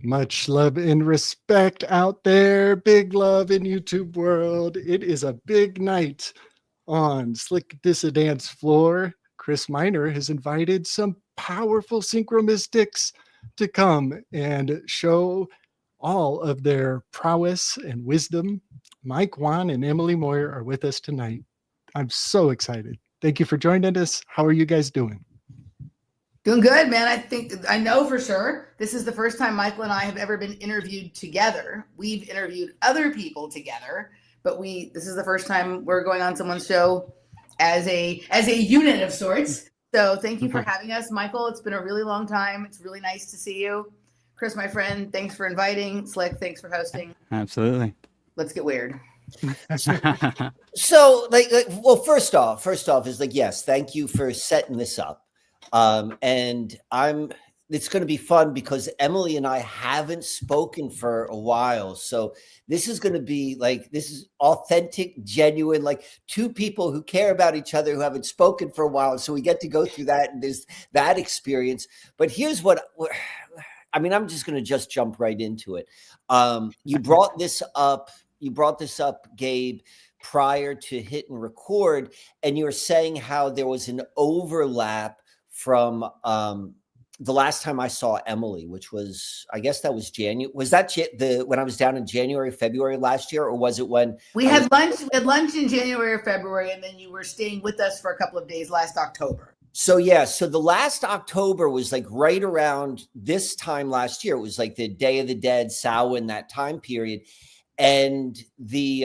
Much love and respect out there. Big love in YouTube world. It is a big night on Slick Dissident's floor. Chris Miner has invited some powerful synchromystics to come and show all of their prowess and wisdom. Mike Wann and Emily Moyer are with us tonight. I'm so excited. Thank you for joining us. How are you guys doing? Doing good, man. I know for sure this is the first time Michael and I have ever been interviewed together. We've interviewed other people together, but this is the first time we're going on someone's show as a unit of sorts. So thank you for having us, Michael. It's been a really long time. It's really nice to see you. Chris, my friend, thanks for inviting. Slick, thanks for hosting. Absolutely. Let's get weird. So well, first off is yes, thank you for setting this up. And it's going to be fun because Emily and I haven't spoken for a while. So this is going to be this is authentic, genuine, two people who care about each other who haven't spoken for a while. So we get to go through that, and there's that experience. But here's I'm just going to jump right into it. You brought this up, Gabe, prior to hit and record, and you were saying how there was an overlap from the last time I saw Emily, which was, I guess that was January. Was that when I was down in January, February last year, or was it when we had lunch? We had lunch in January or February, and then you were staying with us for a couple of days last October. So yeah, so the last October was right around this time last year. It was the Day of the Dead, Samhain, that time period, and this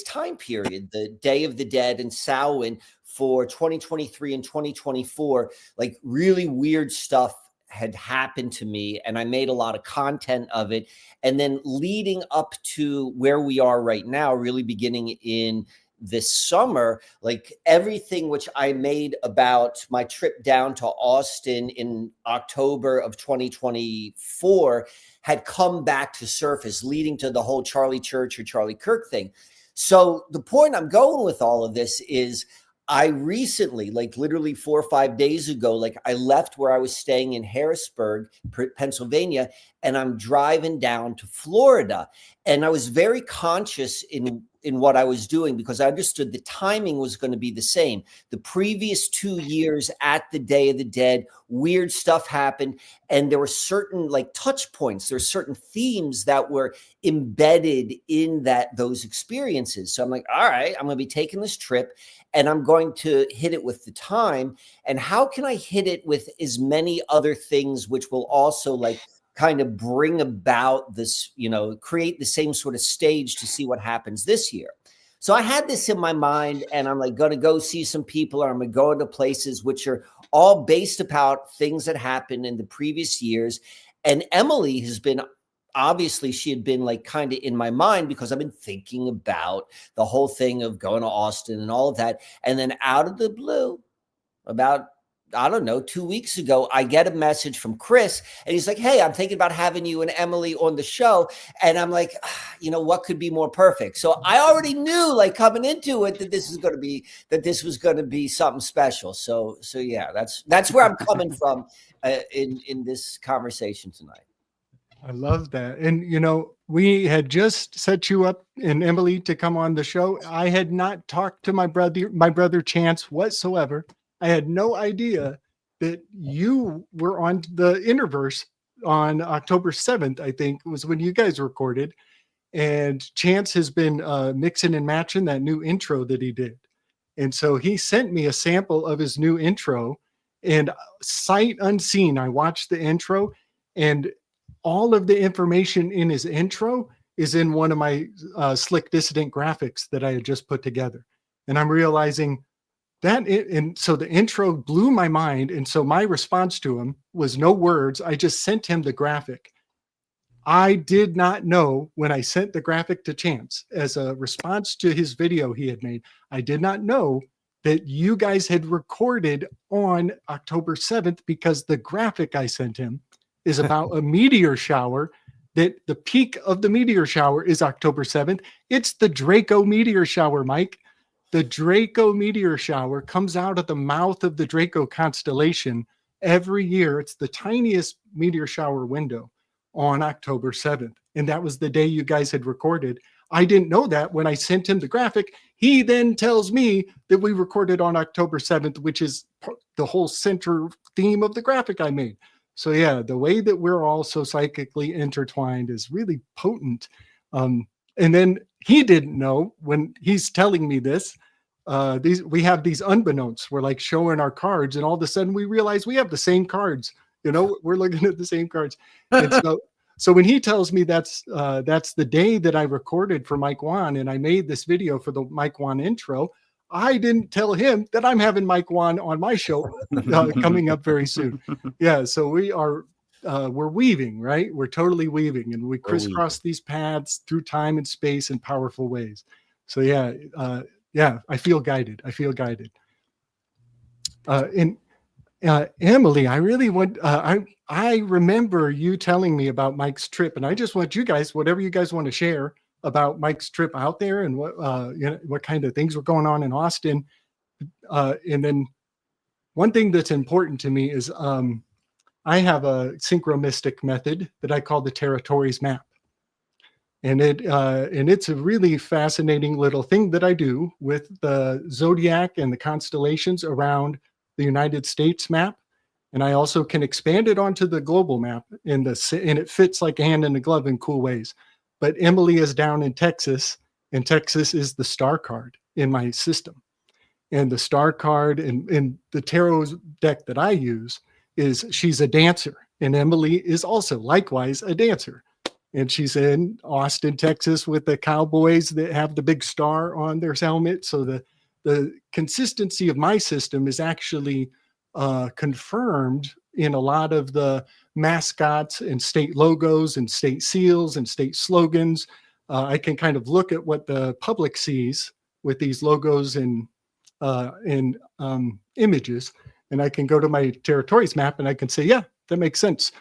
time period, the Day of the Dead and Samhain, for 2023 and 2024, really weird stuff had happened to me, and I made a lot of content of it. And then leading up to where we are right now, really beginning in this summer, everything which I made about my trip down to Austin in October of 2024 had come back to surface, leading to the whole Charlie Church or Charlie Kirk thing. So the point I'm going with all of this is I recently, literally 4 or 5 days ago, I left where I was staying in Harrisburg, Pennsylvania, and I'm driving down to Florida. And I was very conscious in what I was doing because I understood the timing was going to be the same. The previous 2 years at the Day of the Dead, weird stuff happened. And there were certain touch points. There were certain themes that were embedded in those experiences. So I'm all right, I'm going to be taking this trip and I'm going to hit it with the time. And how can I hit it with as many other things, which will also kind of bring about this, create the same sort of stage to see what happens this year. So I had this in my mind, and I'm going to go see some people, or I'm going to go into places which are all based about things that happened in the previous years. And Emily has been, obviously she had been kind of in my mind because I've been thinking about the whole thing of going to Austin and all of that. And then out of the blue, about 2 weeks ago, I get a message from Chris, and he's like, "Hey, I'm thinking about having you and Emily on the show." And I'm like, what could be more perfect? So I already knew, coming into it, that this was going to be something special. So yeah, that's where I'm coming from in this conversation tonight. I love that. And, we had just set you up and Emily to come on the show. I had not talked to my brother Chance whatsoever. I had no idea that you were on the Interverse on October 7th, I think was when you guys recorded. And Chance has been mixing and matching that new intro that he did. And so he sent me a sample of his new intro, and sight unseen, I watched the intro, and all of the information in his intro is in one of my Slick Dissident graphics that I had just put together. And I'm realizing and so the intro blew my mind. And so my response to him was no words. I just sent him the graphic. I did not know when I sent the graphic to Chance as a response to his video he had made, I did not know that you guys had recorded on October 7th because the graphic I sent him is about a meteor shower, that the peak of the meteor shower is October 7th. It's the Draco meteor shower, Mike. The Draco meteor shower comes out of the mouth of the Draco constellation every year. It's the tiniest meteor shower window on October 7th. And that was the day you guys had recorded. I didn't know that when I sent him the graphic. He then tells me that we recorded on October 7th, which is the whole center theme of the graphic I made. So yeah, the way that we're all so psychically intertwined is really potent. And then he didn't know when he's telling me this. We have these unbeknownst. We're like showing our cards, and all of a sudden we realize we have the same cards. You know, we're looking at the same cards. And so when he tells me that's the day that I recorded for mkwann and I made this video for the mkwann intro, I didn't tell him that I'm having mkwann on my show coming up very soon. Yeah, so we're weaving, right? We're totally weaving, and we crisscross these paths through time and space in powerful ways. So yeah, I feel guided. Emily, I really want, I remember you telling me about Mike's trip, and I just want you guys, whatever you guys want to share about Mike's trip out there and what kind of things were going on in Austin. And then one thing that's important to me is I have a synchromystic method that I call the territories map. And it's a really fascinating little thing that I do with the zodiac and the constellations around the United States map. And I also can expand it onto the global map, and it fits like a hand in a glove in cool ways. But Emily is down in Texas, and Texas is the star card in my system. And the star card in the tarot deck that I use she's a dancer. And Emily is also likewise a dancer. And she's in Austin, Texas with the cowboys that have the big star on their helmet. So the consistency of my system is actually confirmed in a lot of the mascots and state logos and state seals and state slogans. I can kind of look at what the public sees with these logos and images, and I can go to my territories map and I can say, yeah, that makes sense.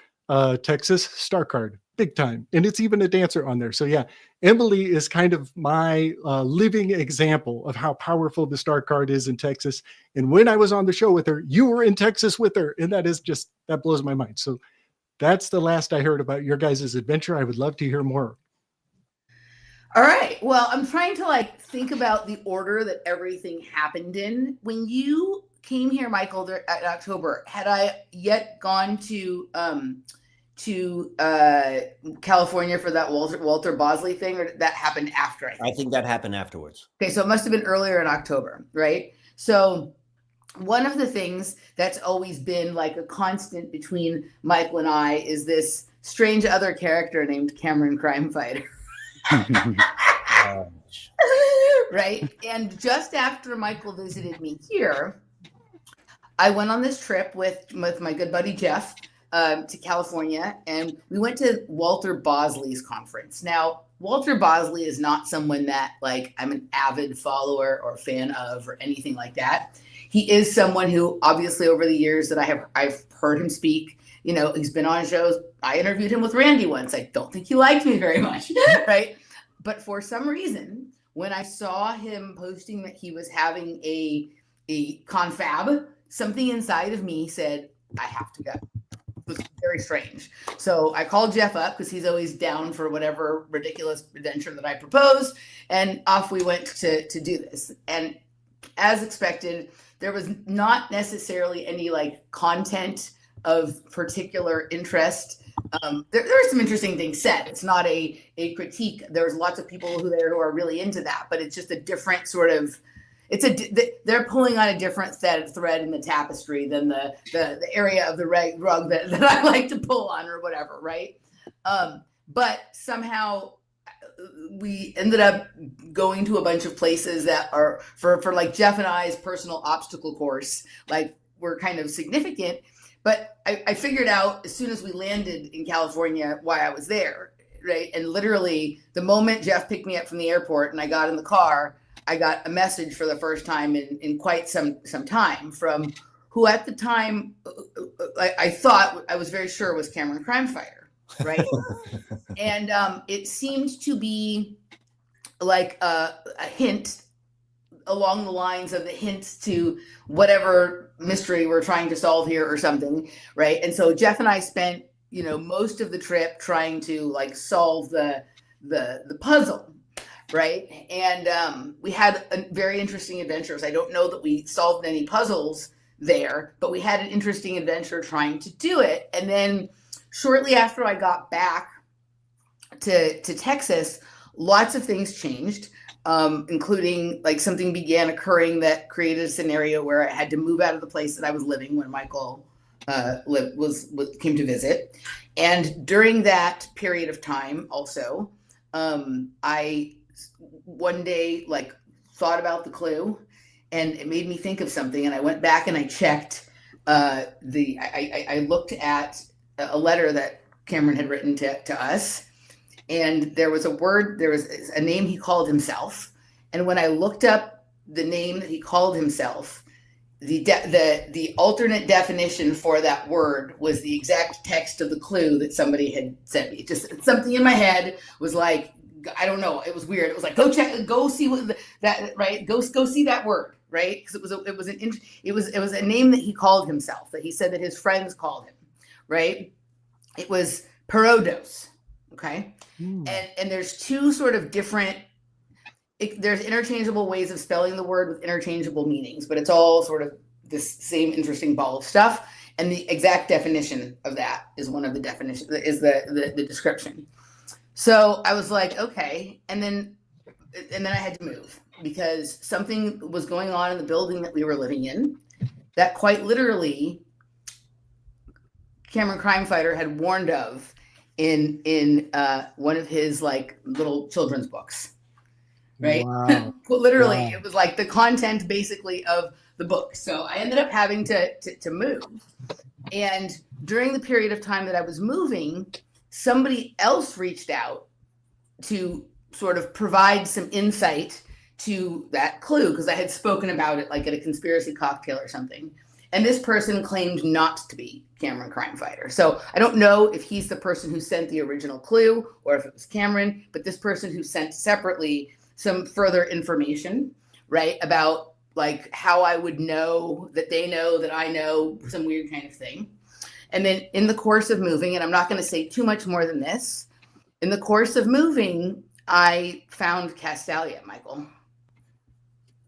Texas star card, big time. And it's even a dancer on there. So yeah, Emily is kind of my living example of how powerful the star card is in Texas. And when I was on the show with her, you were in Texas with her. And that blows my mind. So that's the last I heard about your guys' adventure. I would love to hear more. All right. Well, I'm trying to think about the order that everything happened in. When you came here, Micheal, in October, had I yet gone to California for that Walter Bosley thing, or that happened after? I think that happened afterwards. Okay, so it must have been earlier in October, right? So one of the things that's always been like a constant between Micheal and I is this strange other character named Cameron Crime Fighter. Right? And just after Micheal visited me here, I went on this trip with my good buddy Jeff to California, and we went to Walter Bosley's conference. Now, Walter Bosley is not someone that I'm an avid follower or fan of or anything like that. He is someone who obviously over the years that I've heard him speak, he's been on shows. I interviewed him with Randy once. I don't think he liked me very much, right? But for some reason, when I saw him posting that he was having a confab, something inside of me said, I have to go. It was very strange. So I called Jeff up because he's always down for whatever ridiculous adventure that I propose. And off we went to do this. And as expected, there was not necessarily any content of particular interest. There are some interesting things said. It's not a critique. There's lots of people who are really into that, but it's just a different sort of, they're pulling on a different thread in the tapestry than the area of the rug that I like to pull on or whatever, right? But somehow we ended up going to a bunch of places that are for Jeff and I's personal obstacle course, were kind of significant. But I figured out as soon as we landed in California why I was there, right? And literally the moment Jeff picked me up from the airport and I got in the car, I got a message for the first time in quite some time from who at the time I thought, I was very sure was Cameron Crime Fighter, right? And it seemed to be like a hint along the lines of the hints to whatever mystery we're trying to solve here or something, right? And so Jeff and I spent, most of the trip trying to like solve the puzzle, right? And we had very interesting adventures. I don't know that we solved any puzzles there, but we had an interesting adventure trying to do it. And then shortly after I got back to Texas, lots of things changed, including like something began occurring that created a scenario where I had to move out of the place that I was living when Micheal came to visit. And during that period of time also, I one day like thought about the clue, and it made me think of something. And I went back and I checked I looked at a letter that Cameron had written to us, and there was a name he called himself. And when I looked up the name that he called himself, the alternate definition for that word was the exact text of the clue that somebody had sent me. Just something in my head was like, I don't know. It was weird. It was like, go see what right. Go see that word, right? Because it was a name that he called himself, that he said that his friends called him, right? It was Perodos. Okay. And there's two sort of different, there's interchangeable ways of spelling the word with interchangeable meanings, but it's all sort of this same interesting ball of stuff. And the exact definition of that is one of the definitions, is the description. So I was like, okay. And then I had to move because something was going on in the building that we were living in that quite literally Cameron Crime Fighter had warned of in one of his like little children's books, right? Wow. Literally, Wow. it was like the content basically of the book. So I ended up having to move. And during the period of time that I was moving, somebody else reached out to sort of provide some insight to that clue, because I had spoken about it like at a conspiracy cocktail or something. And this person claimed not to be Cameron Crime Fighter. So I don't know if he's the person who sent the original clue or if it was Cameron, but this person who sent separately some further information, right, about like how I would know that they know that I know, some weird kind of thing. And then in the course of moving, and I'm not going to say too much more than this, in the course of moving, I found Castalia, Micheal.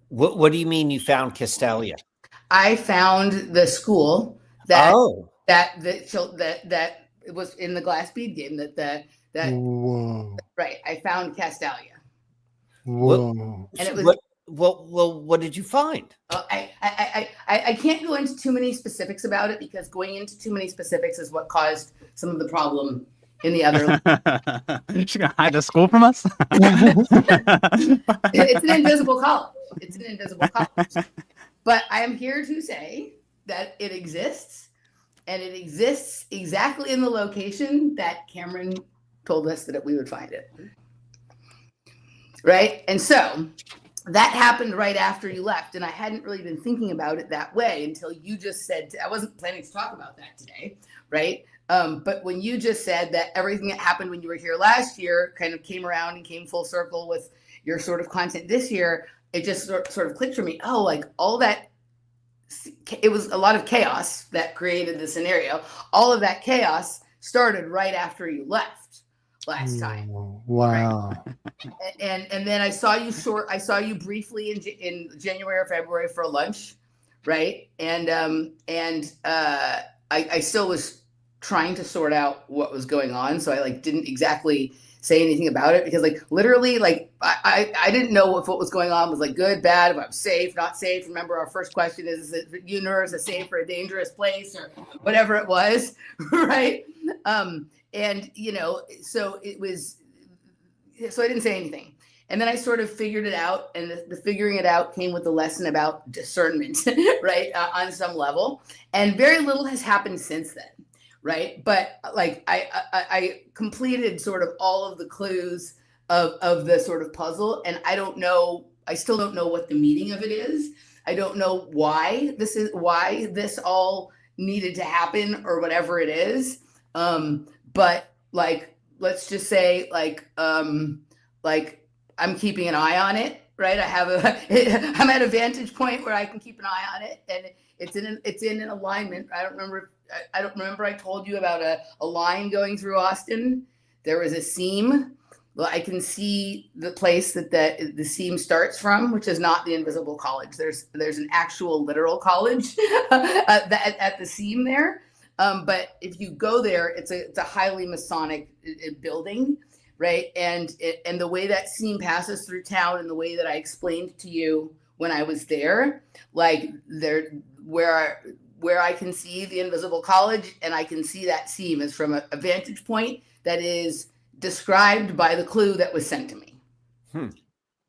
What do you mean you found Castalia? I found the school that it was in the glass bead game that Whoa. right. I found Castalia. Whoa. And it was what did you find? I can't go into too many specifics about it, because going into too many specifics is what caused some of the problem in the other. She's gonna hide the school from us. It's an invisible college. It's an invisible college. But I am here to say that it exists, and it exists exactly in the location that Cameron told us that we would find it. Right? And so that happened right after you left, and I hadn't really been thinking about it that way until you just said, I wasn't planning to talk about that today, right? But when you just said that everything that happened when you were here last year kind of came around and came full circle with your sort of content this year, it just sort of clicked for me. Oh, like all that, it was a lot of chaos that created the scenario. All of that chaos started right after you left last time. Wow. Right? And then I saw you briefly in January or February for lunch, right? And I still was trying to sort out what was going on, so I like didn't exactly say anything about it, because like literally like I didn't know if what was going on was like good, bad, if I'm safe, not safe. Remember, our first question is the universe a safe or a dangerous place, or whatever it was, right? And so it was, so I didn't say anything. And then I sort of figured it out, and the figuring it out came with the lesson about discernment, right? On some level, and very little has happened since then. Right. But like I completed sort of all of the clues of the sort of puzzle. And I still don't know what the meaning of it is. I don't know why this all needed to happen or whatever it is. But like, let's just say like I'm keeping an eye on it. right? I'm at a vantage point where I can keep an eye on it, and it's in an alignment. I don't remember I told you about a line going through Austin. There was a seam. Well, I can see the place that the seam starts from, which is not the Invisible College. There's an actual literal college at the seam there. But if you go there, it's a highly Masonic building, right? And the way that seam passes through town, and the way that I explained to you when I was there, like there where I can see the Invisible College and I can see that seam is from a vantage point that is described by the clue that was sent to me.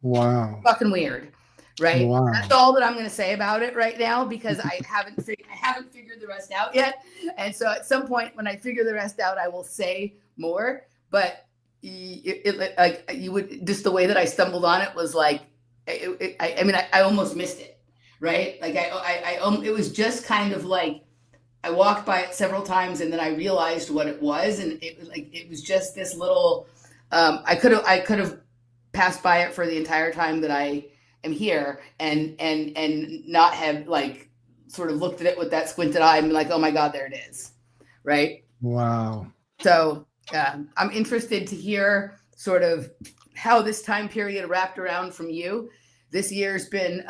Wow. Fucking weird, right? Wow. That's all that I'm going to say about it right now, because I haven't figured the rest out yet. And so at some point when I figure the rest out, I will say more. But like you would, just the way that I stumbled on it was like, I almost missed it, right? Like it was just kind of like, I walked by it several times and then I realized what it was. And it was just this little, I could have passed by it for the entire time that I am here and not have like sort of looked at it with that squinted eye and be like, oh my God, there it is. Right. Wow. So I'm interested to hear sort of how this time period wrapped around from you. This year's been,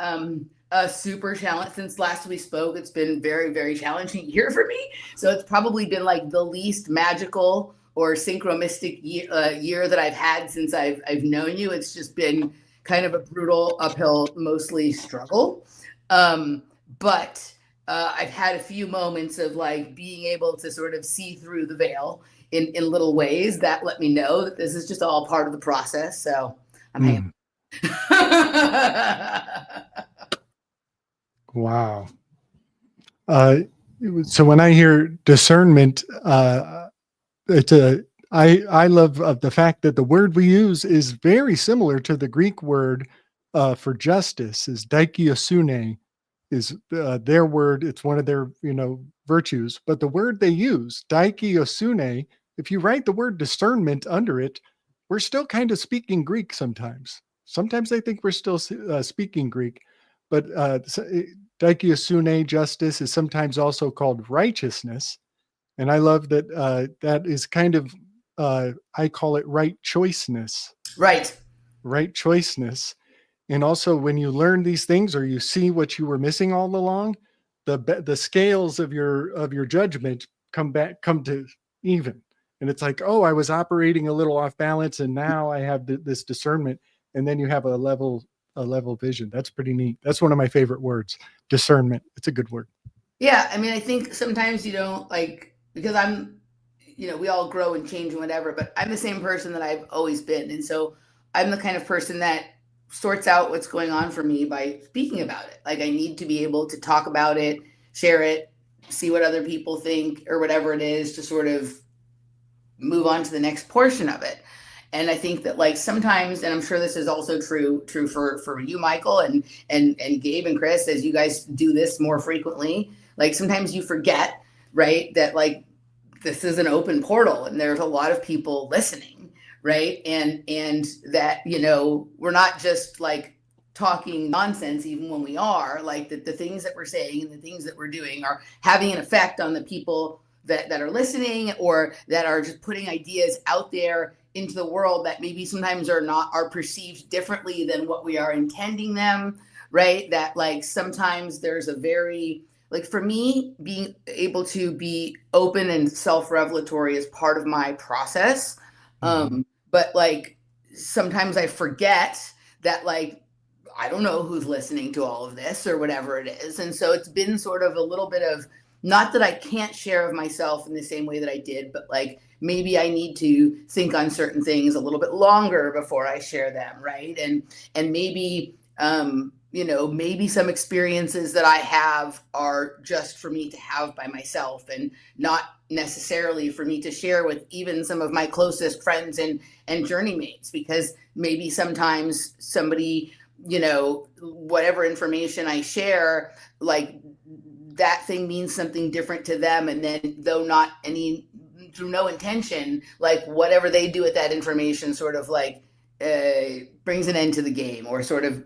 a super challenge. Since last we spoke, it's been very, very challenging year for me. So it's probably been like the least magical or synchromistic year that I've had since I've known you. It's just been kind of a brutal uphill, mostly struggle. But I've had a few moments of like being able to sort of see through the veil in little ways that let me know that this is just all part of the process. So I'm hanging. Wow. So when I hear discernment, I love the fact that the word we use is very similar to the Greek word for justice. Is dikaiosune is their word. It's one of their virtues. But the word they use, dikaiosune, if you write the word discernment under it, we're still kind of speaking Greek sometimes. Sometimes I think we're still speaking Greek. But dikaiosune, justice, is sometimes also called righteousness. And I love that that is kind of, I call it right choiceness. Right. Right choiceness. And also when you learn these things or you see what you were missing all along, the scales of your judgment come to even. And it's like, oh, I was operating a little off balance and now I have this discernment. And then you have a level vision. That's pretty neat. That's one of my favorite words, discernment. It's a good word. Yeah. I mean, I think sometimes you don't because I'm, we all grow and change and whatever, but I'm the same person that I've always been. And so I'm the kind of person that sorts out what's going on for me by speaking about it. Like I need to be able to talk about it, share it, see what other people think or whatever it is to sort of move on to the next portion of it. And I think that sometimes, and I'm sure this is also true for you, Micheal, and Gabe and Chris, as you guys do this more frequently, sometimes you forget, right, that this is an open portal and there's a lot of people listening, right? And that, we're not just talking nonsense, even when we are, the things that we're saying and the things that we're doing are having an effect on the people that are listening or that are just putting ideas out there into the world that maybe sometimes are perceived differently than what we are intending them, right? That sometimes there's a very, for me, being able to be open and self-revelatory is part of my process. But sometimes I forget that I don't know who's listening to all of this or whatever it is. And so it's been sort of a little bit of, not that I can't share of myself in the same way that I did, but maybe I need to think on certain things a little bit longer before I share them, right? And maybe maybe some experiences that I have are just for me to have by myself and not necessarily for me to share with even some of my closest friends and journey mates, because maybe sometimes somebody, whatever information I share, that thing means something different to them. And then though through no intention, whatever they do with that information sort of brings an end to the game, or sort of,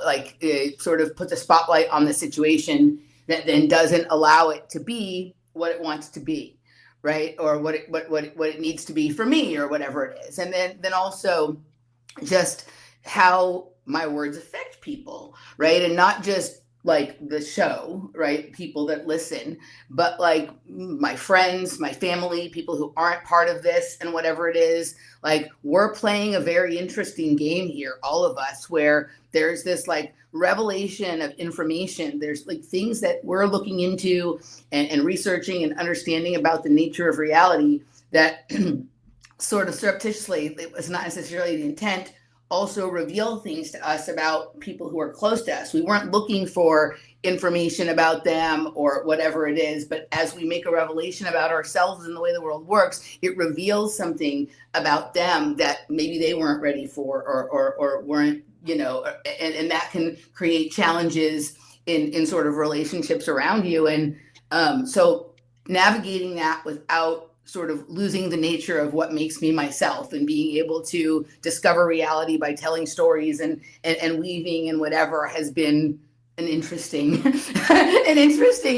like sort of puts a spotlight on the situation that then doesn't allow it to be what it wants to be, right? Or what it needs to be for me, or whatever it is. And then also just how my words affect people, right? And not just like the show, right? People that listen, but like my friends, my family, people who aren't part of this, and whatever it is. Like, we're playing a very interesting game here, all of us, where there's this like revelation of information. There's like things that we're looking into and researching and understanding about the nature of reality that sort of surreptitiously, it was not necessarily the intent, also reveal things to us about people who are close to us. We weren't looking for information about them or whatever it is, but as we make a revelation about ourselves and the way the world works, it reveals something about them that maybe they weren't ready for, or weren't, and that can create challenges in sort of relationships around you. And so navigating that without sort of losing the nature of what makes me myself, and being able to discover reality by telling stories and weaving and whatever, has been an interesting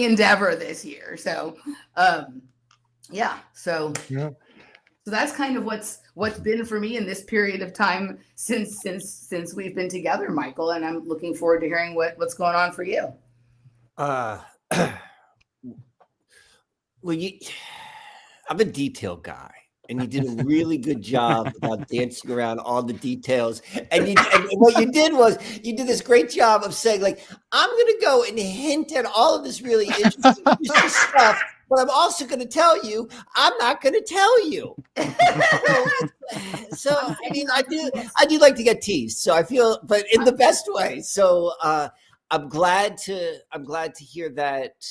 endeavor this year. So so that's kind of what's been for me in this period of time since we've been together, Micheal, and I'm looking forward to hearing what's going on for you. Well, I'm a detail guy, and you did a really good job about dancing around all the details. And what you did was you did this great job of saying, like, I'm going to go and hint at all of this really interesting stuff, but I'm also going to tell you, I'm not going to tell you. So I mean, I do like to get teased. So I feel, but in the best way. So I'm glad to hear that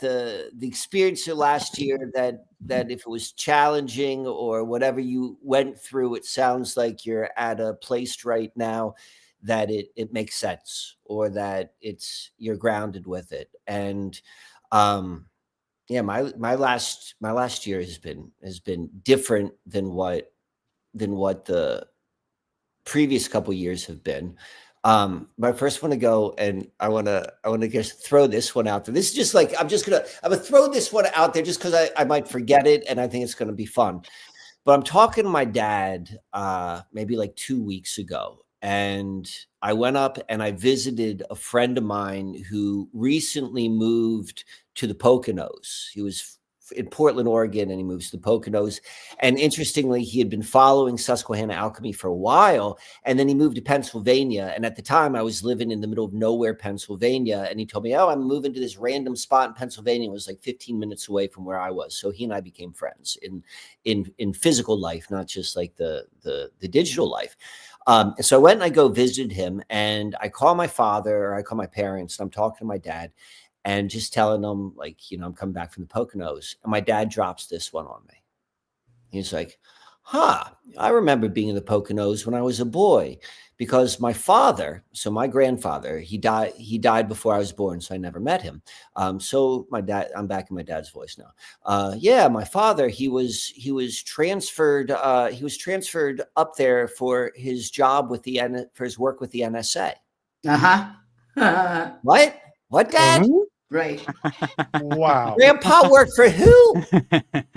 the experience of last year, that if it was challenging or whatever you went through, it sounds like you're at a place right now that it makes sense, or that you're grounded with it. And my last year has been different than what the previous couple years have been. But I first want to go, and I want to just throw this one out there. This is just like, I'm gonna throw this one out there just because I might forget it, and I think it's gonna be fun. But I'm talking to my dad maybe like 2 weeks ago, and I went up and I visited a friend of mine who recently moved to the Poconos. He was in Portland, Oregon, and he moves to the Poconos. And interestingly, he had been following Susquehanna alchemy for a while, and then he moved to Pennsylvania. And at the time, I was living in the middle of nowhere, Pennsylvania, and he told me, "Oh, I'm moving to this random spot in Pennsylvania." It was like 15 minutes away from where I was. So he and I became friends in physical life, not just like the digital life. And so I went and I go visited him, and I call my father, or I call my parents, and I'm talking to my dad, and just telling them, like, I'm coming back from the Poconos. And my dad drops this one on me. He's like, I remember being in the Poconos when I was a boy, because my father, so my grandfather, he died before I was born, so I never met him. So my dad, I'm back in my dad's voice now. My father, he was transferred up there for his job for his work with the NSA. What, Dad? Mhm. Right. Wow. Grandpa worked for who?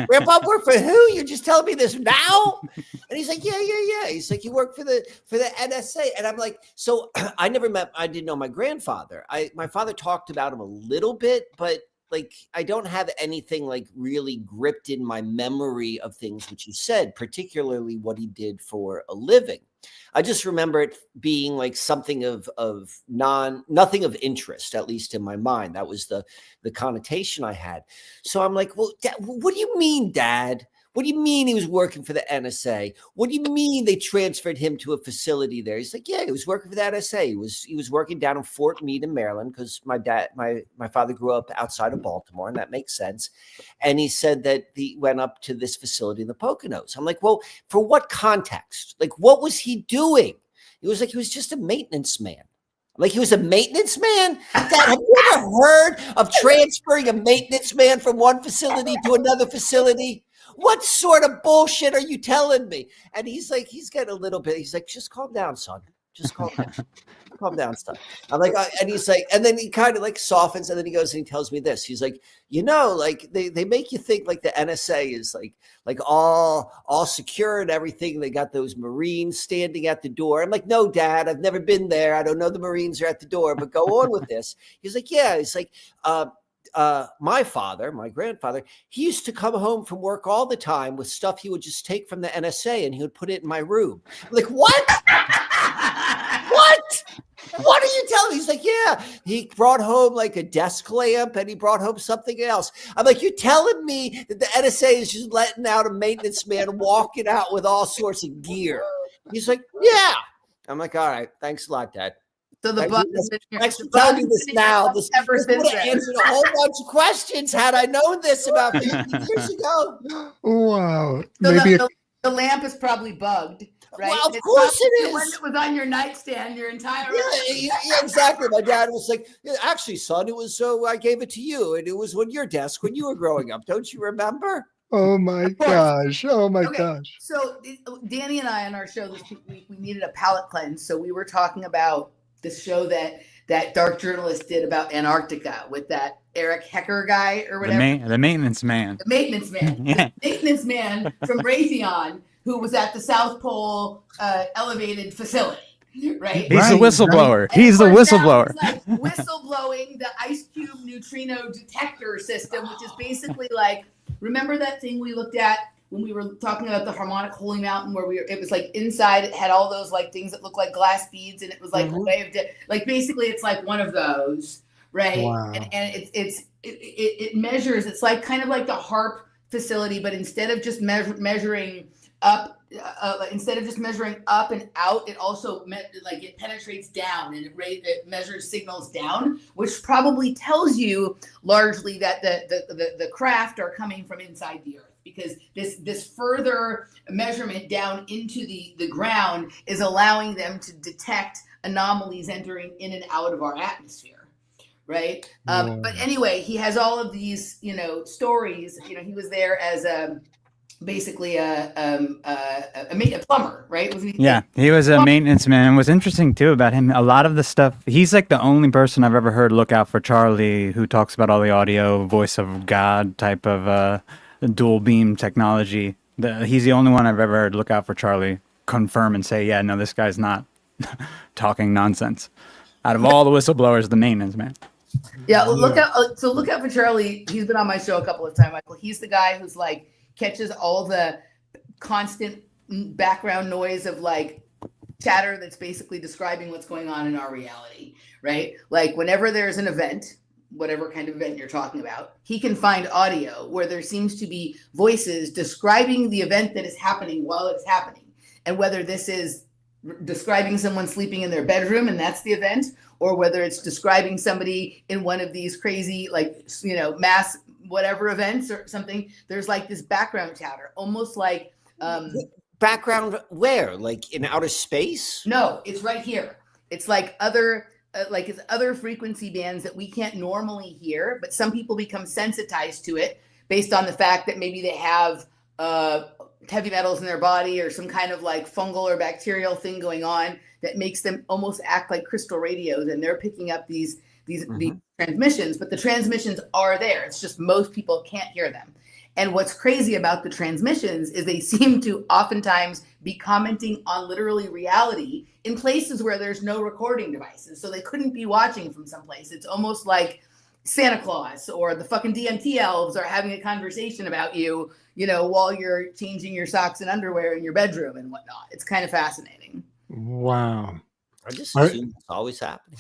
Grandpa worked for who? You're just telling me this now? And he's like, yeah. He's like, you work for the NSA. And I'm like, so I didn't know my grandfather. My father talked about him a little bit, but like, I don't have anything like really gripped in my memory of things which he said, particularly what he did for a living. I just remember it being like something of nothing of interest, at least in my mind. That was the connotation I had. So I'm like, well, Dad, what do you mean, Dad? What do you mean he was working for the NSA? What do you mean they transferred him to a facility there? He's like, yeah, he was working for the NSA. He was working down in Fort Meade in Maryland, because my father grew up outside of Baltimore, and that makes sense. And he said that he went up to this facility in the Poconos. I'm like, well, for what context? Like, what was he doing? He was like, he was just a maintenance man. I'm like, he was a maintenance man? Dad, have you ever heard of transferring a maintenance man from one facility to another facility? what sort of bullshit are you telling me? And he's like, he's getting a little bit, he's like, just calm down, son. Just calm down. Calm down, son. I'm like, and he's like, and then he kind of like softens, and then he goes and he tells me this. He's like, like they make you think like the NSA is like all secure and everything. They got those Marines standing at the door. I'm like, no, Dad, I've never been there. I don't know the Marines are at the door, but go on with this. He's like, yeah. He's like, my grandfather, he used to come home from work all the time with stuff he would just take from the NSA and he would put it in my room. I'm like, what? What? What are you telling me? He's like, yeah, he brought home like a desk lamp and he brought home something else. I'm like, you're telling me that the NSA is just letting out a maintenance man walking out with all sorts of gear? He's like, yeah. I'm like, all right, thanks a lot, Dad. So the bug is thanks for telling me this now. This would have answered a whole bunch of questions had I known this about 50 years ago. Wow. So Maybe the lamp is probably bugged, right? Well, of course it is. The one that was on your nightstand your entire life. Yeah, exactly. My dad was like, actually, son, it was so I gave it to you, and it was on your desk when you were growing up. Don't you remember? oh my gosh. Oh my gosh. So Danny and I on our show this week, we needed a palate cleanse. So we were talking about the show that dark journalist did about Antarctica with that Eric Hecker guy or whatever. The maintenance man. The maintenance man. Yeah. The maintenance man from Raytheon who was at the South Pole elevated facility. Right? He's the whistleblower. And He's the whistleblower. Like whistleblowing the ice cube neutrino detector system, which is basically like, remember that thing we looked at when we were talking about the harmonic holy mountain where it was like inside it had all those like things that look like glass beads and it was like a way of like basically it's like one of those, right? Wow. And it measures, it's like kind of like the HARP facility, but instead of just measuring up and out, it also it penetrates down and it measures signals down, which probably tells you largely that the craft are coming from inside the earth, because this further measurement down into the ground is allowing them to detect anomalies entering in and out of our atmosphere, right? But anyway, he has all of these stories. He was there as basically a plumber, right? Wasn't he? Yeah, he was a maintenance man. And what's interesting too about him, a lot of the stuff, he's like the only person I've ever heard look out for Charlie, who talks about all the audio, voice of God type of dual beam technology. He's the only one I've ever heard look out for Charlie, confirm and say, yeah, no, this guy's not talking nonsense. Out of all the whistleblowers, the maintenance man. Yeah, look out for Charlie. He's been on my show a couple of times, Michael. He's the guy who's like catches all the constant background noise of like chatter that's basically describing what's going on in our reality, right? Like whenever there's an event, whatever kind of event you're talking about, he can find audio where there seems to be voices describing the event that is happening while it's happening. And whether this is describing someone sleeping in their bedroom and that's the event, or whether it's describing somebody in one of these crazy, mass whatever events or something, there's like this background chatter, almost like background where? Like in outer space? No, it's right here. It's like other frequency bands that we can't normally hear, but some people become sensitized to it based on the fact that maybe they have heavy metals in their body or some kind of like fungal or bacterial thing going on that makes them almost act like crystal radios, and they're picking up these transmissions, but the transmissions are there. It's just most people can't hear them. And what's crazy about the transmissions is they seem to oftentimes be commenting on literally reality in places where there's no recording devices. So they couldn't be watching from someplace. It's almost like Santa Claus or the fucking DMT elves are having a conversation about you, while you're changing your socks and underwear in your bedroom and whatnot. It's kind of fascinating. Wow. I just assume it's always happening.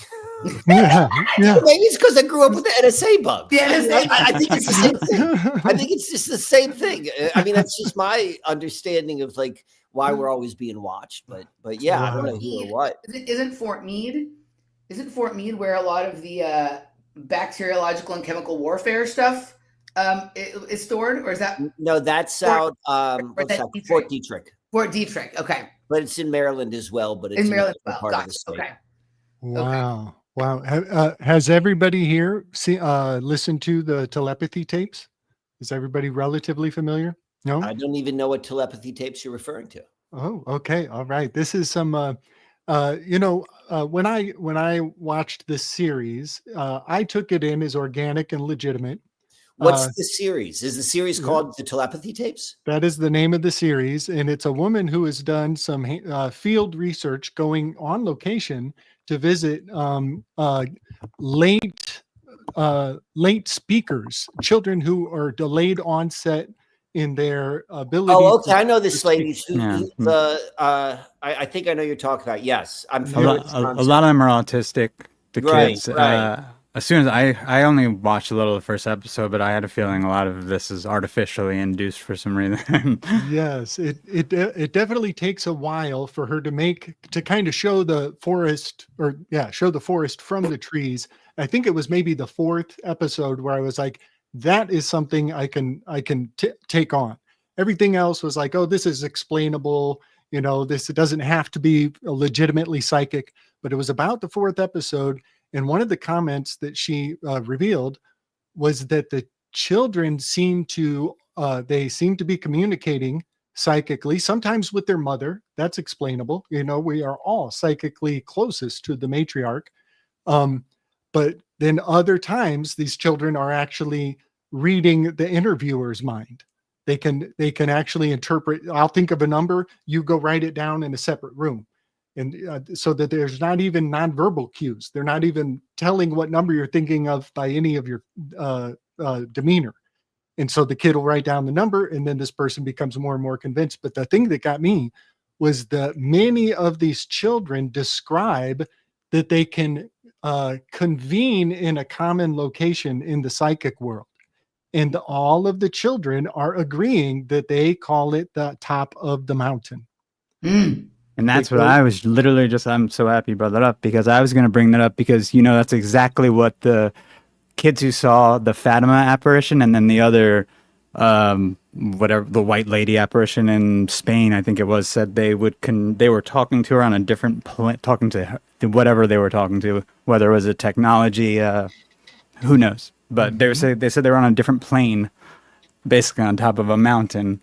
Yeah. Maybe it's because I grew up with the NSA bug. The NSA. I think it's the same thing. I think it's just the same thing. I mean, that's just my understanding of like why we're always being watched. But yeah, I don't know who or what. Isn't Fort Meade where a lot of the bacteriological and chemical warfare stuff is stored, or is that? No, that's out. Fort Detrick. Fort Detrick. Okay. But it's in Maryland as well. But it's in Maryland as well. Part of the state. Okay. Wow. Okay. Wow. Has everybody here listened to the telepathy tapes? Is everybody relatively familiar? No. I don't even know what telepathy tapes you're referring to. Oh, okay. All right. This is some when I watched this series, I took it in as organic and legitimate. What's the series? Is the series Yeah. called the telepathy tapes? That is the name of the series, and it's a woman who has done some field research, going on location to visit late late speakers, children who are delayed onset in their ability Oh, okay. to I know to this speak. lady. Yeah. I think I know you're talking about. Yes, I'm A familiar lot, with this a concept. lot of them are autistic. The Right, kids. right. As soon as I only watched a little of the first episode, but I had a feeling a lot of this is artificially induced for some reason. Yes, it definitely takes a while for her to kind of show the forest, or yeah, show the forest from the trees. I think it was maybe the fourth episode where I was like, that is something I can take on. Everything else was like, oh, this is explainable. This, it doesn't have to be legitimately psychic. But it was about the fourth episode, and one of the comments that she revealed was that the children seem to be communicating psychically, sometimes with their mother. That's explainable. We are all psychically closest to the matriarch. But then other times these children are actually reading the interviewer's mind. They can actually interpret. I'll think of a number, you go write it down in a separate room. And so that there's not even nonverbal cues. They're not even telling what number you're thinking of by any of your demeanor. And so the kid will write down the number, and then this person becomes more and more convinced. But the thing that got me was that many of these children describe that they can convene in a common location in the psychic world. And all of the children are agreeing that they call it the top of the mountain. Mm. And that's what I was literally I'm so happy you brought that up, because I was going to bring that up, because, that's exactly what the kids who saw the Fatima apparition and then the other, whatever, the white lady apparition in Spain, I think it was, said they were talking to her on a different talking to her, whatever they were talking to, whether it was a technology, who knows, but they said they were on a different plane, basically on top of a mountain.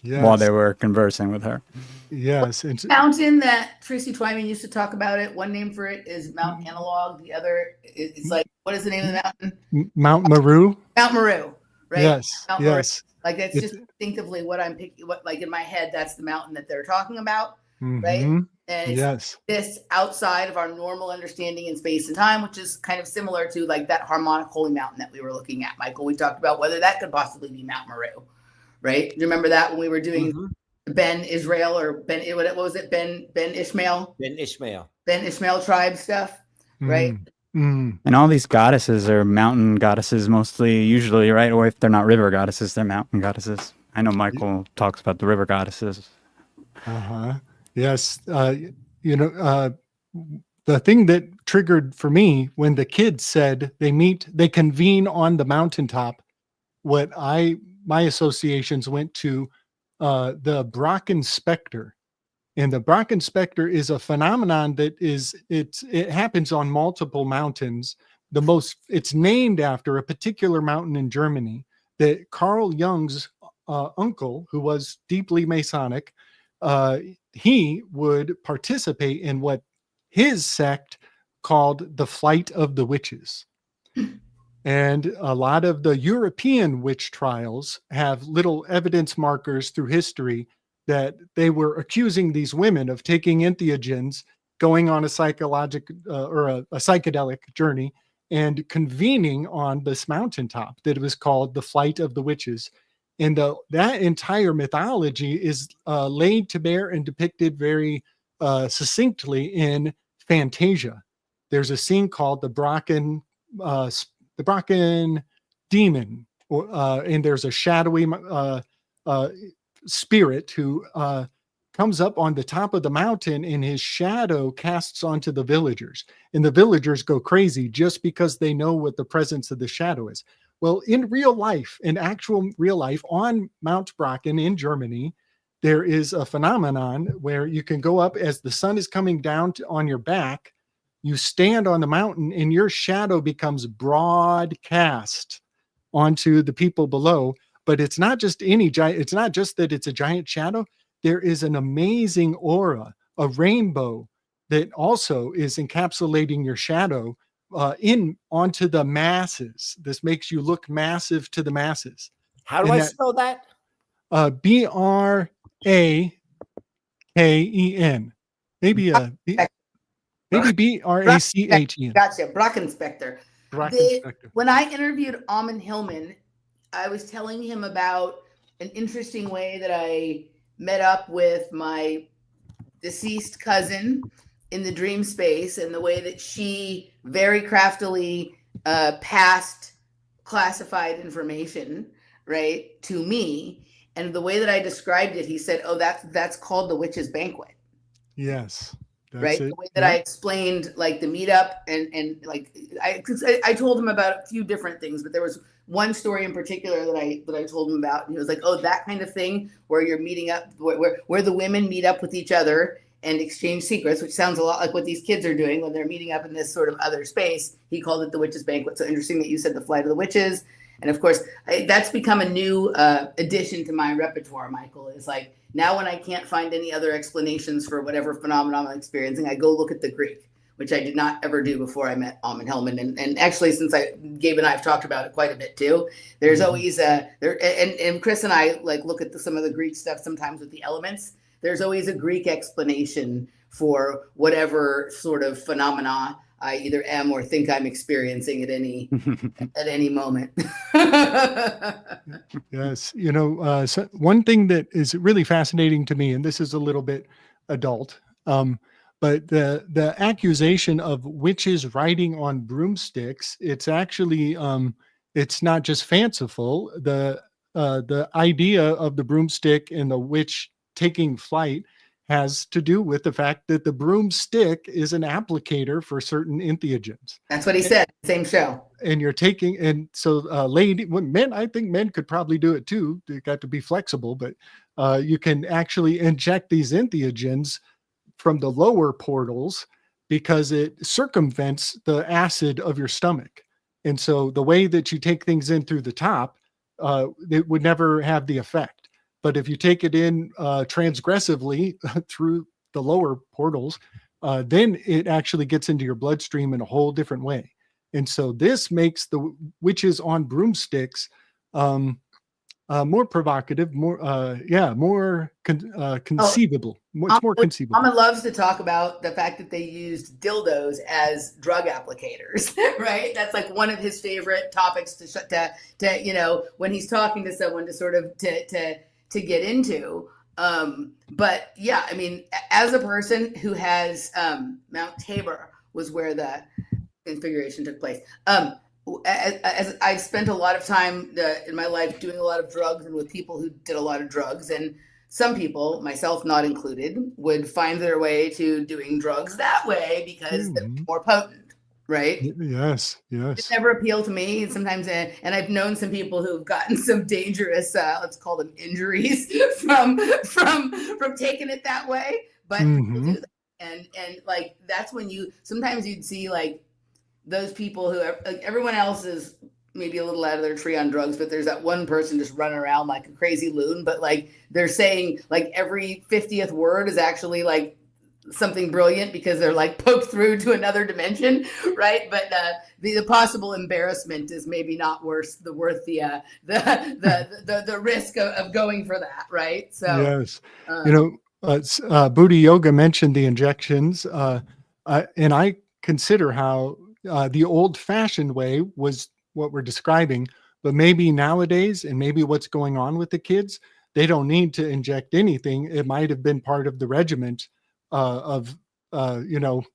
Yes. While they were conversing with her. Yes. Mountain that Tracy Twyman used to talk about it. One name for it is Mount Analog. The other is like, what is the name of the mountain? Mount Meru. Mount Meru, right? Yes. Mount yes. Meru. Like, that's just instinctively what I'm picking. What, like, in my head, that's the mountain that they're talking about, right? And it's this outside of our normal understanding in space and time, which is kind of similar to like that harmonic holy mountain that we were looking at, Michael. We talked about whether that could possibly be Mount Meru. Right? Do you remember that when we were doing Ben Israel, or what was it? Ben Ishmael? Ben Ishmael tribe stuff, right? And all these goddesses are mountain goddesses mostly, usually, right? Or if they're not river goddesses, they're mountain goddesses. I know Michael talks about the river goddesses. Yes. The thing that triggered for me when the kids said they convene on the mountaintop, my associations went to the Brocken specter. And the Brocken specter is a phenomenon that it happens on multiple mountains. It's named after a particular mountain in Germany that Carl Jung's uncle, who was deeply Masonic, he would participate in what his sect called the Flight of the Witches. And a lot of the European witch trials have little evidence markers through history that they were accusing these women of taking entheogens, going on a psychedelic journey, and convening on this mountaintop that was called the Flight of the Witches. And that entire mythology is laid to bear and depicted very succinctly in Fantasia. There's a scene called the Brocken demon, and there's a shadowy spirit who comes up on the top of the mountain, and his shadow casts onto the villagers, and the villagers go crazy just because they know what the presence of the shadow is. Well, in actual real life on Mount Brocken in Germany, there is a phenomenon where you can go up as the sun is coming down on your back. You stand on the mountain and your shadow becomes broadcast onto the people below, but it's not just any giant. It's not just that it's a giant shadow. There is an amazing aura, a rainbow that also is encapsulating your shadow in onto the masses. This makes you look massive to the masses. How do And I that spell that? BRAKEN. Maybe BRACHEN. Gotcha. Brock Inspector. Inspector. When I interviewed Amon Hillman, I was telling him about an interesting way that I met up with my deceased cousin in the dream space, and the way that she very craftily passed classified information, right, to me. And the way that I described it, he said, "Oh, that's called the witch's banquet." Yes. Right. The way that I explained like the meetup and like I told him about a few different things, but there was one story in particular that I told him about, and he was like, "Oh, that kind of thing where you're meeting up, where the women meet up with each other and exchange secrets," which sounds a lot like what these kids are doing when they're meeting up in this sort of other space. He called it the witches' banquet. So interesting that you said the flight of the witches. And of course, that's become a new addition to my repertoire, Michael. Is like, now when I can't find any other explanations for whatever phenomenon I'm experiencing, I go look at the Greek, which I did not ever do before I met Amon Hillman. And actually, since Gabe and I have talked about it quite a bit too, there's always and Chris and I like look at some of the Greek stuff sometimes with the elements. There's always a Greek explanation for whatever sort of phenomena I either am or think I'm experiencing at any moment. Yes. So one thing that is really fascinating to me, and this is a little bit adult, but the accusation of witches riding on broomsticks, it's actually, it's not just fanciful. The idea of the broomstick and the witch taking flight has to do with the fact that the broomstick is an applicator for certain entheogens. That's what he said. Same show. And you're men, I think men could probably do it too. They got to be flexible, but you can actually inject these entheogens from the lower portals because it circumvents the acid of your stomach. And so the way that you take things in through the top, it would never have the effect. But if you take it in transgressively through the lower portals, then it actually gets into your bloodstream in a whole different way. And so this makes the witches on broomsticks more provocative, more conceivable. It's more conceivable. Mama loves to talk about the fact that they used dildos as drug applicators, right? That's like one of his favorite topics to when he's talking to someone to sort of to get into. But yeah, I mean, as a person who has Mount Tabor was where the configuration took place. As I've spent a lot of time in my life doing a lot of drugs and with people who did a lot of drugs, and some people, myself not included, would find their way to doing drugs that way because they're more potent, right? Yes. It never appealed to me. Sometimes, and I've known some people who've gotten some dangerous, let's call them injuries from taking it that way. But people do that. And like that's when sometimes you'd see like those people who are, like, everyone else is maybe a little out of their tree on drugs, but there's that one person just running around like a crazy loon. But like they're saying like every 50th word is actually like something brilliant because they're like poked through to another dimension, right? But the possible embarrassment is maybe not worth the risk of going for that, right? So yes, Booty Yoga mentioned the injections, and I consider how the old-fashioned way was what we're describing, but maybe nowadays, and maybe what's going on with the kids, they don't need to inject anything. It might have been part of the regiment of the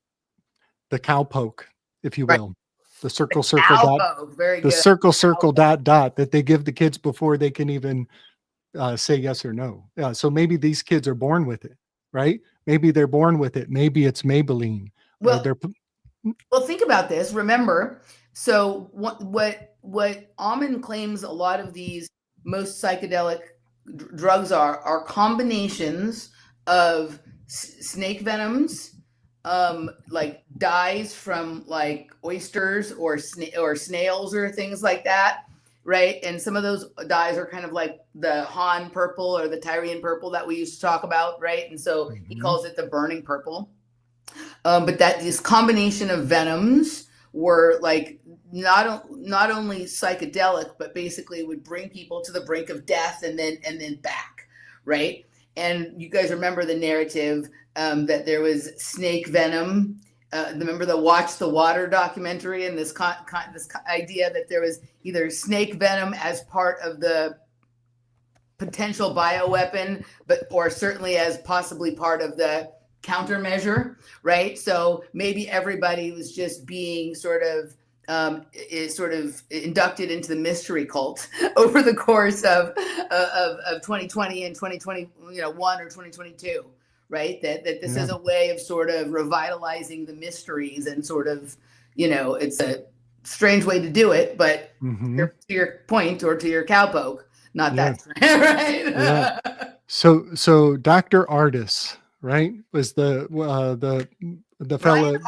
cowpoke, if you will, the circle dot, very the good. circle dot that they give the kids before they can even say yes or no. So maybe these kids are born with it, right? Maybe they're born with it. Maybe it's Maybelline. Well, think about this. Remember, so what Amon claims a lot of these most psychedelic drugs are combinations of snake venoms, like dyes from like oysters or snails or things like that, right? And some of those dyes are kind of like the Han purple or the Tyrian purple that we used to talk about, right? And so he calls it the burning purple. But that this combination of venoms were like not only psychedelic, but basically would bring people to the brink of death and then back, right? And you guys remember the narrative that there was snake venom. Remember the Watch the Water documentary, and this idea that there was either snake venom as part of the potential bioweapon, or certainly as possibly part of the countermeasure, right? So maybe everybody was just being sort of inducted into the mystery cult over the course of 2020 and 2021 or 2022, right? That this is a way of sort of revitalizing the mysteries and sort of, it's a strange way to do it, but to your point or to your cowpoke, not that strange, right? Yeah. So Dr. Artis, right, was the fellow.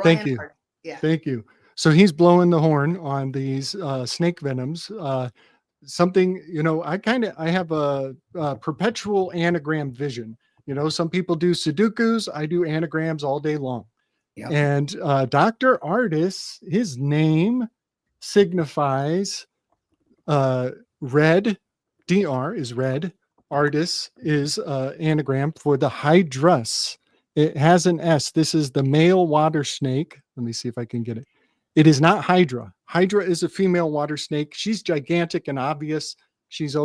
Thank you. Artis. Yeah. Thank you. So he's blowing the horn on these snake venoms. Something, I have a perpetual anagram vision. Some people do Sudokus. I do anagrams all day long. Yep. And Dr. Artis, his name signifies red. DR is red. Artis is anagram for the hydrus. It has an S. This is the male water snake. Let me see if I can get it. It is not Hydra. Hydra is a female water snake. She's gigantic and obvious. She's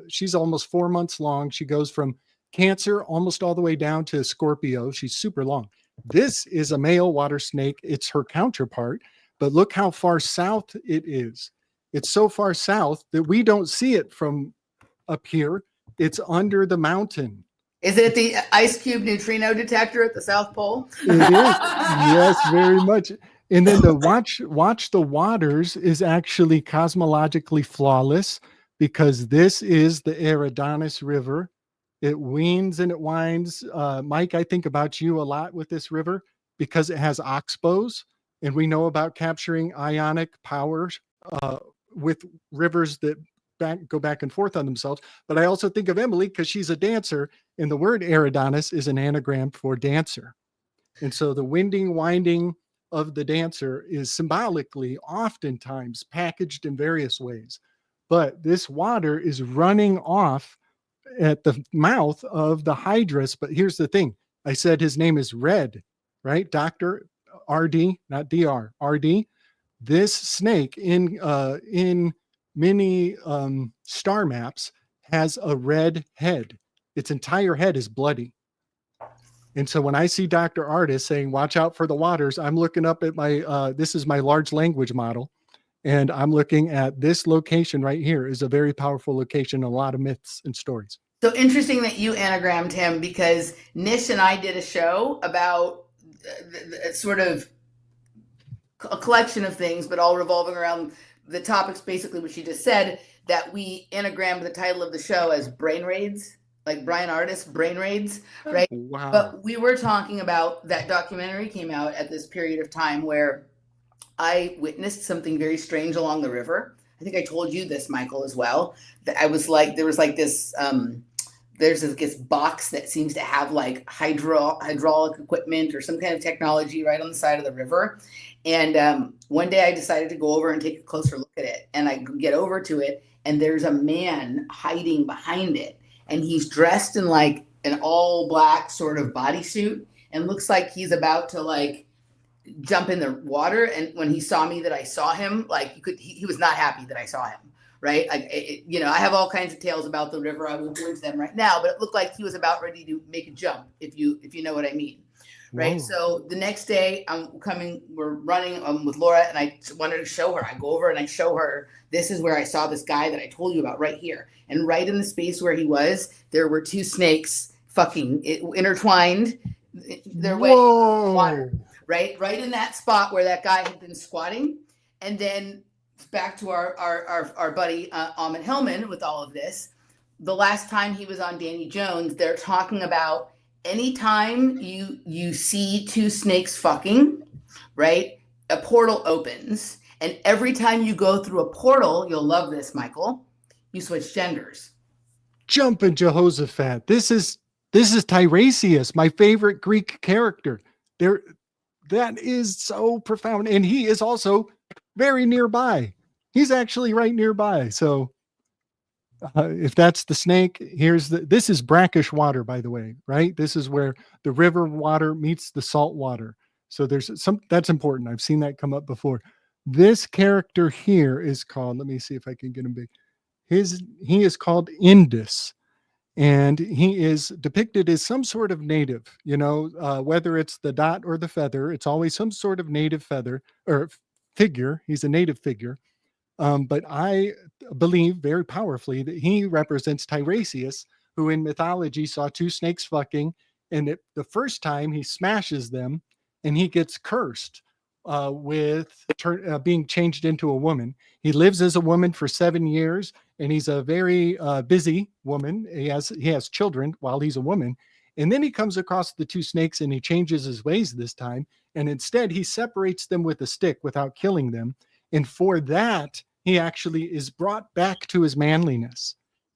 she's almost 4 months long. She goes from Cancer almost all the way down to Scorpio. She's super long. This is a male water snake. It's her counterpart, but look how far south it is. It's so far south that we don't see it from up here. It's under the mountain. Is it the ice cube neutrino detector at the South Pole? It is. Yes, very much. And then the watch the waters is actually cosmologically flawless because this is the Eridanus River. It weans and it winds. Mike, I think about you a lot with this river because it has oxbows, and we know about capturing ionic powers with rivers that go back and forth on themselves. But I also think of Emily because she's a dancer, and the word Eridanus is an anagram for dancer. And so the winding, winding of the dancer is symbolically oftentimes packaged in various ways. But this water is running off at the mouth of the hydrus. But here's the thing. I said his name is Red, right? Dr. RD, not DR, RD. This snake in many star maps has a red head. Its entire head is bloody. And so when I see Dr. Artis saying, watch out for the waters, I'm looking up at my, this is my large language model. And I'm looking at this location right here is a very powerful location, a lot of myths and stories. So interesting that you anagrammed him because Nish and I did a show about sort of a collection of things, but all revolving around the topics, basically what she just said, that we anagrammed the title of the show as Brain Raids. Like Brian Artis, Brain Raids, right? Wow. But we were talking about that documentary came out at this period of time where I witnessed something very strange along the river. I think I told you this, Michael, as well. That I was like, there was like this, there's this box that seems to have like hydraulic equipment or some kind of technology right on the side of the river. And one day I decided to go over and take a closer look at it. And I get over to it, and there's a man hiding behind it. And he's dressed in like an all black sort of bodysuit and looks like he's about to like jump in the water. And when he saw me, that I saw him, like he was not happy that I saw him. Right. Like, I have all kinds of tales about the river. I won't go into them right now, but it looked like he was about ready to make a jump. If you know what I mean. Right. Whoa. So the next day we're running with Laura, and I wanted to show her. I go over and I show her, this is where I saw this guy that I told you about right here. And right in the space where he was, there were two snakes fucking intertwined their way in the water. Right in that spot where that guy had been squatting. And then back to our buddy Ahmed Hillman with all of this. The last time he was on Danny Jones, they're talking about anytime you see two snakes fucking, right, a portal opens. And every time you go through a portal, you'll love this, Michael, you switch genders. Jumping Jehoshaphat. This is Tiresias, my favorite Greek character. There, that is so profound, and he is also very nearby. He's actually right nearby. So, if that's the snake, this is brackish water, by the way, right? This is where the river water meets the salt water. So that's important. I've seen that come up before. This character here is called, let me see if I can get him big. He is called Indus, and he is depicted as some sort of native, whether it's the dot or the feather, it's always some sort of native feather or figure. He's a native figure. But I believe very powerfully that he represents Tiresias, who in mythology saw two snakes fucking, and the first time he smashes them, and he gets cursed with being changed into a woman. He lives as a woman for 7 years, and he's a very busy woman. He has children while he's a woman, and then he comes across the two snakes, and he changes his ways this time, and instead he separates them with a stick without killing them. And for that, he actually is brought back to his manliness.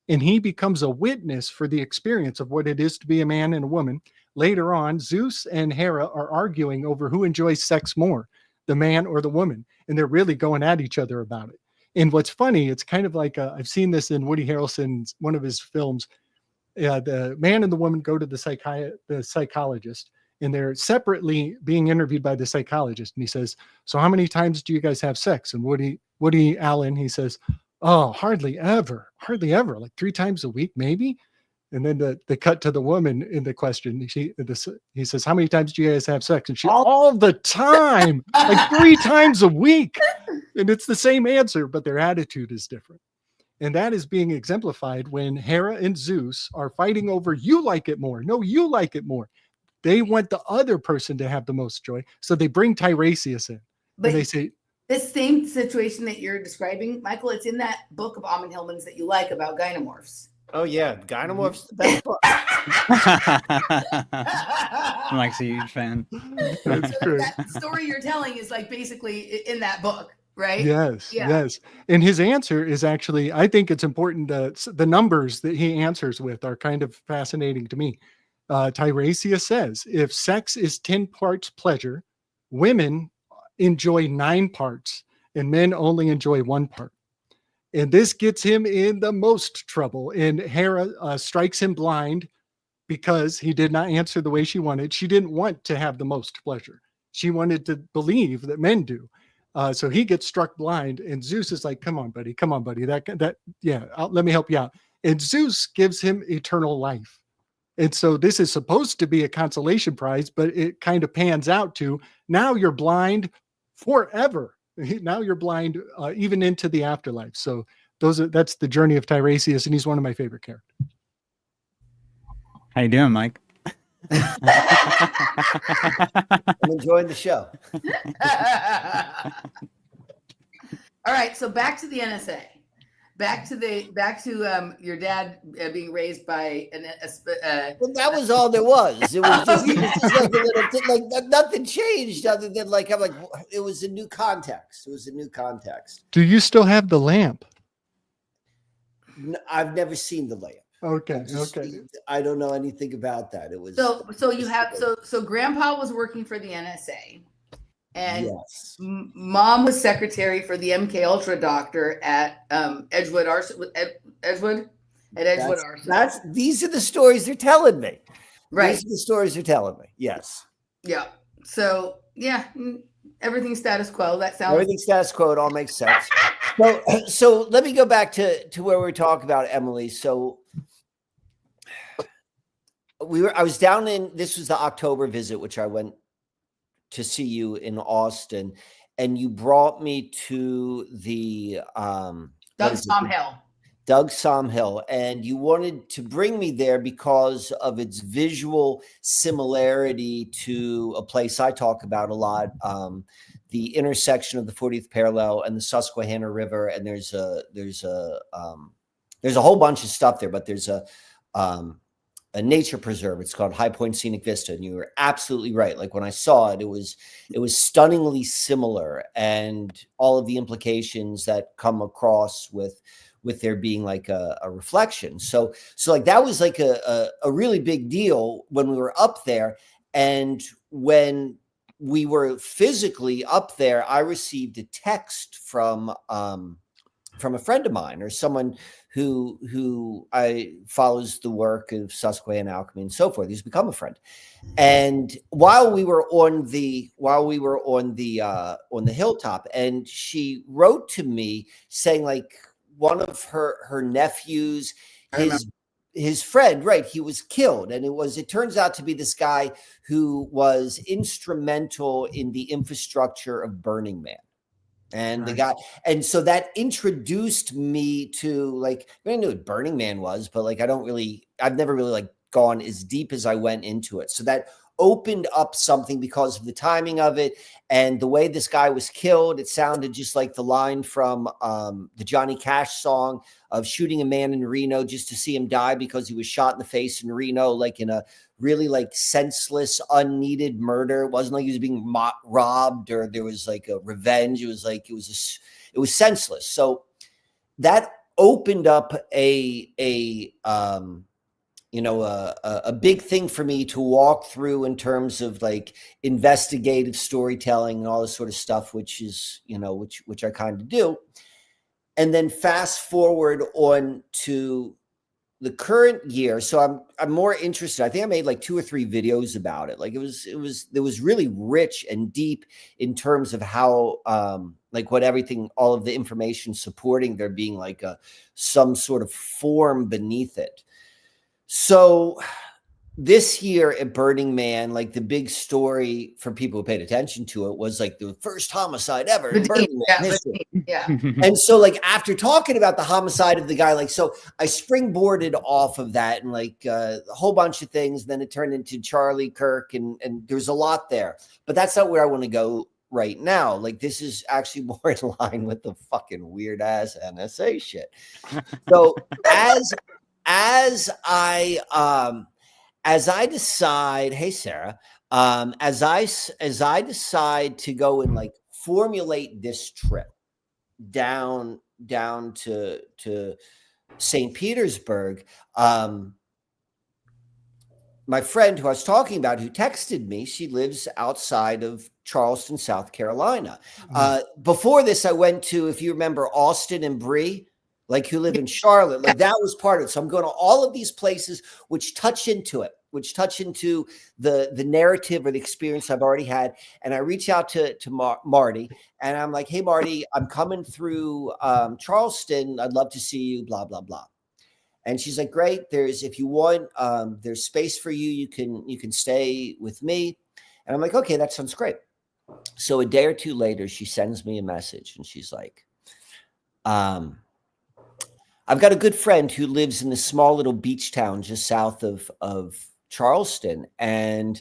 And he becomes a witness for the experience of what it is to be a man and a woman. Later on, Zeus and Hera are arguing over who enjoys sex more, the man or the woman. And they're really going at each other about it. And what's funny, it's kind of like, I've seen this in Woody Harrelson's, one of his films. The man and the woman go to the psychologist, and they're separately being interviewed by the psychologist. And he says, so how many times do you guys have sex? And Woody Allen, he says, oh, hardly ever, like 3 times a week, maybe. And then the cut to the woman in the question, he says, how many times do you guys have sex? And she, all the time, like 3 times a week. And it's the same answer, but their attitude is different. And that is being exemplified when Hera and Zeus are fighting over, you like it more. No, you like it more. They want the other person to have the most joy. So they bring Tiresias in. But and they say, this same situation that you're describing, Michael, it's in that book of Amon Hillman's that you like about gynomorphs. Oh, yeah. Gynomorphs, the best book. I'm like a huge fan. That's true. That story you're telling is like basically in that book, right? Yes, Yeah. yes. And his answer is actually, I think it's important that the numbers that he answers with are kind of fascinating to me. Tiresias says, if sex is 10 parts pleasure, women enjoy 9 parts and men only enjoy 1 part. And this gets him in the most trouble. And Hera strikes him blind because he did not answer the way she wanted. She didn't want to have the most pleasure. She wanted to believe that men do. So he gets struck blind, and Zeus is like, come on, buddy. Let me help you out. And Zeus gives him eternal life. And so this is supposed to be a consolation prize, but it kind of pans out to, now you're blind forever. Now you're blind even into the afterlife. So that's the journey of Tiresias, and he's one of my favorite characters. How you doing, Mike? I'm enjoying the show. All right, so back to the NSA. Back to your dad being raised by Well, that was all there was. It was just like a little, like nothing changed other than like, I'm like, it was a new context. It was a new context. Do you still have the lamp? I've never seen the lamp. Okay. I don't know anything about that. It was so Grandpa was working for the NSA, and yes. Mom was secretary for the MK Ultra doctor at Edgewood Arsenal. These are the stories they're telling me. Right. These are the stories they're telling me. Yes. Yeah. So yeah, everything's status quo. That sounds everything's status quo. It all makes sense. So let me go back to where we were talking about Emily. So I was down this was the October visit, which I went to see you in Austin, and you brought me to the Doug Som Hill, and you wanted to bring me there because of its visual similarity to a place I talk about a lot, the intersection of the 40th parallel and the Susquehanna River. And there's a whole bunch of stuff there, but there's a nature preserve. It's called High Point Scenic Vista, and you were absolutely right. Like when I saw it, it was stunningly similar, and all of the implications that come across with there being like a reflection. So like that was like a really big deal when we were up there. And when we were physically up there, I received a text from a friend of mine, or someone who I follows the work of Susquehanna Alchemy and so forth. He's become a friend. And while we were on the hilltop, and she wrote to me saying, like, one of her nephews, his friend, right, he was killed. And it turns out to be this guy who was instrumental in the infrastructure of Burning Man. And the guy, and so that introduced me to, like, I knew what Burning Man was, but like I've never really like gone as deep as I went into it. So that opened up something because of the timing of it and the way this guy was killed. It sounded just like the line from the Johnny Cash song of shooting a man in Reno just to see him die because he was shot in the face in Reno, like in a really like senseless, unneeded murder. It wasn't like he was being robbed or there was like a revenge. It was like, it was senseless. So that opened up a big thing for me to walk through in terms of like investigative storytelling and all this sort of stuff, which is, which I kind of do. And then fast forward on to the current year. So I'm more interested. I think I made like 2 or 3 videos about it. Like it was really rich and deep in terms of how, like what everything, all of the information supporting there being like some sort of form beneath it. So this year at Burning Man, like the big story for people who paid attention to it was like the first homicide ever in Burning Man history. Yeah. And so like after talking about the homicide of the guy, like, so I springboarded off of that and like a whole bunch of things. Then it turned into Charlie Kirk and there's a lot there, but that's not where I want to go right now. Like this is actually more in line with the fucking weird ass NSA shit. So as I decide, hey Sarah, as I decide to go and like formulate this trip down to St. Petersburg, my friend who I was talking about, who texted me, she lives outside of Charleston, South Carolina. Before this, I went to, if you remember, Austin and Bree, like who live in Charlotte, like that was part of it. So I'm going to all of these places which touch into it, which touch into the narrative or the experience I've already had. And I reach out to Marty and I'm like, hey, Marty, I'm coming through Charleston. I'd love to see you, blah, blah, blah. And she's like, great. If you want, there's space for you. You can stay with me. And I'm like, okay, that sounds great. So a day or two later, she sends me a message and she's like, I've got a good friend who lives in this small little beach town just south of Charleston, and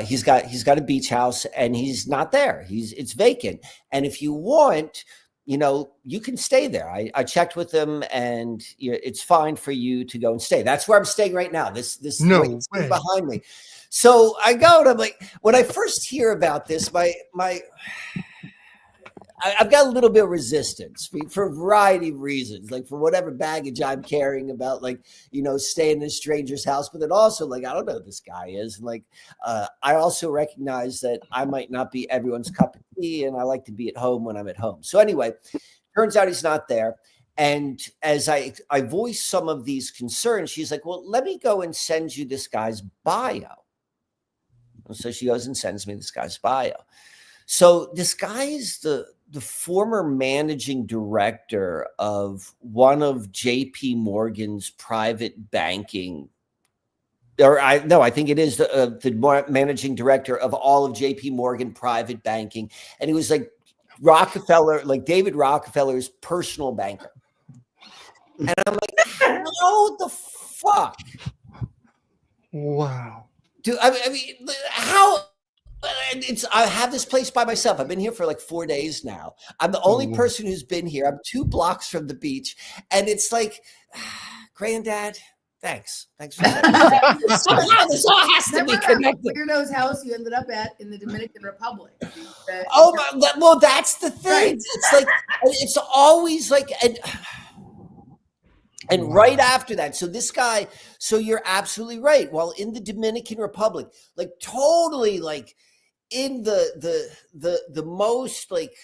he's got a beach house, and he's not there. It's vacant. And if you want, you can stay there. I checked with him, and it's fine for you to go and stay. That's where I'm staying right now. This No way behind me. So I go, and I'm like, when I first hear about this, I've got a little bit of resistance for a variety of reasons, like for whatever baggage I'm carrying about, like, staying in a stranger's house. But then also, like, I don't know who this guy is. And like, I also recognize that I might not be everyone's cup of tea, and I like to be at home when I'm at home. So anyway, turns out he's not there. And as I voice some of these concerns, she's like, well, let me go and send you this guy's bio. And so she goes and sends me this guy's bio. So this guy is the former managing director of one of JP Morgan's private banking, I think it is the managing director of all of JP Morgan private banking. And he was like Rockefeller, like David Rockefeller's personal banker. And I'm like, how the fuck? Wow. Dude, I mean, how? I have this place by myself. I've been here for like 4 days now. I'm the only person who's been here. I'm 2 blocks from the beach. And it's like, granddad, Thanks for that. Somehow this all has to be Remember connected. Weirdo's house you ended up at in the Dominican Republic. Oh, well, that's the thing. Right. It's like, it's always like, and right after that, so this guy, so you're absolutely right. While in the Dominican Republic, like totally like in the most like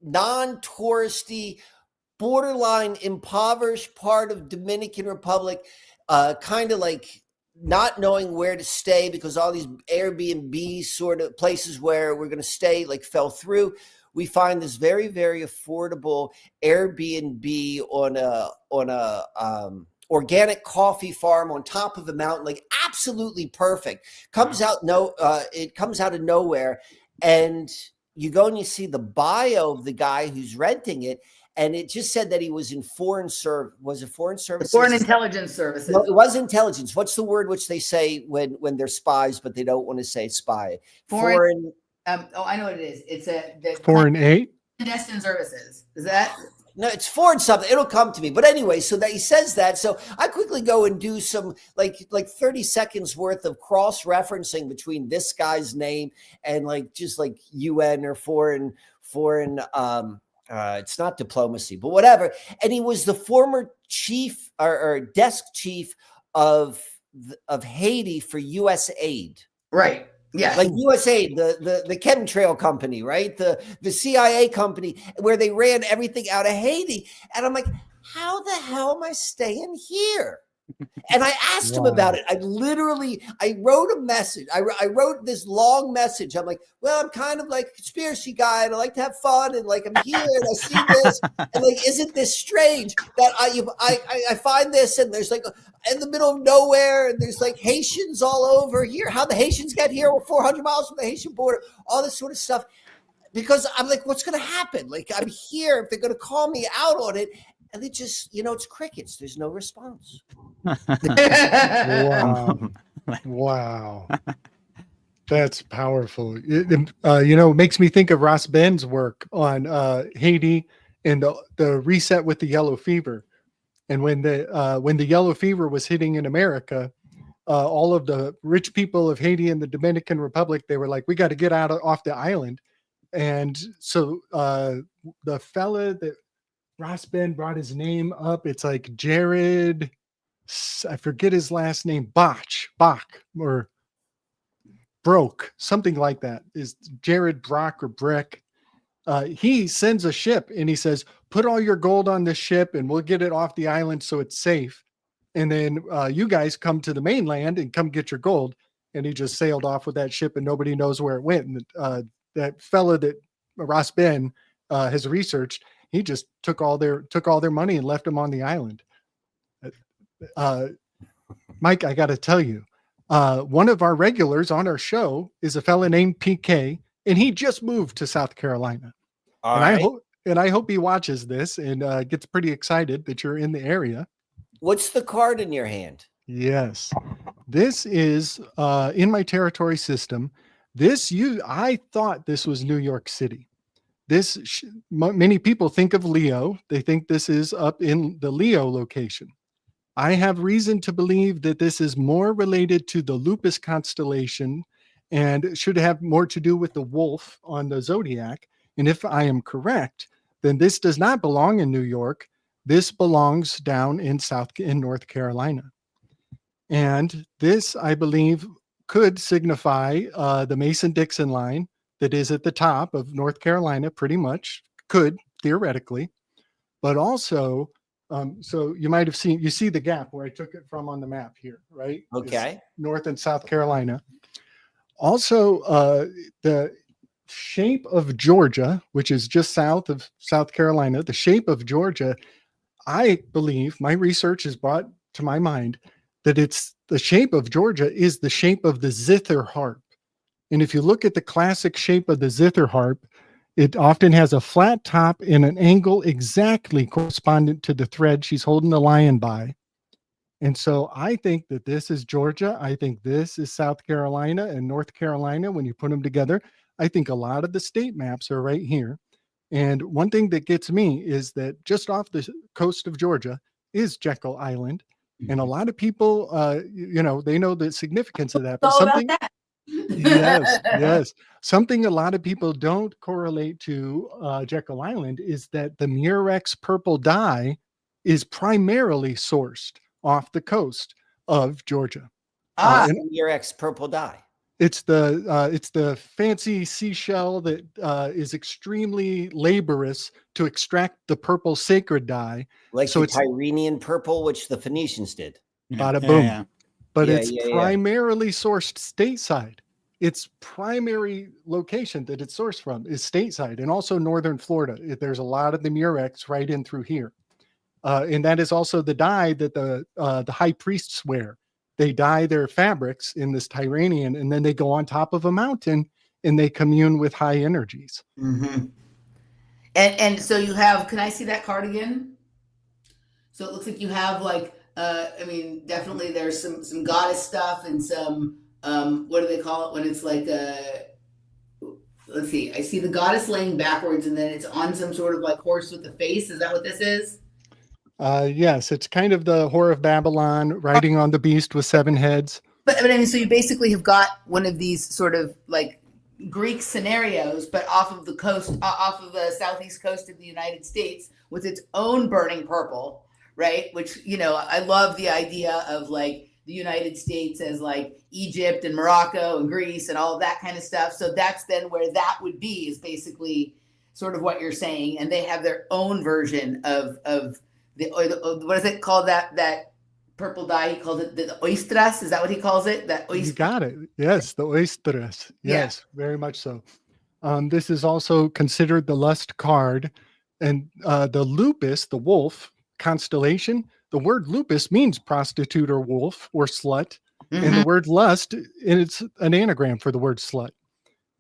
non-touristy, borderline impoverished part of Dominican Republic, kind of like not knowing where to stay because all these Airbnb sort of places where we're going to stay like fell through. We find this very, very affordable Airbnb on a organic coffee farm on top of a mountain, like absolutely perfect. It comes out of nowhere, and you go and you see the bio of the guy who's renting it, and it just said that he was in foreign services? Foreign intelligence services. No, it was intelligence. What's the word which they say when they're spies, but they don't want to say spy? Foreign. I know what it is. It's the Foreign aid. clandestine services. Is that? No, it's foreign something. It'll come to me. But anyway, so that he says that. So I quickly go and do some like 30 seconds worth of cross-referencing between this guy's name and like just like UN or foreign it's not diplomacy, but whatever. And he was the former chief or desk chief of Haiti for USAID. Right. Yeah. Like USAID, the chemtrail company, right? The CIA company where they ran everything out of Haiti. And I'm like, how the hell am I staying here? And I asked him about it. I wrote a message. I wrote this long message. I'm like, well, I'm kind of like a conspiracy guy and I like to have fun. And like, I'm here and I see this. And like, isn't this strange that I find this and there's like in the middle of nowhere and there's like Haitians all over here. How the Haitians get here? We're 400 miles from the Haitian border, all this sort of stuff. Because I'm like, what's going to happen? Like, I'm here. If they're going to call me out on it. And they just, it's crickets. There's no response. Wow. Wow. That's powerful. It makes me think of Ross Ben's work on Haiti and the reset with the yellow fever. And when the yellow fever was hitting in America, all of the rich people of Haiti and the Dominican Republic, they were like, we got to get off the island. And so the fella that Ross Ben brought his name up. It's like Jared, I forget his last name, Bach, or Broke, something like that. Is Jared Brock or Brick? He sends a ship and he says, put all your gold on this ship and we'll get it off the island so it's safe. And then you guys come to the mainland and come get your gold. And he just sailed off with that ship and nobody knows where it went. And that fella that Ross Ben has researched, he just took all their money and left them on the island. Mike, I got to tell you, one of our regulars on our show is a fella named PK, and he just moved to South Carolina. I hope he watches this and gets pretty excited that you're in the area. What's the card in your hand? Yes, this is in my territory system. I thought this was New York City. Many people think of Leo. They think this is up in the Leo location. I have reason to believe that this is more related to the Lupus constellation and should have more to do with the wolf on the zodiac. And if I am correct, then this does not belong in New York. This belongs down in North Carolina. And this, I believe, could signify the Mason-Dixon line that is at the top of North Carolina, pretty much, could, theoretically. But also, so you might have seen, you see the gap where I took it from on the map here, right? Okay. It's North and South Carolina. Also, the shape of Georgia, which is just south of South Carolina, the shape of Georgia, I believe, my research has brought to my mind that it's the shape of Georgia is the shape of the zither harp. And if you look at the classic shape of the zither harp, it often has a flat top and an angle exactly correspondent to the thread she's holding the lion by. And so I think that this is Georgia. I think this is South Carolina and North Carolina. When you put them together, I think a lot of the state maps are right here. And one thing that gets me is that just off the coast of Georgia is Jekyll Island. And a lot of people, you know, they know the significance of that. It's But all about something, that. yes, yes, something a lot of people don't correlate to Jekyll Island is that the Murex purple dye is primarily sourced off the coast of Georgia. Ah, And Your ex purple dye. it's the fancy seashell that is extremely laborious to extract the purple sacred dye. Like So the it's Tyrrhenian purple, which the Phoenicians did. bada boom. Yeah. But Yeah, it's yeah, yeah. primarily sourced stateside. Its primary location that it's sourced from is stateside and also northern Florida. There's a lot of the Murex right in through here. And that is also the dye that the high priests wear. They dye their fabrics in this Tyrrhenian, and then they go on top of a mountain and they commune with high energies. mm-hmm. And so you have, can I see that card again? So it looks like you have like, I mean, definitely there's some goddess stuff and some, what do they call it when it's like let's see, I see the goddess laying backwards and then it's on some sort of like horse with a face. Is that what this is? Yes, it's kind of the Whore of Babylon riding on the beast with 7 heads. But I mean, so you basically have got one of these sort of like Greek scenarios, but off of the coast, off of the southeast coast of the United States with its own burning purple, right? Which, you know, I love the idea of like the United States as like Egypt and Morocco and Greece and all of that kind of stuff. So that's then where that would be, is basically sort of what you're saying. And they have their own version of the what is it called, that purple dye? He calls it the oystras. Is that what he calls it? That You oyster. got it. Yes, the oysters. Yes, very much so. This is also considered the lust card. And the lupus, the wolf constellation, the word lupus means prostitute or wolf or slut. And the word lust, it's an anagram for the word slut.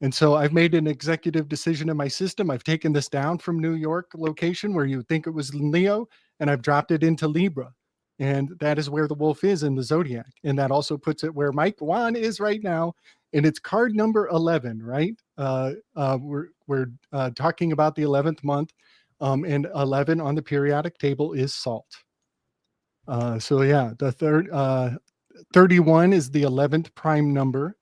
And so I've made an executive decision in my system. I've taken this down from New York location where you would think it was Leo, and I've dropped it into Libra. And that is where the wolf is in the zodiac. And that also puts it where mkwann is right now. And it's card number 11, right? We're talking about the 11th month. And 11 on the periodic table is salt. So yeah, the 31 is the 11th prime number.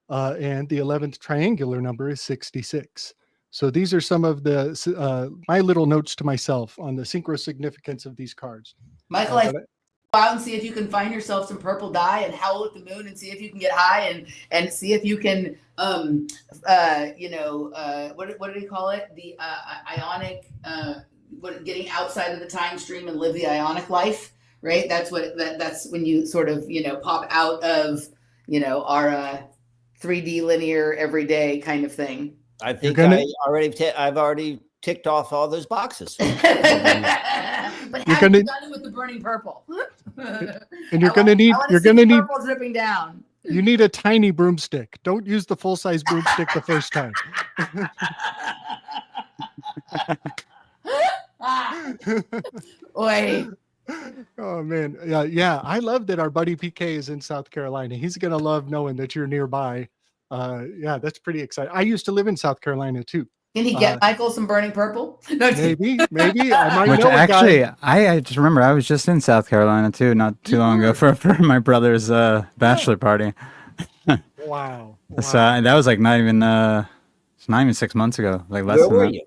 And the 11th triangular number is 66. So these are some of the my little notes to myself on the synchro significance of these cards. Michael, I go out and see if you can find yourself some purple dye and howl at the moon and see if you can get high and see if you can you know, what do they call it? The ionic getting outside of the time stream and live the ionic life, right? That's what that's when you sort of, you know, pop out of, you know, our 3D linear everyday kind of thing. I think gonna- I've already ticked off all those boxes. But You're have gonna- you done it with the burning purple? And you're going to need, you're going to need, purple dripping down. you need a tiny broomstick. Don't use the full-size broomstick the first time. Oi. Oh man. Yeah. I love that our buddy PK is in South Carolina. He's going to love knowing that you're nearby. Yeah, that's pretty exciting. I used to live in South Carolina too. Can he get Michael some burning purple? No, Maybe I might Which know a guy. actually, I just remember I was just in South Carolina too, not too long ago for my brother's bachelor party. Wow. So that was like not even it's not even 6 months ago, like less Where than were that. you?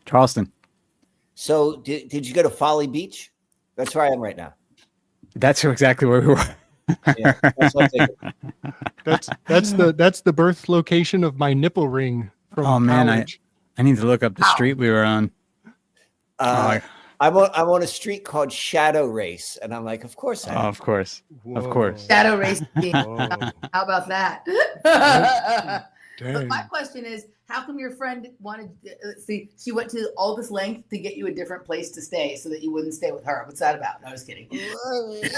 Charleston. So did you go to Folly Beach? That's where I am right now. That's exactly where we were. Yeah, that's what I'm thinking. That's the birth location of my nipple ring from Oh man, college. I need to look up the street we were on. I'm on a street called Shadow Race, and I'm like, of course I am. Of course. Of Whoa. course. shadow race. Whoa. How about that? But Dang. my question is, how come your friend wanted? See, she went to all this length to get you a different place to stay so that you wouldn't stay with her. What's that about? No, I was kidding. It's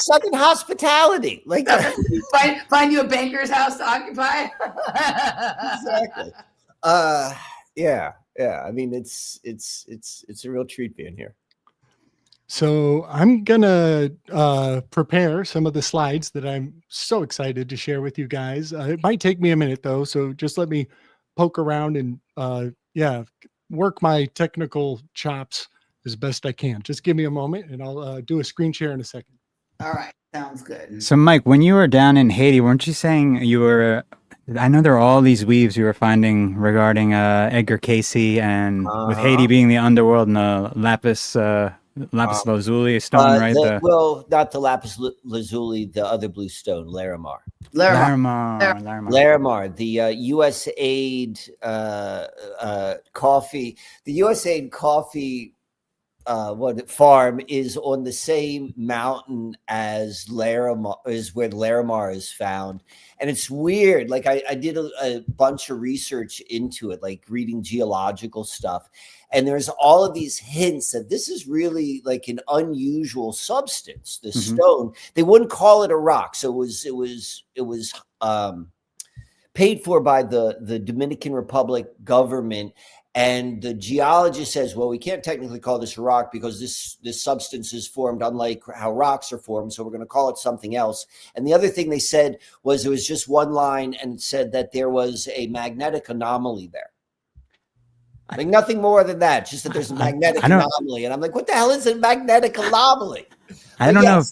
Southern hospitality. Like find you a banker's house to occupy. exactly. Yeah. I mean, it's a real treat being here. So I'm gonna prepare some of the slides that I'm so excited to share with you guys. It might take me a minute though, so just let me poke around and work my technical chops as best I can. Just give me a moment and I'll do a screen share in a second. All right, sounds good. So, Mike, when you were down in Haiti, weren't you saying you were? I know there are all these weaves you were finding regarding Edgar Casey, and with Haiti being the underworld and the lapis lazuli stone, right? Well, not the lapis lazuli, the other blue stone, Larimar. Larimar. The USAID coffee. The USAID coffee farm is on the same mountain as Larimar, is where Larimar is found. And it's weird. Like I did a bunch of research into it, like reading geological stuff. And there's all of these hints that this is really like an unusual substance, the stone. They wouldn't call it a rock. So it was paid for by the Dominican Republic government. And the geologist says, well, we can't technically call this a rock because this substance is formed unlike how rocks are formed. So we're going to call it something else. And the other thing they said was there was just one line and said that there was a magnetic anomaly there. Like nothing more than that, just that there's a magnetic anomaly. And I'm like, what the hell is a magnetic anomaly? I don't know.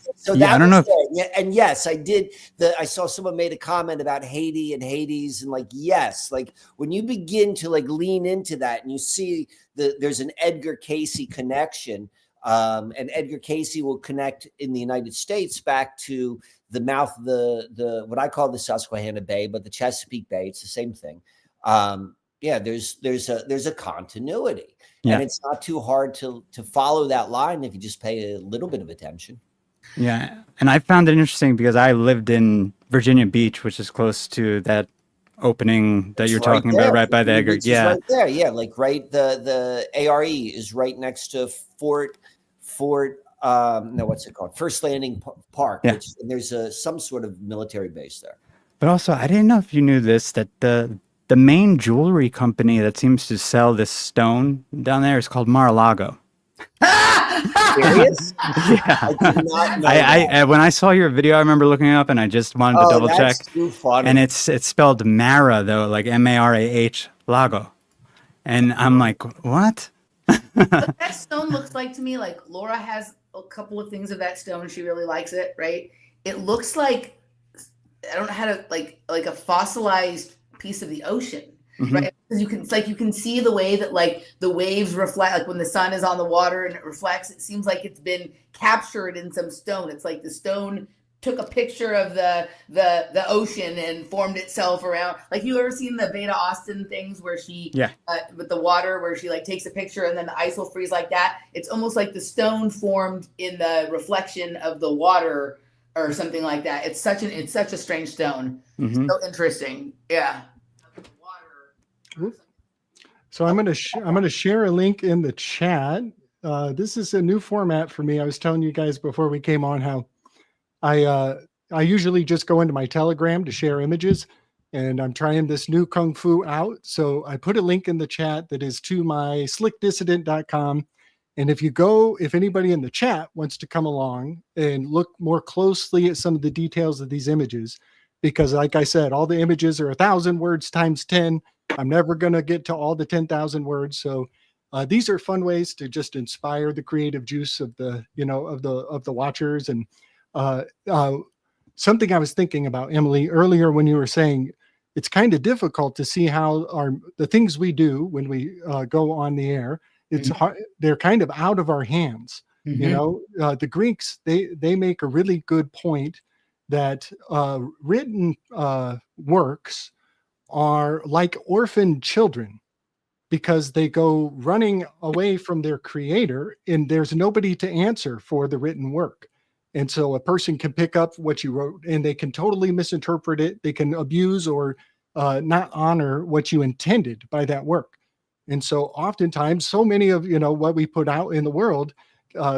And yes, I did. I saw someone made a comment about Haiti and Hades, and like, yes, like when you begin to like lean into that and you see there's an Edgar Casey connection, and Edgar Casey will connect in the United States back to the mouth of the what I call the Susquehanna Bay, but the Chesapeake Bay. It's the same thing. Yeah, there's a continuity. Yeah. And it's not too hard to follow that line if you just pay a little bit of attention. Yeah. And I found it interesting because I lived in Virginia Beach, which is close to that opening that you're talking about, right by the Edgar. Yeah. Right there. Yeah. Like the ARE is right next to Fort no, what's it called? First Landing Park. Yeah. And there's some sort of military base there. But also, I didn't know if you knew this, that the main jewelry company that seems to sell this stone down there is called Mar-a-Lago. Serious? Yeah. I did not know when I saw your video, I remember looking it up and I just wanted to double check. Too funny. And it's spelled Mara though, like M-A-R-A-H Lago. And I'm like, what? What that stone looks like to me, like Laura has a couple of things of that stone. She really likes it, right? It looks like, I don't know how to, like a fossilized piece of the ocean, right? Because you can see the way that like the waves reflect, like when the sun is on the water and it reflects, it seems like it's been captured in some stone. It's like the stone took a picture of the ocean and formed itself around. Like, you ever seen the Beta Austin things where she with the water, where she like takes a picture and then the ice will freeze like that? It's almost like the stone formed in the reflection of the water or something like that. It's such a strange stone. So interesting. Yeah. So I'm gonna share a link in the chat. This is a new format for me. I was telling you guys before we came on how I usually just go into my Telegram to share images, and I'm trying this new Kung Fu out. So I put a link in the chat that is to my slickdissident.com. And if anybody in the chat wants to come along and look more closely at some of the details of these images, because like I said, all the images are 1,000 words times 10. I'm never going to get to all the 10,000 words. So these are fun ways to just inspire the creative juice of the watchers. And something I was thinking about, Emily, earlier when you were saying it's kind of difficult to see how the things we do when we go on the air, it's hard, they're kind of out of our hands. You know, the Greeks, they make a really good point that written works are like orphaned children, because they go running away from their creator and there's nobody to answer for the written work. And so a person can pick up what you wrote and they can totally misinterpret it. They can abuse or not honor what you intended by that work. And so oftentimes, so many of, what we put out in the world,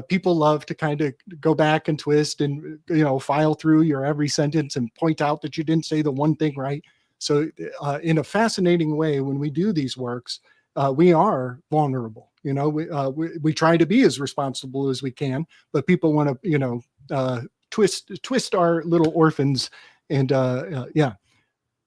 people love to kind of go back and twist and, file through your every sentence and point out that you didn't say the one thing right. So in a fascinating way, when we do these works, we are vulnerable. We try to be as responsible as we can, but people want to, twist our little orphans. And yeah.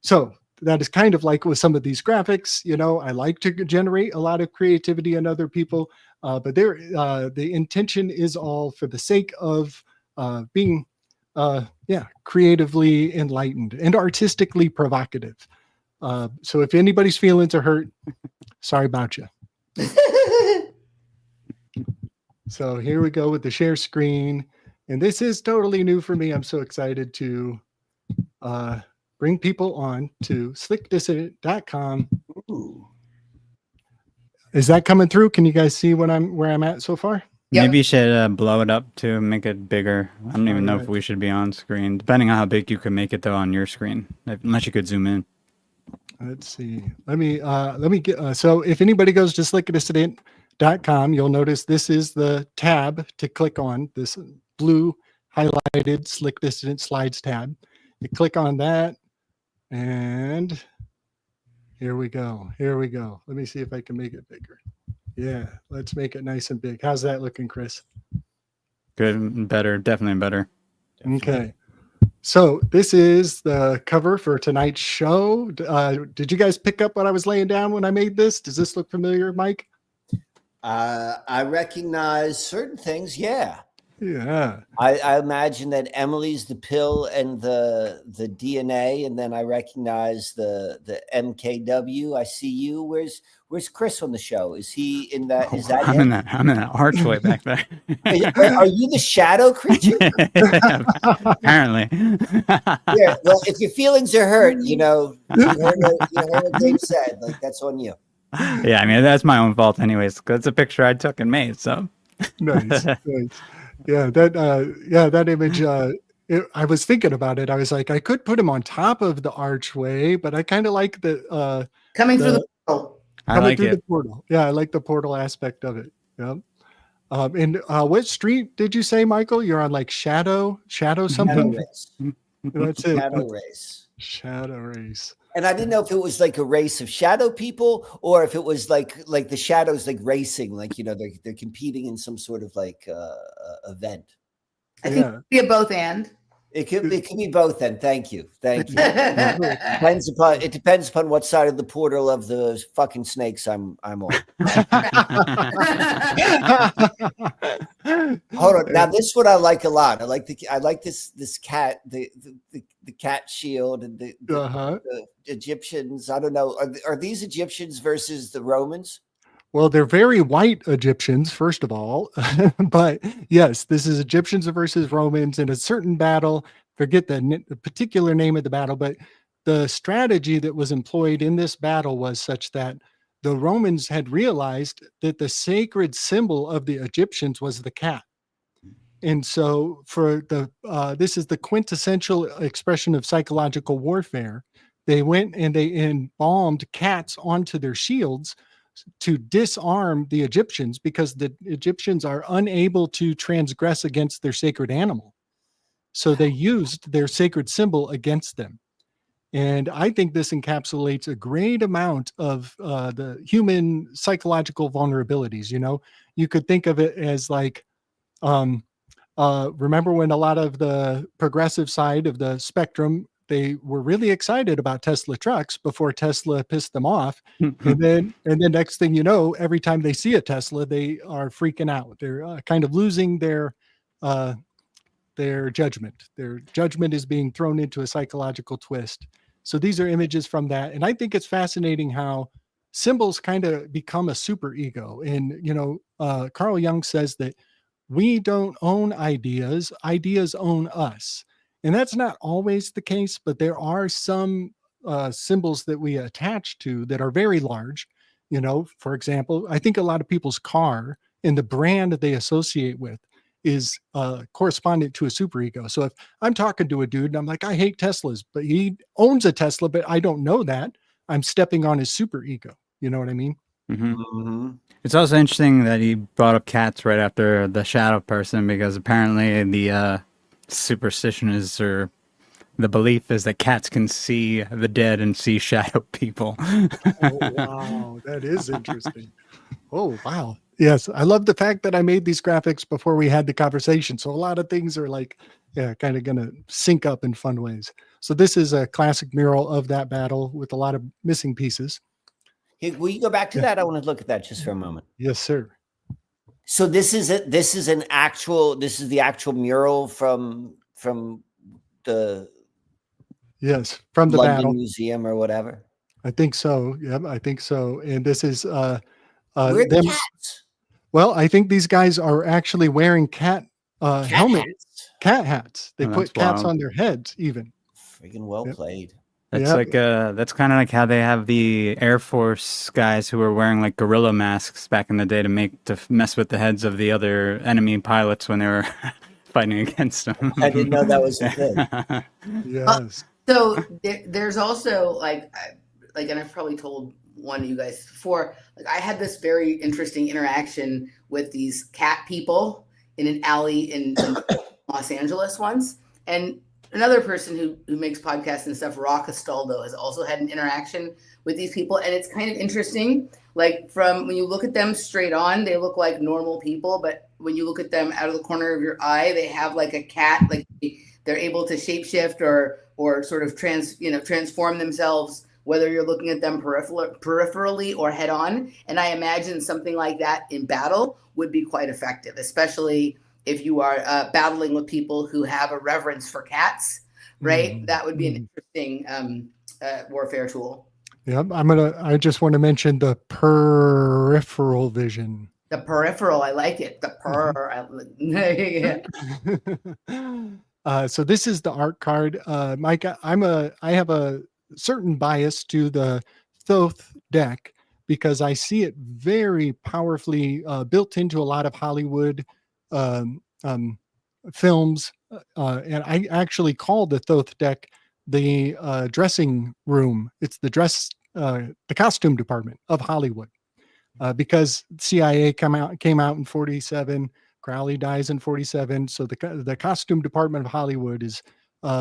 So that is kind of like with some of these graphics. I like to generate a lot of creativity in other people, but the intention is all for the sake of being creatively enlightened and artistically provocative. So if anybody's feelings are hurt, sorry about you. So here we go with the share screen. And this is totally new for me. I'm so excited to bring people on to slickdissident.com. Ooh. Is that coming through? Can you guys see where I'm at so far? Yep. Maybe you should blow it up to make it bigger. I don't even know if we should be on screen, depending on how big you can make it though on your screen, unless you could zoom in. Let's see. Let me get. So if anybody goes to slickdissident.com, you'll notice this is the tab to click on, this blue highlighted Slick Dissident Slides tab. You click on that, and here we go. Here we go. Let me see if I can make it bigger. Yeah, let's make it nice and big. How's that looking, Chris? Good, better, definitely better. Okay. So this is the cover for tonight's show. Did you guys pick up what I was laying down when I made this? Does this look familiar, Mike? I recognize certain things. Yeah. Yeah. I imagine that Emily's the pill and the DNA, and then I recognize the MKW. I see you. Where's Chris on the show? Is he in that? Is that I'm in that archway back there. Are you the shadow creature? Apparently. Yeah. Well, if your feelings are hurt, you heard what Dave said. Like, that's on you. Yeah, I mean that's my own fault, anyways. 'Cause it's a picture I took and made. So Nice. Yeah, that image. I was thinking about it. I was like, I could put him on top of the archway, but I kind of like the Coming through the portal. I like through it. the portal. Yeah, I like the portal aspect of it. Yeah. And what street did you say, Michael? You're on like Shadow Shadow something? race. That's it. Shadow race. Shadow race. And I didn't know if it was like a race of shadow people or if it was like the shadows like racing, like they're competing in some sort of like event. I think it could be a both and. It could be both. Then thank you. It depends upon what side of the portal of the fucking snakes I'm on. Hold on. Now this one I like a lot. I like this cat, the cat shield and the Egyptians. I don't know. Are these Egyptians versus the Romans? Well, they're very white Egyptians, first of all. But yes, this is Egyptians versus Romans in a certain battle. Forget the particular name of the battle, but the strategy that was employed in this battle was such that the Romans had realized that the sacred symbol of the Egyptians was the cat. And so this is the quintessential expression of psychological warfare. They went and they embalmed cats onto their shields to disarm the Egyptians because the Egyptians are unable to transgress against their sacred animal. So they used their sacred symbol against them. And I think this encapsulates a great amount of the human psychological vulnerabilities. You could think of it as like, remember when a lot of the progressive side of the spectrum, they were really excited about Tesla trucks before Tesla pissed them off. and then next thing you know, every time they see a Tesla, they are freaking out. They're kind of losing their judgment. Their judgment is being thrown into a psychological twist. So these are images from that. And I think it's fascinating how symbols kind of become a super ego. And, Carl Jung says that we don't own ideas, ideas own us. And that's not always the case, but there are some symbols that we attach to that are very large. For example, I think a lot of people's car and the brand that they associate with is correspondent to a superego. So if I'm talking to a dude and I'm like, I hate Teslas, but he owns a Tesla, but I don't know that, I'm stepping on his superego. You know what I mean? Mm-hmm. Mm-hmm. It's also interesting that he brought up cats right after the shadow person, because apparently the superstition is, or the belief is, that cats can see the dead and see shadow people. Oh, wow. That is interesting. Oh, wow. Yes, I love the fact that I made these graphics before we had the conversation. So a lot of things are like, yeah, kind of going to sync up in fun ways. So this is a classic mural of that battle with a lot of missing pieces. Hey, will you go back to Yeah. that? I want to look at that just for a moment. Yes, sir. So this is the actual mural from the Yes, from the London battle. Museum or whatever. I think so. Yeah, I think so. And this is Where are the them. cats? Well, I think these guys are actually wearing cat Cat helmet, hats. cat hats. They Oh, put that's cats wild. on their heads even. Freaking well Yep. played. That's Yep. like that's kind of like how they have the Air Force guys who were wearing like gorilla masks back in the day to mess with the heads of the other enemy pilots when they were fighting against them. I didn't know that was a thing. Yes. So there's also and I've probably told one of you guys before, like I had this very interesting interaction with these cat people in an alley in Los Angeles once. And another person who makes podcasts and stuff, Raw Castaldo, has also had an interaction with these people. And it's kind of interesting. Like from when you look at them straight on, they look like normal people. But when you look at them out of the corner of your eye, they have like a cat, like they're able to shapeshift or sort of transform themselves, whether you're looking at them peripherally or head on. And I imagine something like that in battle would be quite effective, especially if you are battling with people who have a reverence for cats, right? Mhm. That would be an interesting warfare tool. Yep. I just want to mention the peripheral vision. The peripheral, I like it. The yeah. So this is the art card. Mike, I have a certain bias to the Thoth deck because I see it very powerfully built into a lot of Hollywood films. And I actually call the Thoth deck the dressing room. It's the costume department of Hollywood. Because CIA came out in 47, Crowley dies in 47. So the costume department of Hollywood is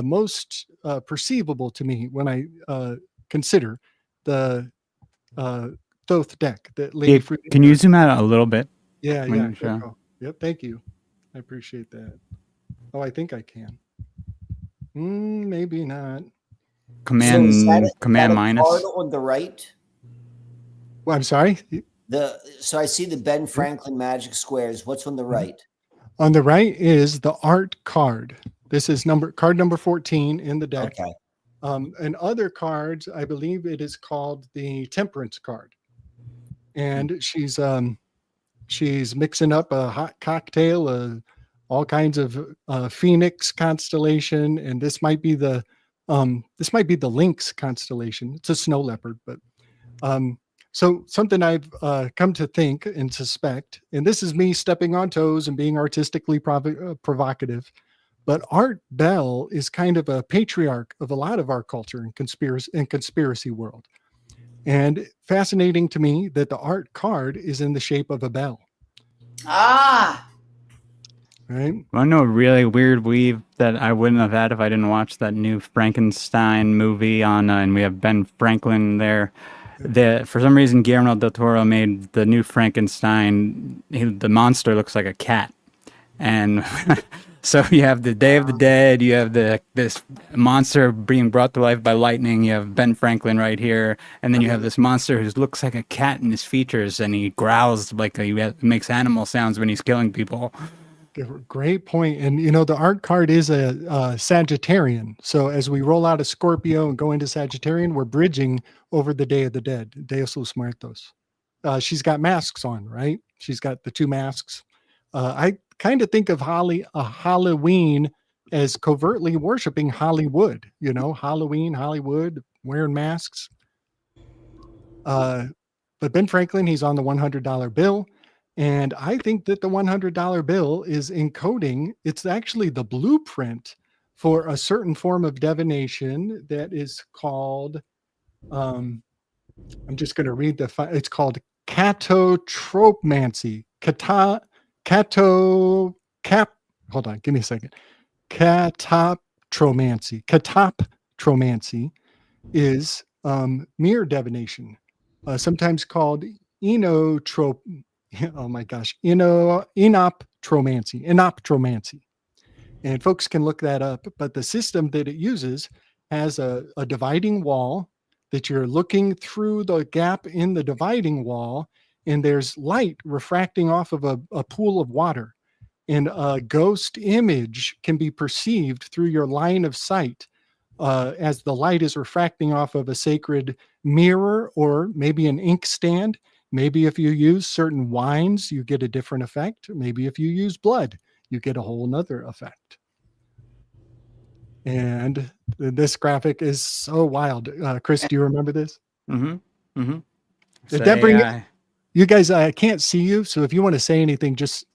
most perceivable to me when I consider the Thoth deck that Lady Frida. Can you zoom out a little bit? Yeah, when yeah. you show? Go. Yep, thank you. I appreciate that. Oh, I think I can. Maybe not. Command is that minus. card on the right? Well, I'm sorry. So I see the Ben Franklin Magic Squares. What's on the right? On the right is the art card. This is card number 14 in the deck. Okay. And other cards, I believe it is called the Temperance card. And she's mixing up a hot cocktail, all kinds of Phoenix constellation, and this might be the Lynx constellation. It's a snow leopard, but so something I've come to think and suspect, and this is me stepping on toes and being artistically provocative, but Art Bell is kind of a patriarch of a lot of our culture and conspiracy world. And fascinating to me that the art card is in the shape of a bell. Ah, Right. I know a really weird weave that I wouldn't have had if I didn't watch that new Frankenstein movie on, and we have Ben Franklin there. For some reason, Guillermo del Toro made the new Frankenstein. The monster looks like a cat, and so you have the Day of the Dead. You have this monster being brought to life by lightning. You have Ben Franklin right here, and then you have this monster who looks like a cat in his features, and he growls like he makes animal sounds when he's killing people. Great point. And the art card is a Sagittarian. So as we roll out of Scorpio and go into Sagittarian, we're bridging over the Day of the Dead, Deus los Muertos. She's got masks on, right? She's got the two masks. I kind of think of Halloween as covertly worshiping Hollywood. Halloween, Hollywood, wearing masks. But Ben Franklin, he's on the $100 bill. And I think that the $100 bill is encoding, it's actually the blueprint for a certain form of divination that is called, I'm just going to read it's called catotromancy. Hold on, give me a second. Catoptromancy. Catoptromancy is mirror divination, sometimes called Oh my gosh, enoptromancy. And folks can look that up. But the system that it uses has a dividing wall that you're looking through the gap in the dividing wall, and there's light refracting off of a pool of water. And a ghost image can be perceived through your line of sight as the light is refracting off of a sacred mirror or maybe an inkstand. Maybe if you use certain wines, you get a different effect. Maybe if you use blood, you get a whole nother effect. And this graphic is so wild. Chris, do you remember this? Mm-hmm. Mm-hmm. Did that bring it? You guys, I can't see you. So if you want to say anything, just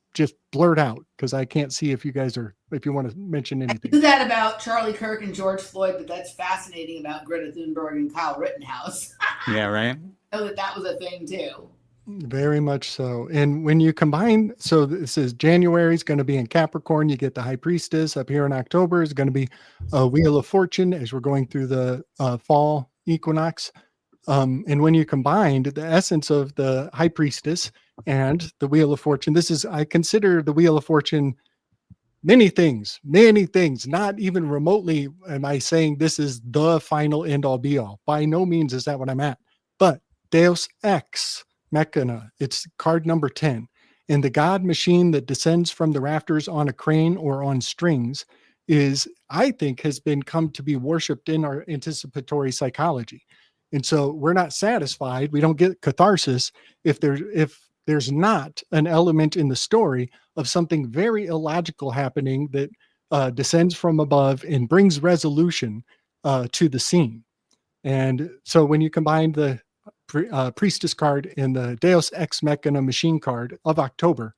blurt out, because I can't see if you guys are, if you want to mention I anything. knew that about Charlie Kirk and George Floyd, but that's fascinating about Greta Thunberg and Kyle Rittenhouse. Yeah, right. I know that was a thing too. Very much so. And when you combine, so this is January is going to be in Capricorn. You get the High Priestess. Up here in October is going to be a Wheel of Fortune as we're going through the fall equinox. And when you combined the essence of the High Priestess and the Wheel of Fortune, I consider the Wheel of Fortune many things, not even remotely am I saying this is the final end all be all. By no means is that what I'm at. But Deus Ex Machina, it's card number 10. And the God machine that descends from the rafters on a crane or on strings I think, has been come to be worshipped in our anticipatory psychology. And so we're not satisfied. We don't get catharsis if there's not an element in the story of something very illogical happening that descends from above and brings resolution to the scene. And so when you combine the Priestess card and the Deus Ex Machina machine card of October,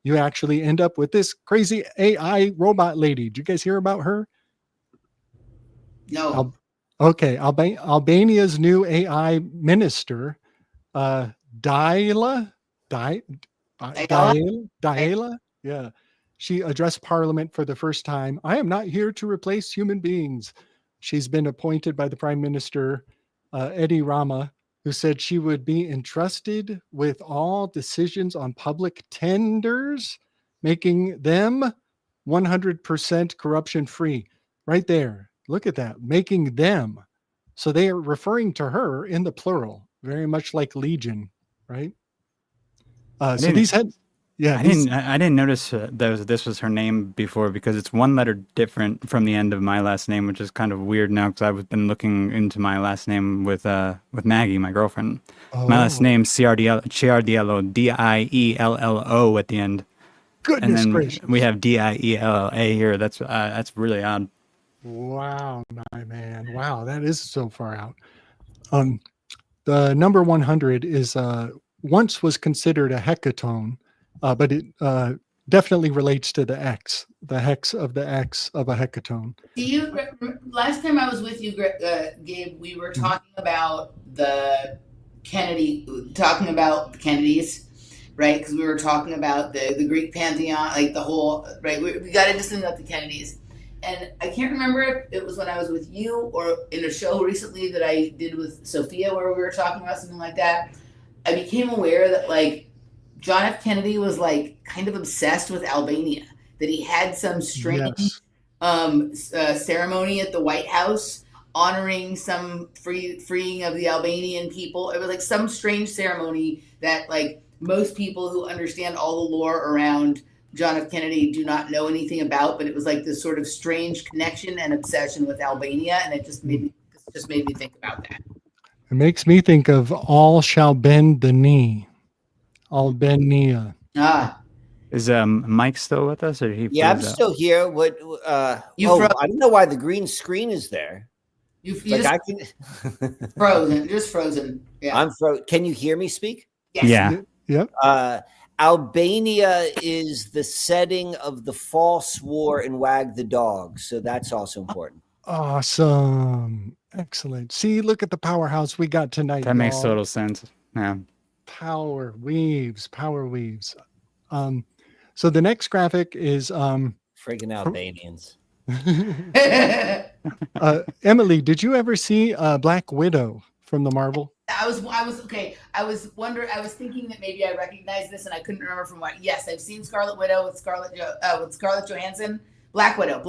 you actually end up with this crazy AI robot lady. Did you guys hear about her? No. Okay, Albania's new AI minister, Daila, yeah. She addressed Parliament for the first time. I am not here to replace human beings. She's been appointed by the Prime Minister, Edi Rama, who said she would be entrusted with all decisions on public tenders, making them 100% corruption free. Right there. Look at that. Making them. So they are referring to her in the plural, very much like Legion, right? I didn't notice this was her name before, because it's one letter different from the end of my last name, which is kind of weird now because I've been looking into my last name with Maggie, my girlfriend. Oh. My last name Ciardiello, Diello at the end. Goodness and then gracious. We have Diella here. That's really odd. Wow, my man. Wow, that is so far out. The number 100 is once was considered a hecatone, but it definitely relates to the X, the hex of the X of a hecatone. Last time I was with you, Gabe, we were talking about the Kennedys, right? Because we were talking about the Greek pantheon, like the whole, right? We got into something about the Kennedys. And I can't remember if it was when I was with you or in a show recently that I did with Sophia where we were talking about something like that. I became aware that like John F. Kennedy was like kind of obsessed with Albania, that he had some strange ceremony at the White House honoring some freeing of the Albanian people. It was like some strange ceremony that like most people who understand all the lore around John F. Kennedy do not know anything about, but it was like this sort of strange connection and obsession with Albania, and it just made me think about that. It makes me think of all shall bend the knee. Albania. Is Mike still with us, or did he? Yeah, I'm still here. What? I don't know why the green screen is there. Frozen, just frozen. Yeah, I'm frozen. Can you hear me speak? Yes. Yeah. Yep. Albania is the setting of the false war in Wag the Dog, so that's also important. Awesome. Excellent. See, look at the powerhouse we got tonight. That makes total sense. Yeah. Power weaves. So the next graphic is friggin' Albanians. Emily, did you ever see Black Widow from the Marvel? I was okay. I was thinking that maybe I recognized this, and I couldn't remember from what. Yes, I've seen Scarlet Widow with Scarlett Johansson. Black Widow.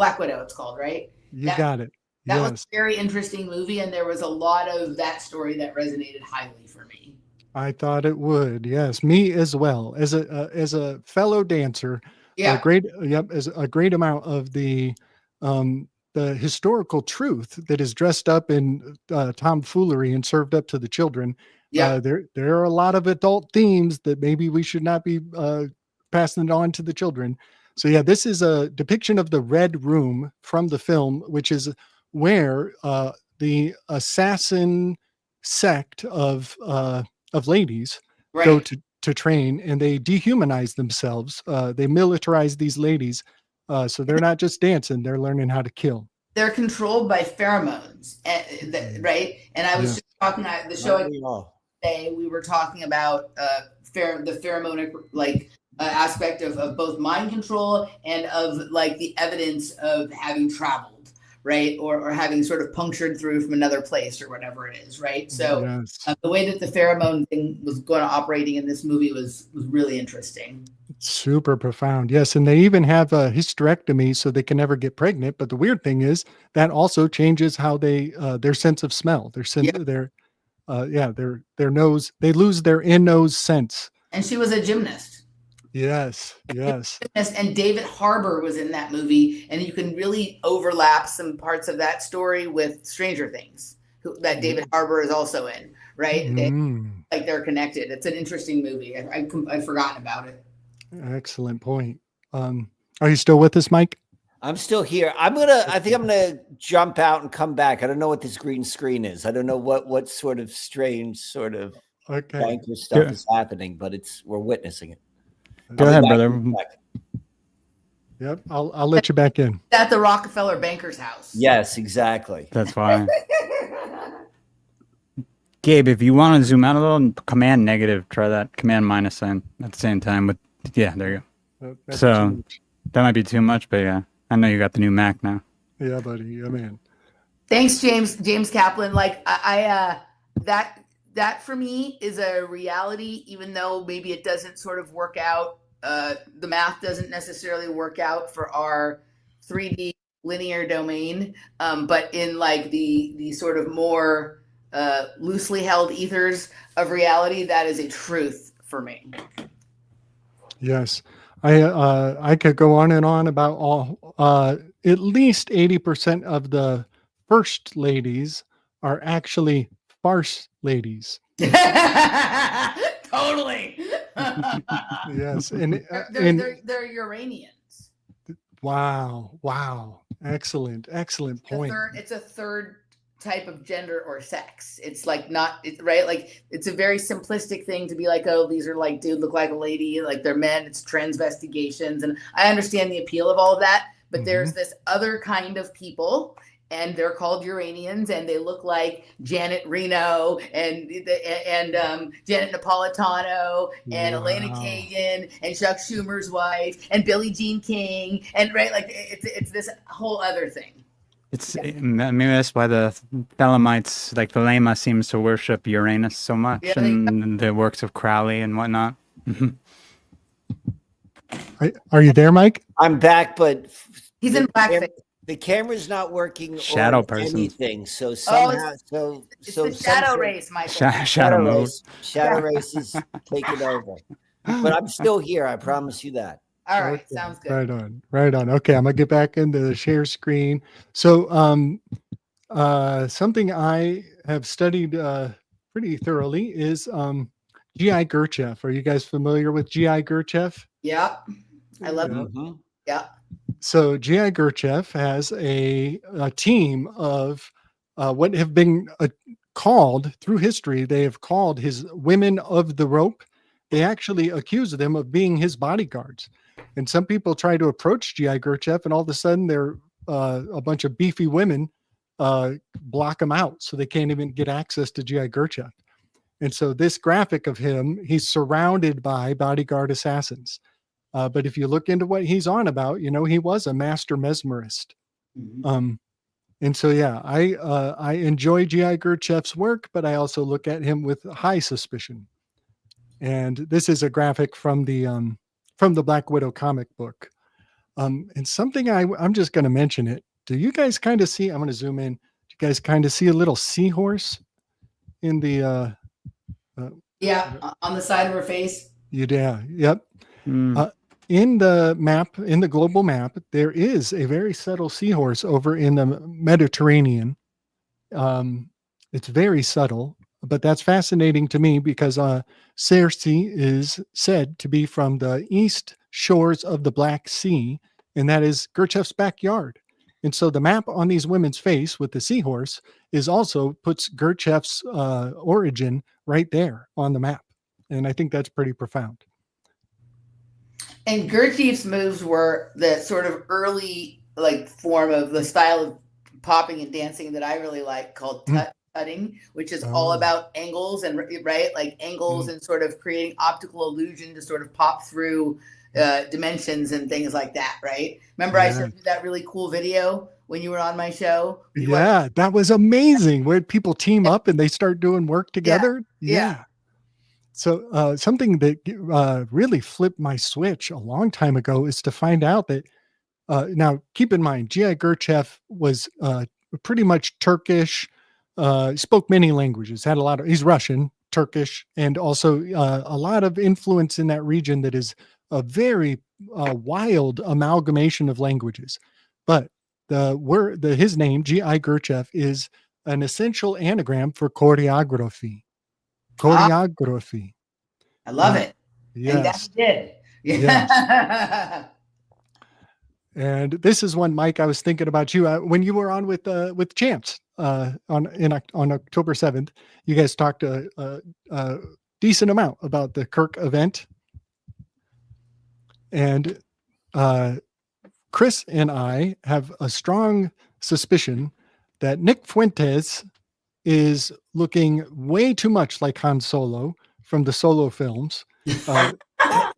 It's called, right? You That got it. that was a Yes. very interesting movie, and there was a lot of that story that resonated highly for me. I thought it would. Yes, me as well. As a fellow dancer, a Yeah, great yep, as a great amount of the historical truth that is dressed up in tomfoolery and served up to the children. yeah. There are a lot of adult themes that maybe we should not be passing it on to the children. So yeah, this is a depiction of the Red Room from the film, which is where the assassin sect of ladies go Right. to train, and they dehumanize themselves. They militarize these ladies, so they're not just dancing; they're learning how to kill. They're controlled by pheromones, right? And I was Yeah. just talking the show Not we all. today. We were talking about the pheromonic aspect of both mind control and of like the evidence of having traveled, right, or having sort of punctured through from another place or whatever it is, right? So Yes. the way that the pheromone thing was going to operating in this movie was really interesting. Super profound. Yes, and they even have a hysterectomy so they can never get pregnant. But the weird thing is that also changes how they their sense of smell. Yeah. Their nose. They lose their in nose sense. And she was a gymnast. Yes. Yes. And David Harbour was in that movie, and you can really overlap some parts of that story with Stranger Things, that David Harbour is also in, right? Mm, Like they're connected. It's an interesting movie. I've forgotten about it. excellent point. Are you still with us, Mike? I'm still here. I think I'm gonna jump out and come back. I don't know what this green screen is. I don't know what sort of strange sort of Okay. banker stuff Yeah. is happening, but we're witnessing it. Go I'll be ahead, back brother. in a sec. Yep. I'll let you back in. At the Rockefeller Banker's house. Yes, exactly. That's why. Gabe, if you want to zoom out a little, command negative, try that. Command minus sign at the same time. With yeah, there you go. That's So- too much. That might be too much, but yeah, I know you got the new Mac now. Yeah, buddy. Yeah, man. Thanks, James Kaplan. Like I that for me is a reality, even though maybe it doesn't sort of work out. The math doesn't necessarily work out for our 3D linear domain, but in like the sort of more loosely held ethers of reality, that is a truth for me. Yes. I could go on and on about all at least 80% of the first ladies are actually farce ladies. Totally. Yes. And, They're Uranians. wow. Excellent point. It's a third type of gender or sex. It's like not right. Like it's a very simplistic thing to be like, oh, these are like dude look like a lady, like they're men. It's transvestigations, and I understand the appeal of all of that. But there's this other kind of people, and they're called Uranians, and they look like Janet Reno and Janet Napolitano and Elena Wow. Kagan and Chuck Schumer's wife and Billie Jean King, and right, like it's this whole other thing. It's maybe that's why the Thelemites, like the Lama, seems to worship Uranus so much, Yeah, and the works of Crowley and whatnot. Are you there, Mike? I'm back, but He's in blackface. the camera's not working. Shadow on person. anything. So somehow, It's so the shadow some- race, Michael. Shadow mode. Shadow race is taking over. But I'm still here. I promise you that. All right, Okay, sounds good. Right on. Okay, I'm gonna get back into the share screen. So, something I have studied pretty thoroughly is G.I. Gurdjieff. Are you guys familiar with G.I. Gurdjieff? Yeah, I love it. Mhm. Yeah, So G.I. Gurdjieff has a team of what have been called through history. They have called his women of the rope. They actually accuse them of being his bodyguards. And some people try to approach G.I. Gurdjieff, and all of a sudden they're a bunch of beefy women block him out, so they can't even get access to G.I. Gurdjieff. And so this graphic of him, he's surrounded by bodyguard assassins. But if you look into what he's on about, you know, he was a master mesmerist. And so, yeah, I enjoy G.I. Gurchev's work, but I also look at him with high suspicion. And this is a graphic from the Black Widow comic book. And something I'm just going to mention it. Do you guys kind of see? I'm going to zoom in. Do you guys kind of see a little seahorse in the? On the side of her face. Yeah. Yep. Mm. In the map, in the global map, there is a very subtle seahorse over in the Mediterranean. It's very subtle, but that's fascinating to me because Circe is said to be from the east shores of the Black Sea, and that is Gurchev's backyard. And so the map on these women's face with the seahorse is also puts Gurchev's origin right there on the map. And I think that's pretty profound. And Gurdjieff's moves were the sort of early like form of the style of popping and dancing that I really like called tutting, which is all about angles and right, like angles and sort of creating optical illusion to sort of pop through dimensions and things like that, right? Remember I showed you that really cool video when you were on my show? That was amazing. Where people team up and they start doing work together. Yeah. So something that really flipped my switch a long time ago is to find out that now keep in mind, G.I. Gurchev was pretty much Turkish, spoke many languages, he's Russian, Turkish, and also a lot of influence in that region that is a very wild amalgamation of languages. But his name, G.I. Gurchev, is an essential anagram for choreography. Choreography. I love it. Yes. And that did. Yes. And this is one, Mike, I was thinking about you when you were on with Chance on October 7th. You guys talked a decent amount about the Kirk event. And Chris and I have a strong suspicion that Nick Fuentes is looking way too much like Han Solo from the Solo films. Can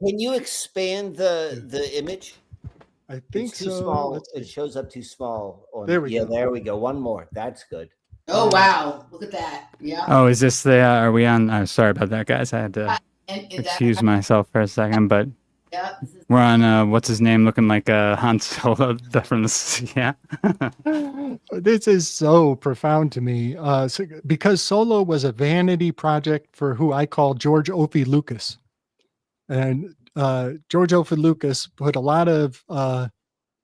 you expand the image? I think it's too small. It shows up too small. There we go. There we go. One more. That's good. Oh wow! Look at that. Yeah. Oh, is this the? Are we on? I'm sorry about that, guys. I had to excuse myself for a second, but we're on. What's his name? Looking like Han Solo from the. Yeah. This is so profound to me, because Solo was a vanity project for who I call George Opie Lucas, and George Opie Lucas put a lot of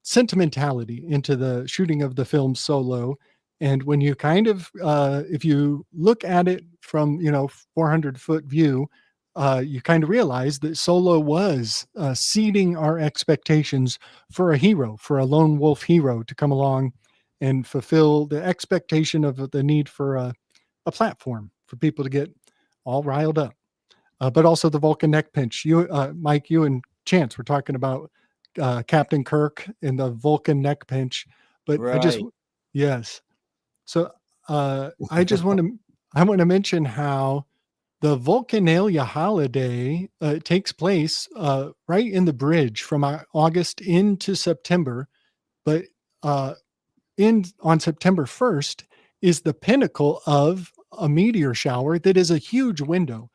sentimentality into the shooting of the film Solo. And when you kind of, if you look at it from, 400-foot view, you kind of realize that Solo was seeding our expectations for a hero, for a lone wolf hero to come along and fulfill the expectation of the need for a platform for people to get all riled up. But also the Vulcan neck pinch. You, Mike, you and Chance were talking about Captain Kirk and the Vulcan neck pinch. But right. Yes. So I want to mention how the Vulcanalia holiday takes place right in the bridge from August into September. But on September 1st is the pinnacle of a meteor shower that is a huge window.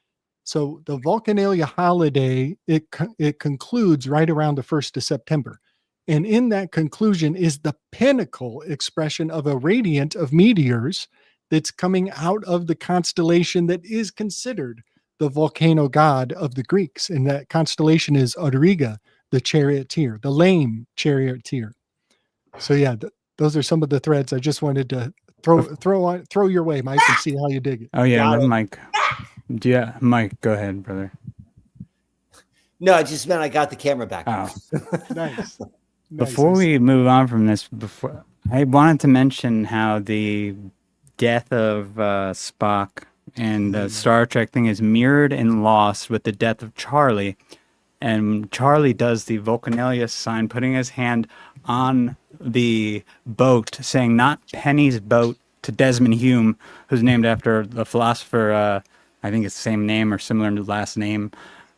So the Vulcanalia holiday, it concludes right around the 1st of September. And in that conclusion is the pinnacle expression of a radiant of meteors that's coming out of the constellation that is considered the volcano god of the Greeks. And that constellation is Auriga, the charioteer, the lame charioteer. So yeah, those are some of the threads I just wanted to throw your way, Mike, and see how you dig it. Oh yeah, Mike. Yeah, Mike, go ahead, brother. No, it just meant I got the camera back. Oh. Nice. Before we move on from this, I wanted to mention how the death of Spock and the Star Trek thing is mirrored in Lost with the death of Charlie. And Charlie does the Vulcanalia sign, putting his hand on the boat, saying not Penny's boat, to Desmond Hume, who's named after the philosopher, I think it's the same name or similar to the last name,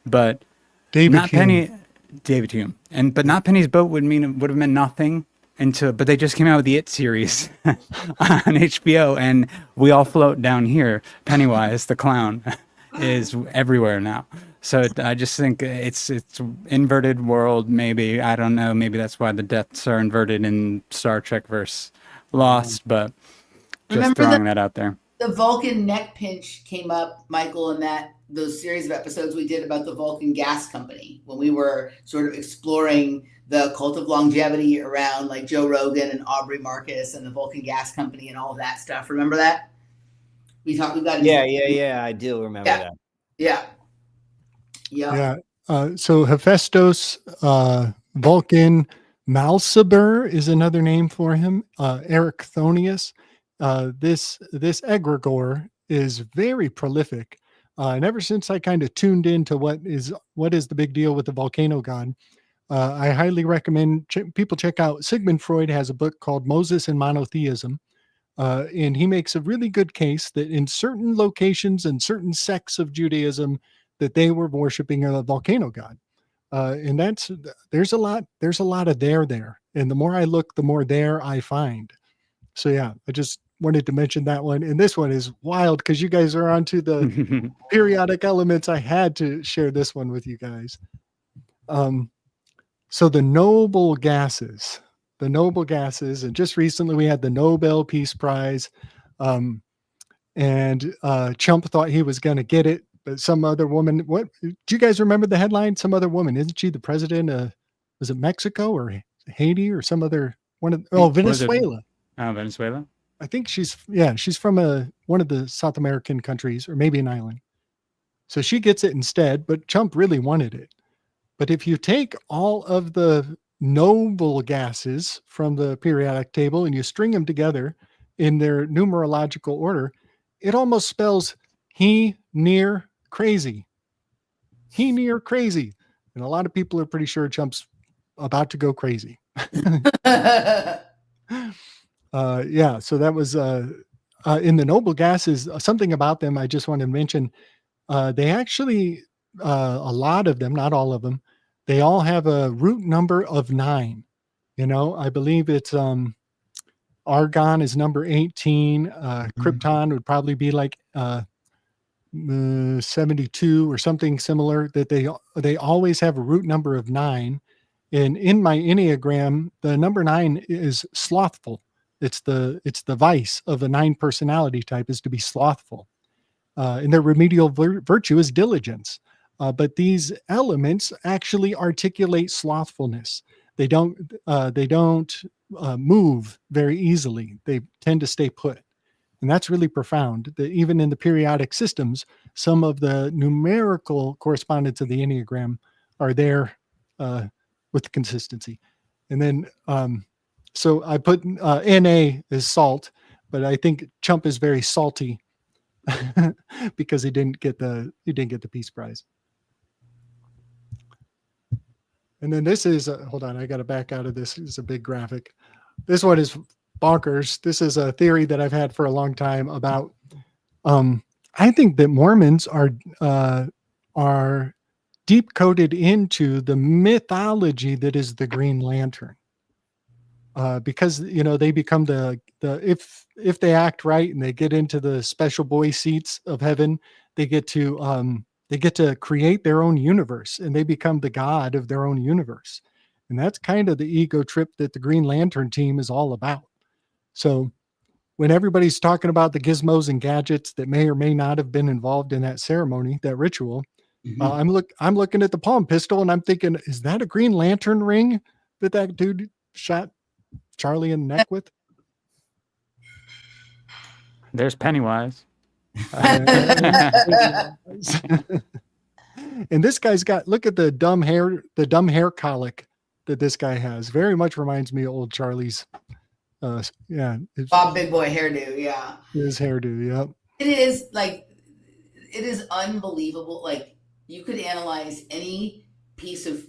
but David not Hume. David Hume. But not Penny's boat would have meant nothing, but they just came out with the It series on HBO, and We All Float Down Here. Pennywise, the clown, is everywhere now. So I just think it's inverted world. Maybe, I don't know. Maybe that's why the deaths are inverted in Star Trek versus Lost. But just Remember throwing that out there. The Vulcan neck pinch came up, Michael, in those series of episodes we did about the Vulcan Gas Company when we were sort of exploring the cult of longevity around like Joe Rogan and Aubrey Marcus and the Vulcan Gas Company and all of that stuff. Remember that? We got into Yeah. I do remember that. Yeah. So Hephaestus, Vulcan, Malciber is another name for him. Erichthonius. This egregore is very prolific. And ever since I kind of tuned into what is the big deal with the volcano god, I highly recommend people check out. Sigmund Freud has a book called Moses and Monotheism. And he makes a really good case that in certain locations and certain sects of Judaism that they were worshiping a volcano god. And there's a lot of there. And the more I look, the more there I find. So yeah, I just wanted to mention that one. And this one is wild because you guys are onto the periodic elements. I had to share this one with you guys. So the noble gases, and just recently we had the Nobel Peace Prize. And Chump thought he was going to get it, but some other woman, what do you guys remember the headline? Some other woman, isn't she the president of, was it Mexico or Haiti or some other one of, Venezuela. Oh, Venezuela. I think she's from one of the South American countries or maybe an island. So she gets it instead, but Chump really wanted it. But if you take all of the noble gases from the periodic table and you string them together in their numerological order, it almost spells he near crazy. He near crazy. And a lot of people are pretty sure Chump's about to go crazy. So that was in the noble gases, something about them I just want to mention. They actually, a lot of them, not all of them, they all have a root number of 9. I believe it's argon is number 18. Krypton would probably be like 72 or something similar. That they always have a root number of 9. And in my Enneagram, the number 9 is slothful. It's the vice of a 9 personality type is to be slothful. And their remedial virtue is diligence. But these elements actually articulate slothfulness. They don't move very easily. They tend to stay put. And that's really profound. That even in the periodic systems, some of the numerical correspondence of the Enneagram are there with consistency. And then, so I put Na is salt, but I think Chump is very salty because he didn't get the Peace Prize. And then this is hold on, I got to back out of this. It's a big graphic. This one is bonkers. This is a theory that I've had for a long time about. I think that Mormons are deep coded into the mythology that is the Green Lantern. Because they become the if they act right and they get into the special boy seats of heaven, they get to create their own universe and they become the god of their own universe. And that's kind of the ego trip that the Green Lantern team is all about. So when everybody's talking about the gizmos and gadgets that may or may not have been involved in that ceremony, that ritual, I'm looking at the palm pistol and I'm thinking, is that a Green Lantern ring that dude shot Charlie in the neck with? There's Pennywise. And this guy's got, look at the dumb hair colic that this guy has. Very much reminds me of old Charlie's. Bob Big Boy hairdo. Yeah. His hairdo. Yep. It is unbelievable. Like you could analyze any piece of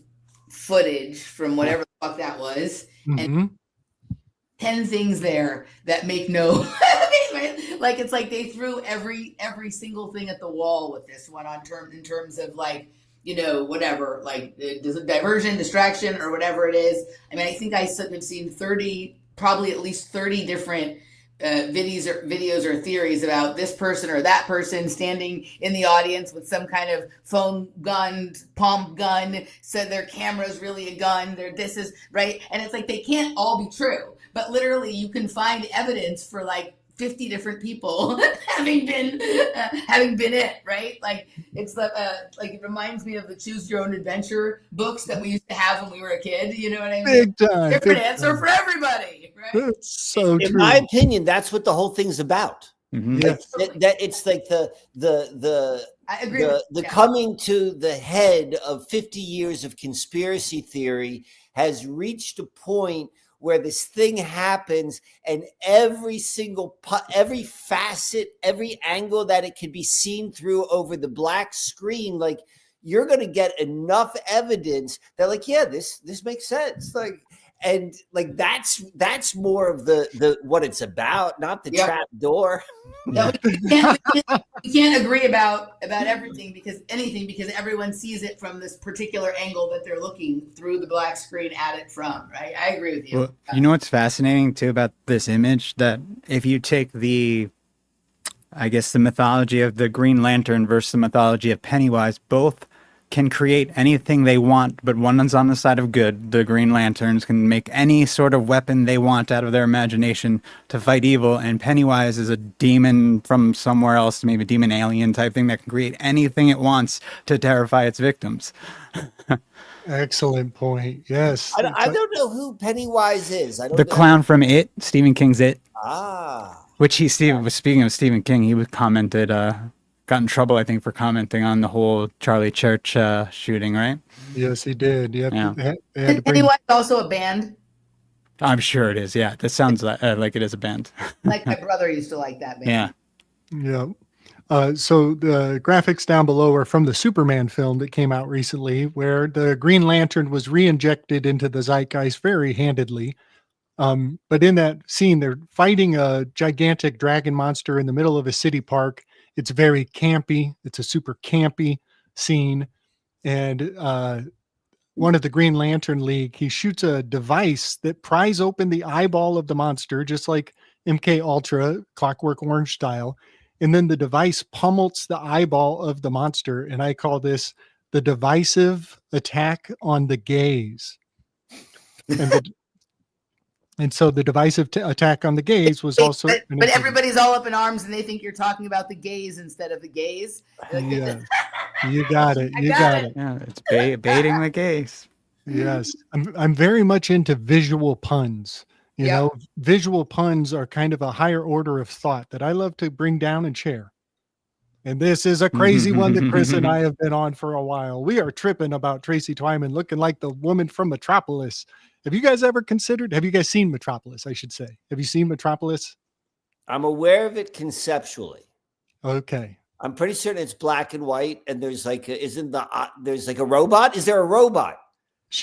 footage from whatever the fuck that was, and 10 things there that make no like it's like they threw every single thing at the wall with this one in terms of like whatever, like diversion, distraction, or whatever it is. I mean, I think I have seen probably at least 30 different videos or theories about this person or that person standing in the audience with some kind of phone gun, palm gun, said their camera's really a gun, this is right. And it's like, they can't all be true, but literally you can find evidence for like 50 different people having been it, right? Like it's like it reminds me of the Choose Your Own Adventure books that we used to have when we were a kid. You know what I mean? Big time. Different answer for everybody, right? That's so In true. my opinion, that's what the whole thing's about. Yes. That it's like the I agree. the coming to the head of 50 years of conspiracy theory has reached a point where this thing happens, and every facet, every angle that it can be seen through over the black screen, like you're going to get enough evidence that like, yeah, this makes sense. Like, and like, that's more of the what it's about, not the trap door. No, we can't agree about everything because everyone sees it from this particular angle that they're looking through the black screen at it from, right? I agree with you. Well, you know what's fascinating too about this image? That if you take the mythology of the Green Lantern versus the mythology of Pennywise, both can create anything they want, but one is on the side of good. The Green Lanterns can make any sort of weapon they want out of their imagination to fight evil, and Pennywise is a demon from somewhere else, maybe a demon alien type thing that can create anything it wants to terrify its victims. Excellent point. Yes. I don't know who Pennywise is. I don't The know. clown from It, Stephen King's It. Ah. Which was speaking of Stephen King, he was commented, got in trouble, I think, for commenting on the whole Charlie Church shooting, right? Yes, he did. Yep. Yeah. They had to bring, Pennywise also a band. I'm sure it is. Yeah, that sounds like it is a band. Like my brother used to like that band. Yeah. yeah. So the graphics down below are from the Superman film that came out recently, where the Green Lantern was re-injected into the zeitgeist very handedly. But in that scene, they're fighting a gigantic dragon monster in the middle of a city park. It's very campy. It's a super campy scene. And one of the Green Lantern League, he shoots a device that pries open the eyeball of the monster, just like MK Ultra, Clockwork Orange style. And then the device pummels the eyeball of the monster. And I call this the divisive attack on the gaze. And so the divisive attack on the gaze was also... But everybody's all up in arms and they think you're talking about the gaze instead of the gaze. Yeah, you got it. You got it. Yeah, it's baiting the gaze. Yes. I'm very much into visual puns. You know, visual puns are kind of a higher order of thought that I love to bring down and share. And this is a crazy one that Chris and I have been on for a while. We are tripping about Tracy Twyman looking like the woman from Metropolis. Have you guys seen Metropolis, I should say? Have you seen Metropolis? I'm aware of it conceptually. Okay. I'm pretty certain it's black and white, and there's like there's like a robot. Is there a robot?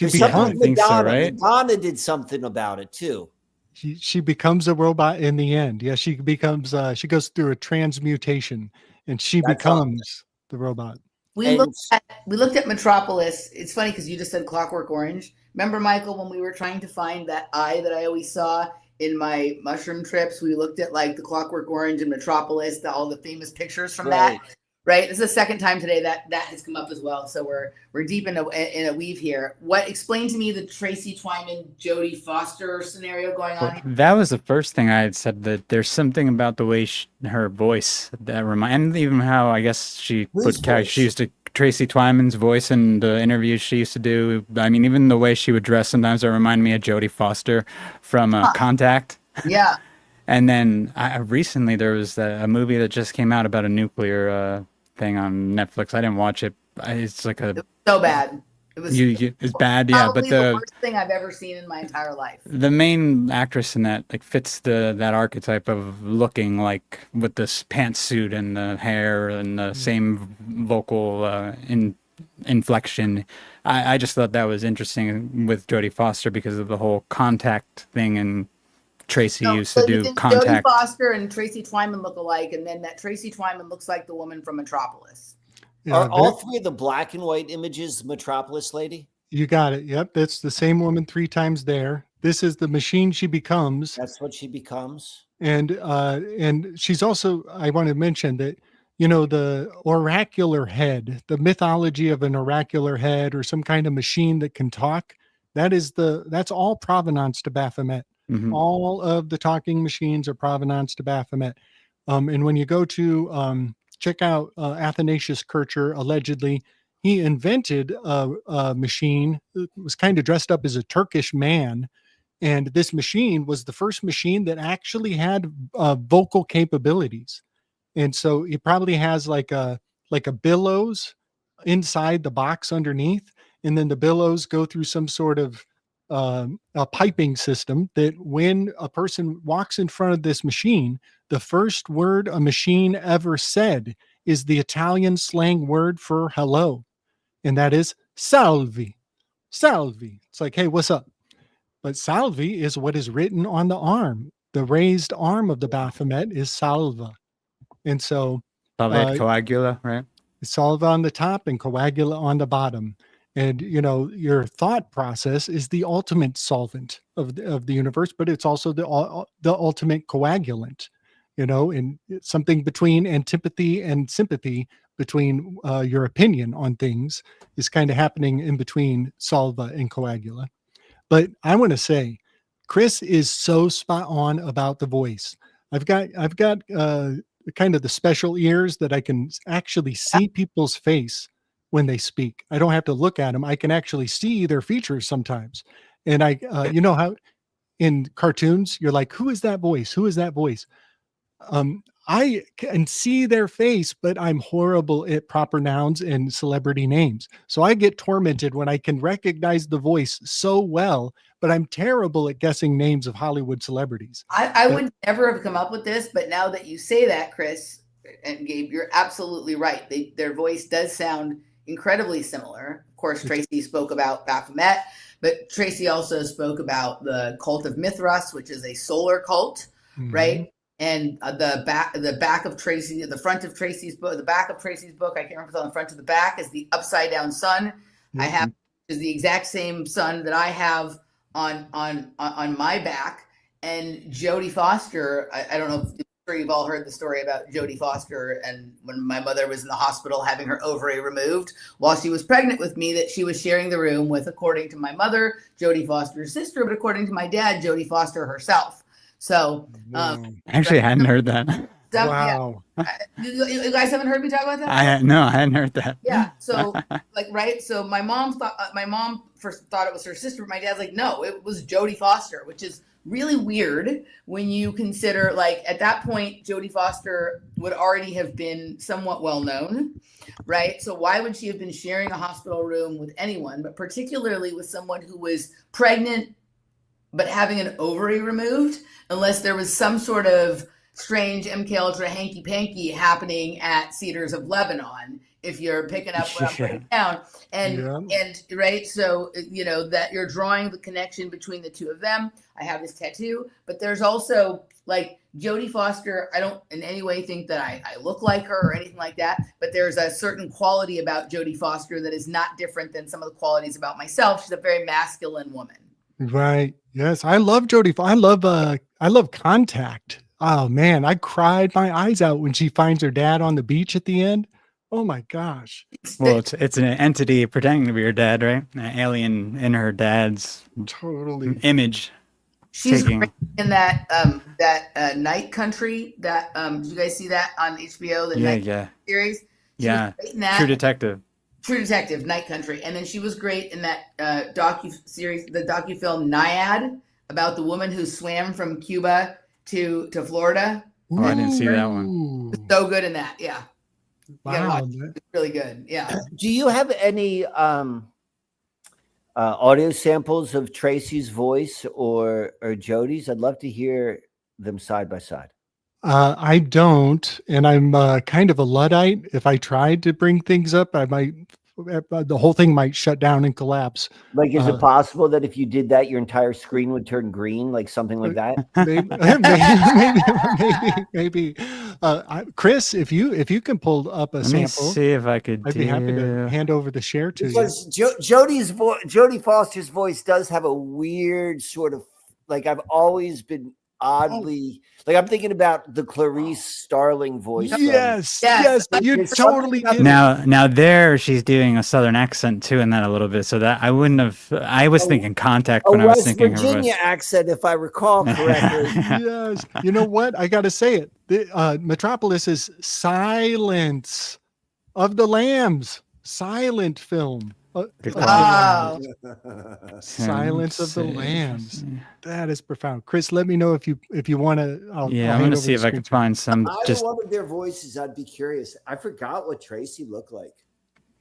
I think so, right? Madonna did something about it too. She becomes a robot in the end. Yeah, she becomes she goes through a transmutation and she becomes the robot. We looked at Metropolis. It's funny because you just said Clockwork Orange. Remember, Michael, when we were trying to find that eye that I always saw in my mushroom trips, we looked at like the Clockwork Orange and Metropolis, all the famous pictures from that. Right. This is the second time today that has come up as well. So we're deep in a weave here. Explain to me the Tracy Twyman, Jodie Foster scenario going on here? That was the first thing I had said, that there's something about the way her voice that and even how I guess she used to Tracy Twyman's voice in the interviews she used to do. I mean, even the way she would dress sometimes it reminded me of Jodie Foster from Contact. Yeah. And then recently there was a movie that just came out about a nuclear thing on Netflix. I didn't watch it. It's like it was so bad. It was it's bad, yeah. But the worst thing I've ever seen in my entire life. The main actress in that like fits that archetype of looking like with this pantsuit and the hair and the same vocal inflection. I just thought that was interesting with Jodie Foster because of the whole Contact thing, and Tracy used to do Contact. Jodie Foster and Tracy Twyman look alike, and then that Tracy Twyman looks like the woman from Metropolis. Are all Ve- three of the black and white images Metropolis lady? You got it. Yep. That's the same woman 3 times there. This is the machine she becomes. That's what she becomes. And she's also, I want to mention that, you know, the oracular head, the mythology of an oracular head or some kind of machine that can talk, that's all provenance to Baphomet. Mhm. All of the talking machines are provenance to Baphomet. And when you go to check out Athanasius Kircher, allegedly, he invented a machine that was kind of dressed up as a Turkish man. And this machine was the first machine that actually had vocal capabilities. And so it probably has like a billows inside the box underneath, and then the billows go through some sort of a piping system that when a person walks in front of this machine, the first word a machine ever said is the Italian slang word for hello, and that is salvi. Salvi. It's like, hey, what's up? But salvi is what is written on the arm. The raised arm of the Baphomet is salva. And so Salvet coagula, right? salva on the top and coagula on the bottom. And, you know, your thought process is the ultimate solvent of the universe, but it's also the ultimate coagulant, you know, and it's something between antipathy and sympathy between your opinion on things is kind of happening in between salva and coagula. But I want to say, Chris is so spot on about the voice. I've got kind of the special ears that I can actually see people's face when they speak. I don't have to look at them. I can actually see their features sometimes. And you know how in cartoons you're like, who is that voice? Who is that voice? I can see their face, but I'm horrible at proper nouns and celebrity names. So I get tormented when I can recognize the voice so well, but I'm terrible at guessing names of Hollywood celebrities. I would never have come up with this, but now that you say that, Chris and Gabe, you're absolutely right. Their voice does sound incredibly similar. Of course, Tracy spoke about Baphomet, but Tracy also spoke about the cult of Mithras, which is a solar cult, right? And the back of Tracy, the front of Tracy's book, the back of Tracy's book, I can't remember if it's on the front or the back, is the upside down sun. I have is the exact same sun that I have on my back. And Jodie Foster, I don't know if you've all heard the story about Jodie Foster and when my mother was in the hospital having her ovary removed while she was pregnant with me, that she was sharing the room with, according to my mother, Jodie Foster's sister, but according to my dad, Jodie Foster herself. So actually, I hadn't heard that. Wow. Yeah. You guys haven't heard me talk about that? I hadn't heard that. Yeah. So right. So my mom first thought it was her sister, but my dad's like, no, it was Jodie Foster, which is really weird when you consider, like, at that point, Jodie Foster would already have been somewhat well known, right? So why would she have been sharing a hospital room with anyone, but particularly with someone who was pregnant but having an ovary removed, unless there was some sort of strange Micheal hanky panky happening at Cedars of Lebanon, if you're picking up what I'm putting down. And right, so you know that you're drawing the connection between the two of them. I have this tattoo, but there's also, like, Jodie Foster, I don't in any way think that I look like her or anything like that, but there's a certain quality about Jodie Foster that is not different than some of the qualities about myself. She's a very masculine woman. Right. Yes. I love Jodie. I love Contact. Oh man, I cried my eyes out when she finds her dad on the beach at the end. Oh my gosh. Well, it's an entity pretending to be her dad, right? An alien in her dad's image. She's great in that Night Country. That did you guys see that on HBO? The Night series. She was great in that. True Detective, Night Country, and then she was great in that docu-series, the docu-film Naiad, about the woman who swam from Cuba to Florida. Oh, I didn't see that one. So good in that, yeah. Wow, it's really good, yeah. Do you have any audio samples of Tracy's voice or Jodie's? I'd love to hear them side by side. I don't, and I'm kind of a Luddite. If I tried to bring things up, I might the whole thing might shut down and collapse. Like, is it possible that if you did that, your entire screen would turn green, like something like that? Maybe. Chris, if you can pull up a Let me sample, see if I could. I'd be happy to hand over the share to because Jodie Foster's voice does have a weird sort of, like, I've always been oddly, like, I'm thinking about the Clarice Starling voice. Yes, you There's totally something did. about Now there she's doing a southern accent too in that a little bit. So that I wouldn't have. I was thinking contact a when I was West thinking her Virginia voice. accent, if I recall correctly. Yes. You know what? I got to say it. Metropolis is Silence of the Lambs. Silent film. Wow. Silence of the Lambs. That is profound. Chris, let me know if you want to. I'm going to see if I can find some. Either one of their voices, I'd be curious. I forgot what Tracy looked like.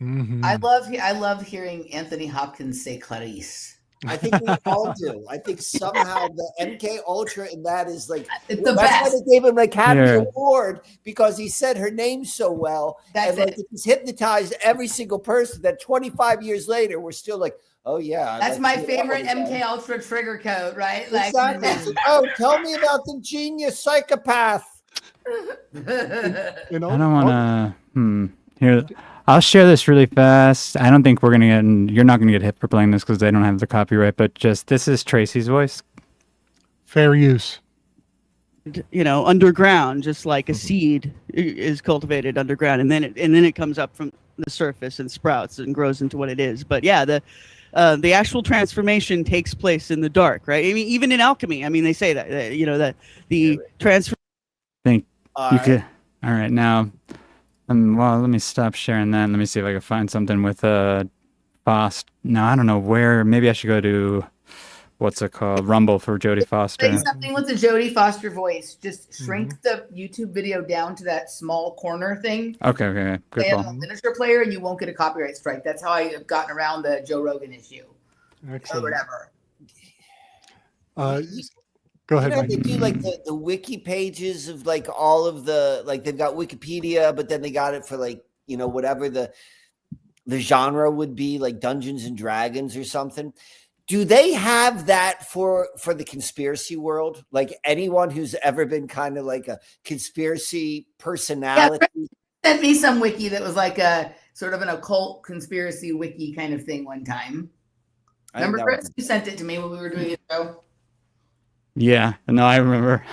Mm-hmm. I love hearing Anthony Hopkins say Clarice. I think we all do. I think somehow the MK Ultra in that is like It's the that's best. why they gave him an Academy Yeah. Award, because he said her name so well. That's and it. He's hypnotized every single person that 25 years later we're still like, oh yeah. I That's like my that favorite one, MK Ultra trigger code, right? Like, Exactly. It's like, oh, tell me about the genius psychopath. You I know, don't want to. Here, I'll share this really fast. I don't think we're gonna get. You're not gonna get hit for playing this because they don't have the copyright. But just this is Tracy's voice. fair use. Underground, just like a seed is cultivated underground, and then it comes up from the surface and sprouts and grows into what it is. But yeah, the actual transformation takes place in the dark, right? I mean, even in alchemy, I mean, they say that that the transfer. Think All you right. could. All right, now. Well, let me stop sharing that. Let me see if I can find something with Foster. No, I don't know where. Maybe I should go to what's it called? Rumble for Jodie Foster. Say something with the Jodie Foster voice. Just shrink the YouTube video down to that small corner thing. Okay, good Play it call. on a miniature player, and you won't get a copyright strike. That's how I have gotten around the Joe Rogan issue or Excellent. whatever. Go ahead, You know, Mike. they do like the wiki pages of like all of the, like they've got Wikipedia, but then they got it for like, whatever the genre would be, like Dungeons and Dragons or something. Do they have that for the conspiracy world? Like anyone who's ever been kind of like a conspiracy personality? Sent me some wiki that was like a sort of an occult conspiracy wiki kind of thing one time. Remember, Chris? You sent it to me when we were doing a show. Yeah, no, I remember.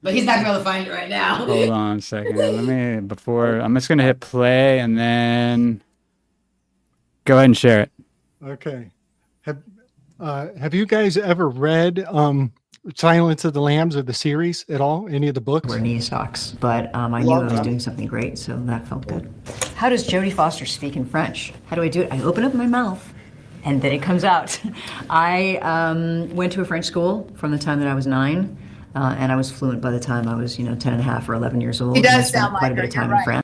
But he's not going to be able to find it right now. Hold on a second. I'm just gonna hit play and then go ahead and share it. Okay. Have you guys ever read Silence of the Lambs or the series at all? Any of the books? Wear knee socks, but I knew I was doing something great, so that felt good. How does Jodie Foster speak in French? How do I do it? I open up my mouth, and then it comes out. I went to a French school from the time that I was 9, and I was fluent by the time I was, 10 and a half or 11 years old. He does And I spent sound like quite a bit her, of time you're in France.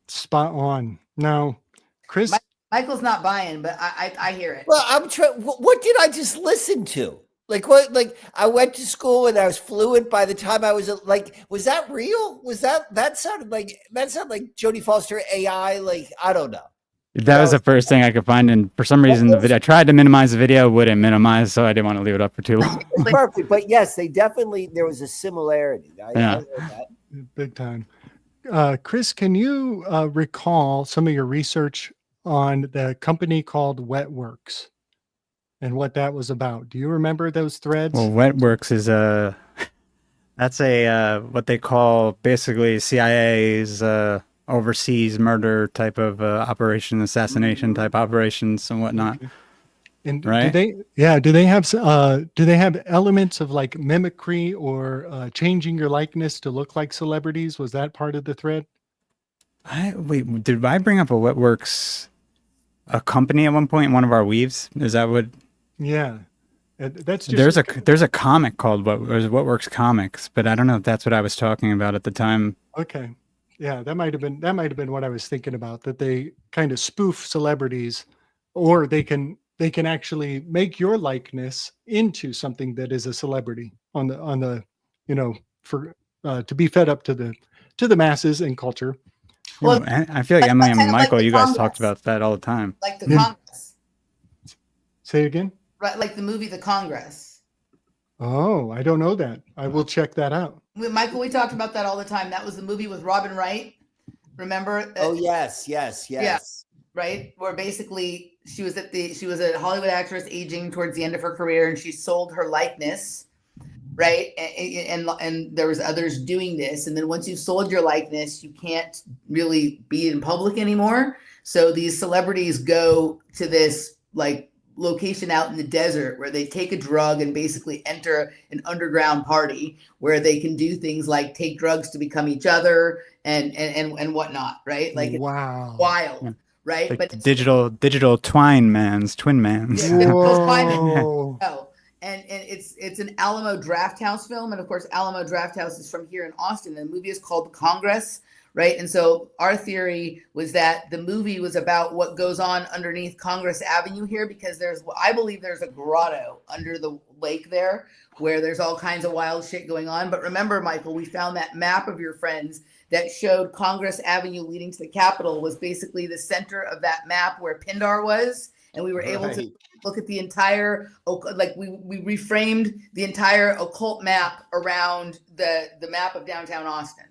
Spot on. Now, Chris, Michael's not buying, but I hear it. Well, I'm trying. What did I just listen to? Like what? Like I went to school and I was fluent by the time I was like. Was that real? Was that sounded like Jodie Foster AI? Like I don't know. That was the first thing I could find, and for some reason the video I tried to minimize the video, wouldn't minimize, so I didn't want to leave it up for too long. Perfect. But yes, there was a similarity. I heard that. big time. Chris, can you recall some of your research on the company called Wetworks and what that was about? Do you remember those threads? Well, Wetworks is that's a what they call basically CIA's overseas murder type of operation, assassination type operations and whatnot. And right? do they have elements of like mimicry or changing your likeness to look like celebrities? Was that part of the thread? Wait, did I bring up a company at one point in one of our weaves? Is that what? Yeah. That's just there's a comic called What Works Comics, but I don't know if that's what I was talking about at the time. Okay. Yeah, that might have been what I was thinking about, that they kind of spoof celebrities, or they can actually make your likeness into something that is a celebrity on the for to be fed up to the masses and culture. Well, I feel like Emily kind and of like Michael, the you guys talked Congress. about that all the time. like the Yeah. Congress, Say it again. right? Like the movie The Congress. Oh, I don't know that. I will check that out. Michael, we talked about that all the time. That was the movie with Robin Wright. Remember? Oh yes. Yeah. Right, where basically she was a Hollywood actress aging towards the end of her career, and she sold her likeness, right? And there was others doing this, and then once you've sold your likeness, you can't really be in public anymore. So these celebrities go to this like location out in the desert where they take a drug and basically enter an underground party where they can do things like take drugs to become each other and whatnot, right? Like it's Wow. wild. Yeah. Right, Like but it's digital twin mans. Yeah. Whoa. Oh, and it's an Alamo Drafthouse film, and of course Alamo Drafthouse is from here in Austin. And the movie is called The Congress, right? And so our theory was that the movie was about what goes on underneath Congress Avenue here, because I believe there's a grotto under the lake there where there's all kinds of wild shit going on. But remember, Michael, we found that map of your friends that showed Congress Avenue leading to the Capitol was basically the center of that map where Pindar was. And we were able to look at the entire, like we reframed the entire occult map around the map of downtown Austin.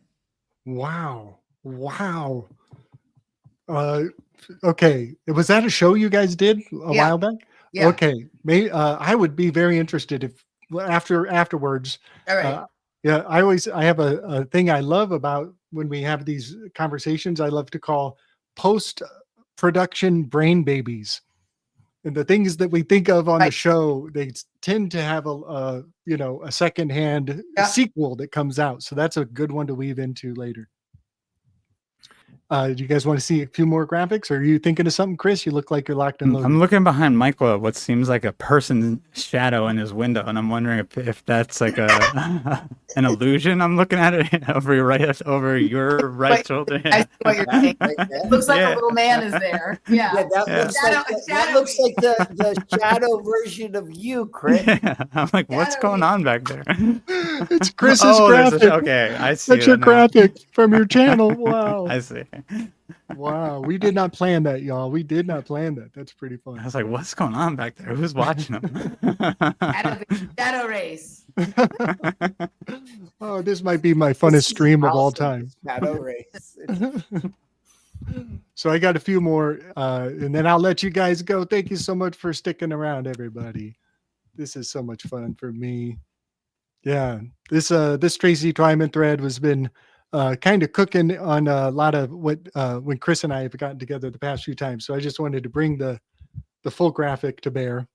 Wow. Okay. Was that a show you guys did a Yeah. while back? Yeah. Okay. I would be very interested if afterwards. All right. Yeah. I have a thing I love about when we have these conversations, I love to call post-production brain babies. And the things that we think of on the Right. show, they tend to have a secondhand Yeah. sequel that comes out. So that's a good one to weave into later. Do you guys want to see a few more graphics? Or are you thinking of something, Chris? You look like you're locked and loaded. I'm looking behind Michael at what seems like a person's shadow in his window, and I'm wondering if that's like an illusion. I'm looking at it over your right shoulder. I see what you're saying. It looks like a little man is there. Yeah. Yeah, that Yeah. looks like the shadow version of you, Chris. Yeah. I'm like, what's Shadowy. going on back there? It's Chris's there's graphic. okay, I see. That's your it now. graphic from your channel. Wow. I see. Wow. We did not plan that, y'all. We did not plan that. That's pretty I fun. was like, what's going on back there? Who's watching them? Shadow race. Oh, this might be my funnest stream of all time. Shadow race. So I got a few more, and then I'll let you guys go. Thank you so much for sticking around, everybody. This is so much fun for me. Yeah, this Tracy Twyman thread has been kind of cooking on a lot of what when Chris and I have gotten together the past few times. So I just wanted to bring the full graphic to bear.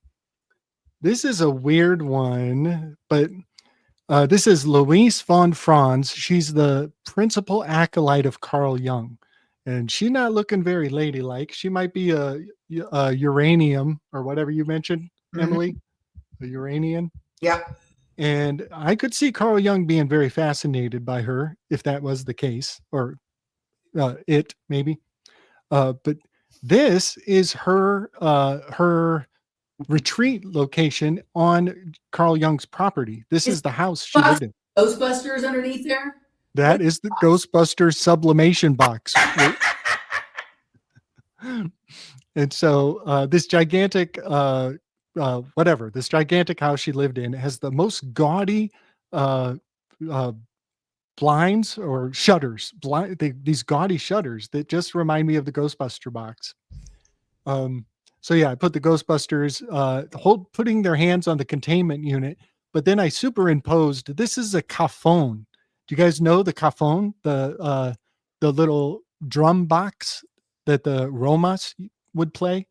This is a weird one, but this is Louise von Franz. She's the principal acolyte of Carl Jung. And she's not looking very ladylike. She might be a uranium or whatever you mentioned, Emily, a Uranian. Yeah. And I could see Carl Jung being very fascinated by her if that was the case, or it maybe. But this is her retreat location on Carl Jung's property. This is the house she lived in. Ghostbusters underneath there. That is the Ghostbusters sublimation box. And so this gigantic this gigantic house she lived in has the most gaudy blinds or shutters, these gaudy shutters that just remind me of the Ghostbuster box. So yeah, I put the Ghostbusters putting their hands on the containment unit, but then I superimposed, this is a cajon. Do you guys know the cajon, the little drum box that the Romas would play?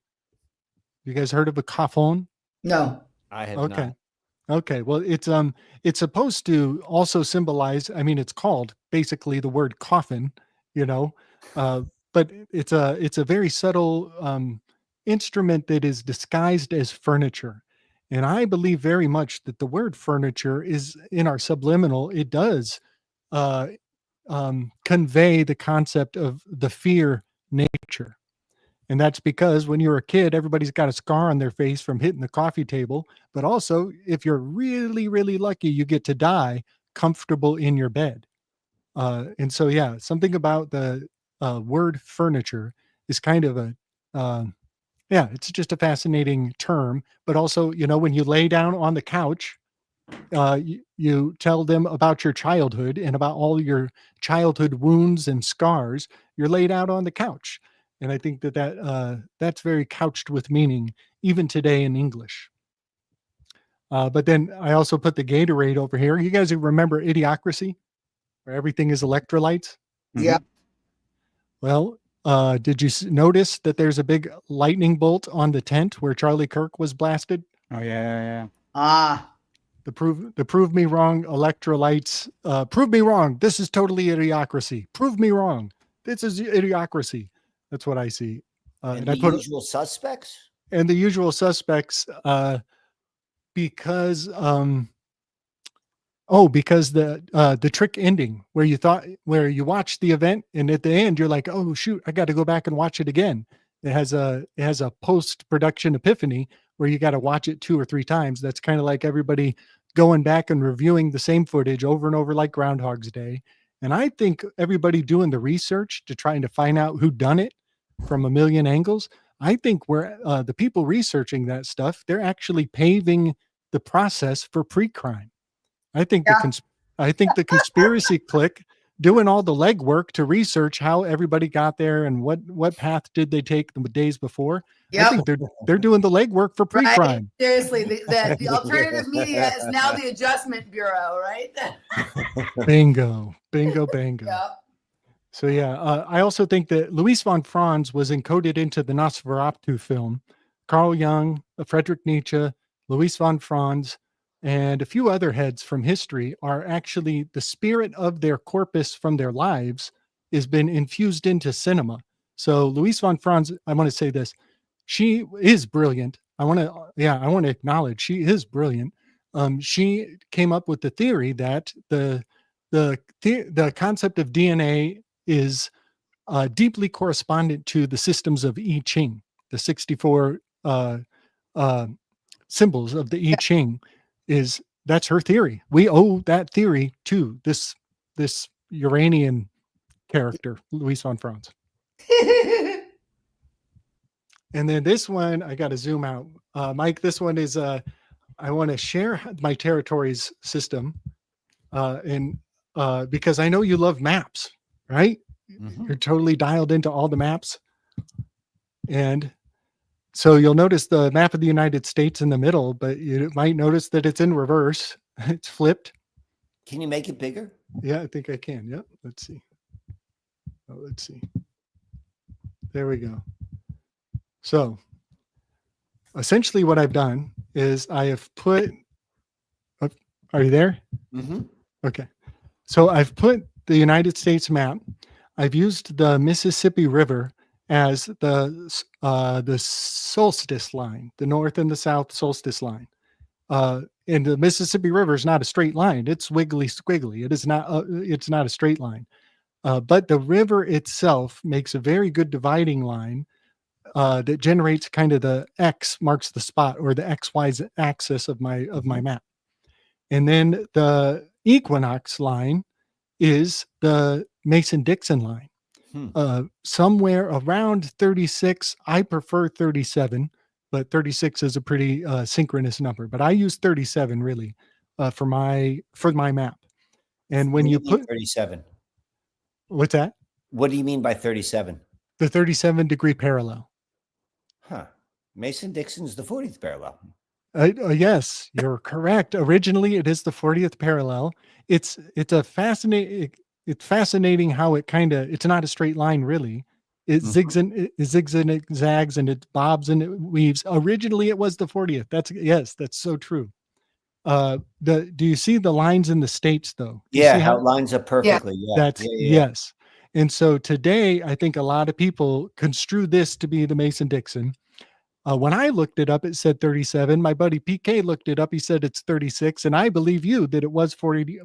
You guys heard of a cajon? No. I have Okay. not. Okay. Well, it's supposed to also symbolize, I mean, it's called basically the word coffin, but it's a very subtle instrument that is disguised as furniture. And I believe very much that the word furniture is in our subliminal. It does convey the concept of the fear nature. And that's because when you're a kid, everybody's got a scar on their face from hitting the coffee table. But also, if you're really, really lucky, you get to die comfortable in your bed. And so, yeah, something about the word furniture is kind of a, yeah, it's just a fascinating term. But also, you know, when you lay down on the couch, you tell them about your childhood and about all your childhood wounds and scars. You're laid out on the couch. And I think that's very couched with meaning, even today in English. But then I also put the Gatorade over here. You guys remember Idiocracy, where everything is electrolytes? Yeah. Well, did you notice that there's a big lightning bolt on the tent where Charlie Kirk was blasted? Oh yeah. Ah. The prove me wrong electrolytes. Prove me wrong. This is totally Idiocracy. Prove me wrong. This is Idiocracy. That's what I see. And I the put usual suspects. and the usual suspects. Because because the trick ending where you watch the event and at the end you're like, oh shoot, I got to go back and watch it again. It has a post-production epiphany where you got to watch it 2 or 3 times. That's kind of like everybody going back and reviewing the same footage over and over like Groundhog's Day. And I think everybody doing the research to trying to find out who done it from a million angles, I think the people researching that stuff, they're actually paving the process for pre-crime. I think the conspiracy clique doing all the legwork to research how everybody got there and what path did they take the days before. Yep. I think they're doing the legwork for pre-crime. Right. Seriously, the alternative media is now the Adjustment Bureau, right? Bingo. Yep. So yeah, I also think that Louis von Franz was encoded into the Nosferatu film. Carl Jung, Friedrich Nietzsche, Louis von Franz, and a few other heads from history are actually the spirit of their corpus from their lives has been infused into cinema. So Louis von Franz, I want to say this, she is brilliant. I want to acknowledge she is brilliant. She came up with the theory that the concept of DNA is deeply correspondent to the systems of I Ching, the 64 symbols of the I Ching. That's her theory. We owe that theory to this Uranian character, Louis von Franz. And then this one, I got to zoom out. Mike, this one is, I want to share my territories system. Because I know you love maps, right? Mm-hmm. You're totally dialed into all the maps. And so you'll notice the map of the United States in the middle, but you might notice that it's in reverse. It's flipped. Can you make it bigger? Yeah, I think I can. Yep. Let's see. Let's see. There we go. So essentially what I've done is I have put, are you there? Mm-hmm. Okay. So I've put the United States map. I've used the Mississippi River as the solstice line, the north and the south solstice line. And the Mississippi River is not a straight line. It's wiggly squiggly. It is not. It's not a straight line. But the river itself makes a very good dividing line that generates kind of the X marks the spot, or the XY axis of my map. And then the equinox line is the Mason-Dixon line. Somewhere around 36. I prefer 37, but 36 is a pretty synchronous number. But I use 37 really for my map. And when you put 37, what's that? What do you mean by 37? The 37-degree parallel. Huh. Mason-Dixon's the 40th parallel. Yes, you're correct. Originally, it is the 40th parallel. It's fascinating how it's not a straight line really. It zigs and zags and it bobs and it weaves. Originally, it was the 40th. That's so true. Do you see the lines in the states though? Yeah, how it lines up perfectly. Yeah. Yes. And so today, I think a lot of people construe this to be the Mason-Dixon. When I looked it up, it said 37. My buddy PK looked it up. He said it's 36. And I believe you that it was 40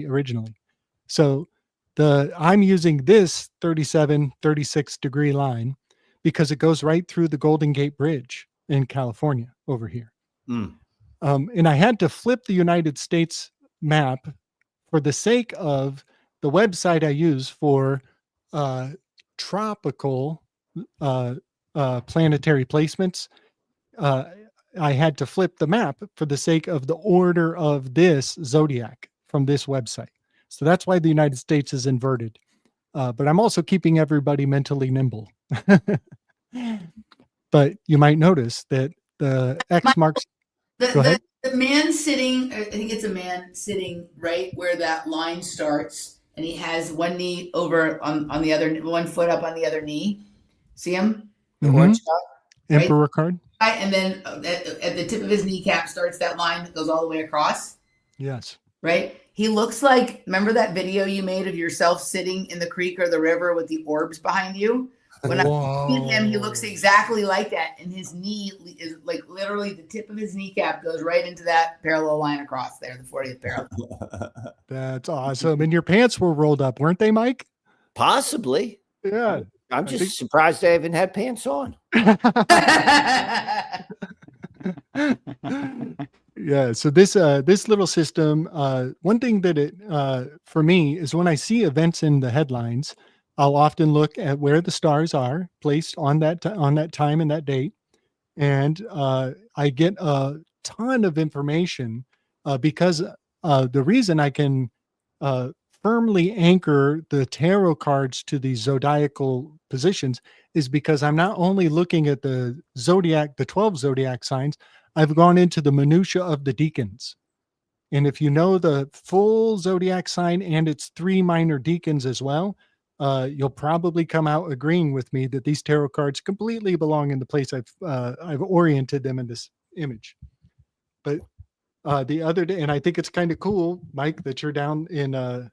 originally. So I'm using this 36 degree line because it goes right through the Golden Gate Bridge in California over here. And I had to flip the United States map for the sake of the website I use for tropical planetary placements, I had to flip the map for the sake of the order of this zodiac from this website. So that's why the United States is inverted. But I'm also keeping everybody mentally nimble. But you might notice that the X marks. Go ahead. The man sitting, I think it's a man sitting right where that line starts, and he has one knee over on the other, one foot up on the other knee. See him? The Mhm. horse shot, right? Emperor card. Right, and then at the tip of his kneecap starts that line that goes all the way across. Yes. Right? He looks like, remember that video you made of yourself sitting in the creek or the river with the orbs behind you? When I see him, he looks exactly like that. And his knee is like literally the tip of his kneecap goes right into that parallel line across there, the 40th parallel. That's awesome. And your pants were rolled up, weren't they, Mike? Possibly. Yeah. I'm just surprised I haven't had pants on. Yeah. So this little system, one thing that it for me is when I see events in the headlines, I'll often look at where the stars are placed on that time and that date, and I get a ton of information because the reason I can firmly anchor the tarot cards to these zodiacal positions is because I'm not only looking at the zodiac, the 12 zodiac signs, I've gone into the minutia of the decans. And if you know the full zodiac sign and its 3 minor decans as well, you'll probably come out agreeing with me that these tarot cards completely belong in the place I've oriented them in this image. But the other day, and I think it's kind of cool, Mike, that you're down in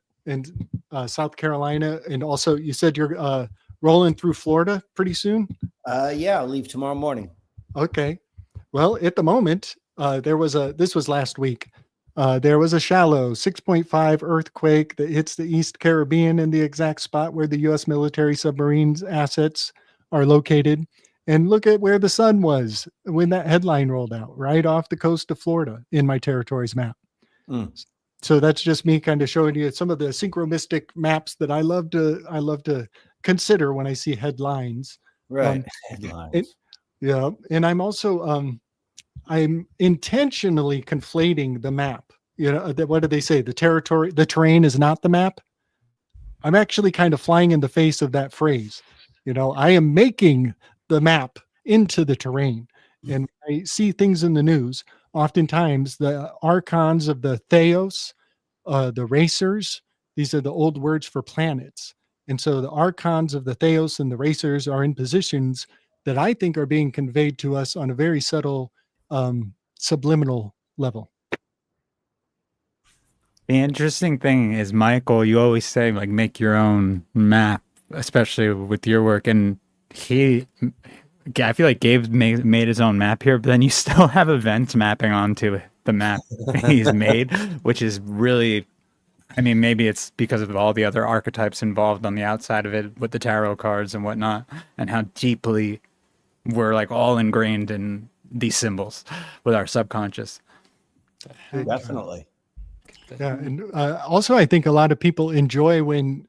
South Carolina, and also you said you're rolling through Florida pretty soon. Yeah, I'll leave tomorrow morning. Okay. Well, at the moment, this was last week. There was a shallow 6.5 earthquake that hits the East Caribbean in the exact spot where the U.S. military submarines assets are located. And look at where the sun was when that headline rolled out, right off the coast of Florida in my territories map. So that's just me kind of showing you some of the synchromistic maps that I love to consider when I see headlines. Right. Headlines. Yeah. And I'm also, I'm intentionally conflating the map. You know, what do they say? The terrain is not the map. I'm actually kind of flying in the face of that phrase. You know, I am making the map into the terrain. And I see things in the news. Oftentimes the archons of the theos, the racers, these are the old words for planets. And so the archons of the theos and the racers are in positions that I think are being conveyed to us on a very subtle subliminal level. The interesting thing is, Michael, you always say like make your own map, especially with your work, and I feel like Gabe made his own map here, but then you still have events mapping onto the map he's made, which is really, I mean, maybe it's because of all the other archetypes involved on the outside of it with the tarot cards and whatnot, and how deeply we're like all ingrained in these symbols with our subconscious. Definitely. Yeah, and also I think a lot of people enjoy when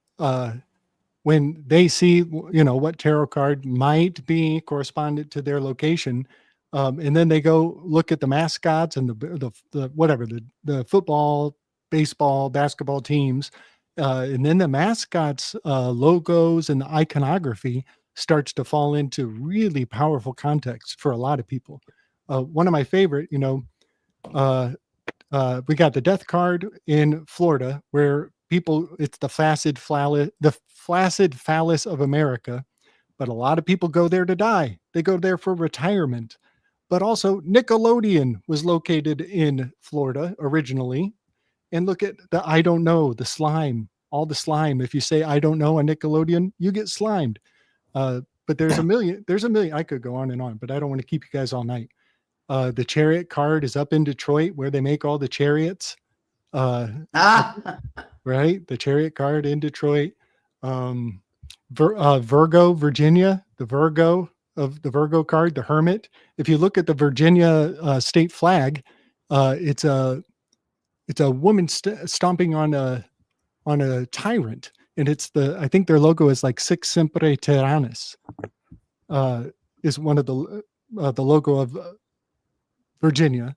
they see, you know, what tarot card might be correspondent to their location, and then they go look at the mascots and the football, baseball, basketball teams, and then the mascots' logos and the iconography starts to fall into really powerful context for a lot of people. One of my favorite, you know, we got the death card in Florida where it's the flaccid phallus of America, but a lot of people go there to die. They go there for retirement. But also Nickelodeon was located in Florida originally. And look at the I don't know, the slime, all the slime. If you say I don't know on Nickelodeon, you get slimed. But there's a million. I could go on and on, but I don't want to keep you guys all night. The chariot card is up in Detroit where they make all the chariots. Right? The chariot card in Detroit. Virgo, Virginia, the Virgo card, the Hermit. If you look at the Virginia state flag, it's a woman stomping on a tyrant, and I think their logo is like Six Sempre Terranis, is one of the logo of Virginia.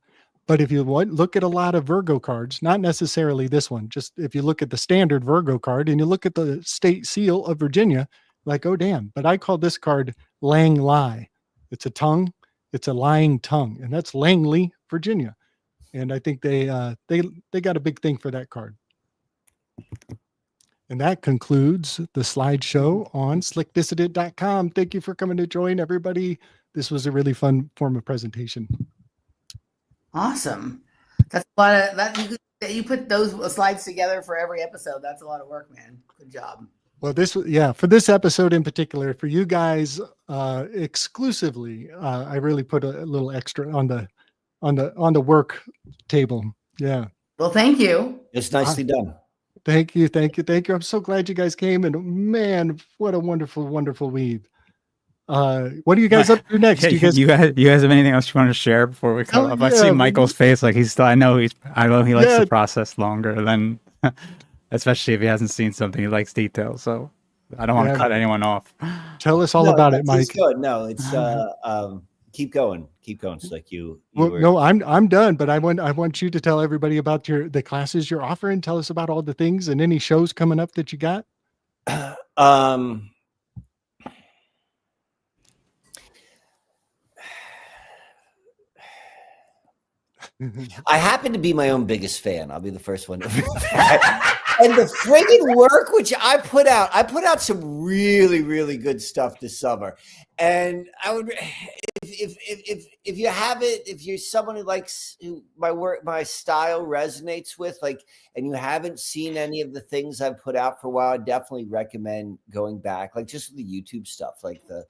But if you look at a lot of Virgo cards, not necessarily this one, just if you look at the standard Virgo card and you look at the state seal of Virginia, like, oh, damn. But I call this card Lang Lie. It's a tongue. It's a lying tongue. And that's Langley, Virginia. And I think they got a big thing for that card. And that concludes the slideshow on slickdissident.com. Thank you for coming to join, everybody. This was a really fun form of presentation. Awesome. That's a lot of that. You put those slides together for every episode. That's a lot of work, man. Good job. Well, for this episode in particular, for you guys exclusively, I really put a little extra on the work table. Yeah. Well, thank you. It's nicely done. Thank you. I'm so glad you guys came, and man, what a wonderful, wonderful weave. What are you guys up to next? You guys have anything else you want to share before we come up? I see Michael's face, like he's still. I know he likes the process longer than, especially if he hasn't seen something. He likes details, so I don't want to cut anyone off. Tell us all about it, Mike. It's good. No, it's keep going. It's like you. No, I'm done. But I want you to tell everybody about the classes you're offering. Tell us about all the things and any shows coming up that you got. I happen to be my own biggest fan. I'll be the first one to admit that. And the friggin' work which I put out some really, really good stuff this summer. And I would, if you have it, if you're someone who likes my work, my style resonates with, like, and you haven't seen any of the things I've put out for a while, I definitely recommend going back, like just the YouTube stuff, like the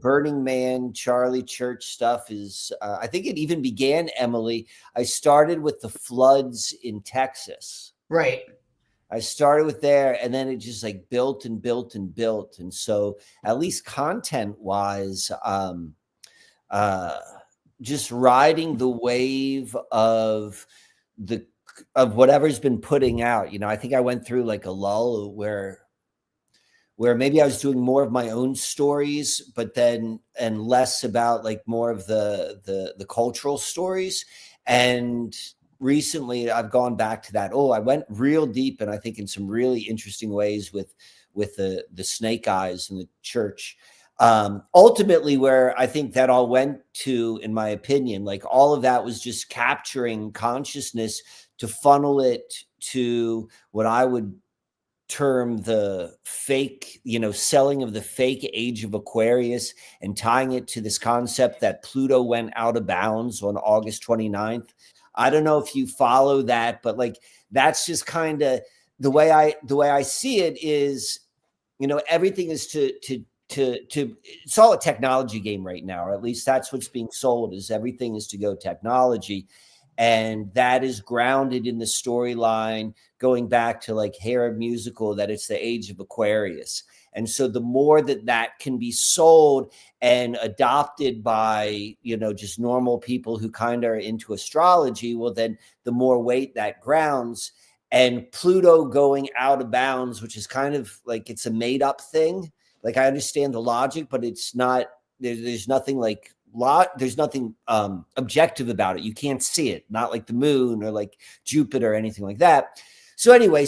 Burning Man, Charlie Church stuff is, I think it even began, Emily. I started with the floods in Texas. Right. I started with there, and then it just like built and built and built. And so at least content wise, just riding the wave of whatever's been putting out. You know, I think I went through like a lull where maybe I was doing more of my own stories, but then, and less about like more of the cultural stories. And recently I've gone back to that. I went real deep, and I think in some really interesting ways with the snake eyes and the church. Ultimately, where I think that all went to, in my opinion, like all of that was just capturing consciousness to funnel it to what I would term the fake, selling of the fake age of Aquarius, and tying it to this concept that Pluto went out of bounds on August 29th. I don't know if you follow that, but like, that's just kind of the way I see it is, everything is to it's all a technology game right now, or at least that's what's being sold, is everything is to go technology. And that is grounded in the storyline going back to like Hair Musical, that it's the age of Aquarius. And so the more that can be sold and adopted by, just normal people who kind of are into astrology, well, then the more weight that grounds. And Pluto going out of bounds, which is kind of like, it's a made up thing. Like, I understand the logic, but it's not, there's nothing like, there's nothing objective about it. You can't see it, not like the moon or like Jupiter or anything like that. So anyway,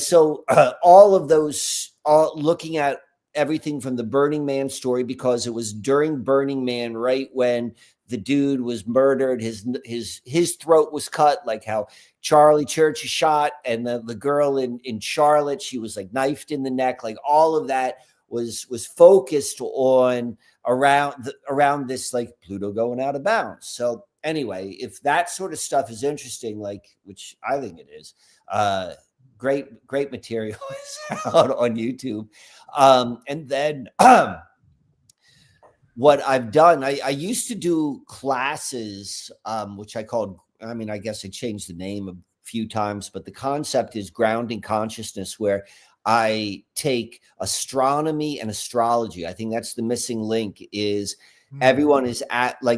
all of those, looking at everything from the Burning Man story, because it was during Burning Man, right when the dude was murdered, his throat was cut, like how Charlie Church is shot, and the girl in Charlotte, she was like knifed in the neck. Like all of that was focused on around this like Pluto going out of bounds. So anyway, if that sort of stuff is interesting, like, which I think it is, great material is out on YouTube. And then what I've done, I used to do classes, which I called, I guess I changed the name a few times, but the concept is grounding consciousness, where I take astronomy and astrology. I think that's the missing link, is everyone is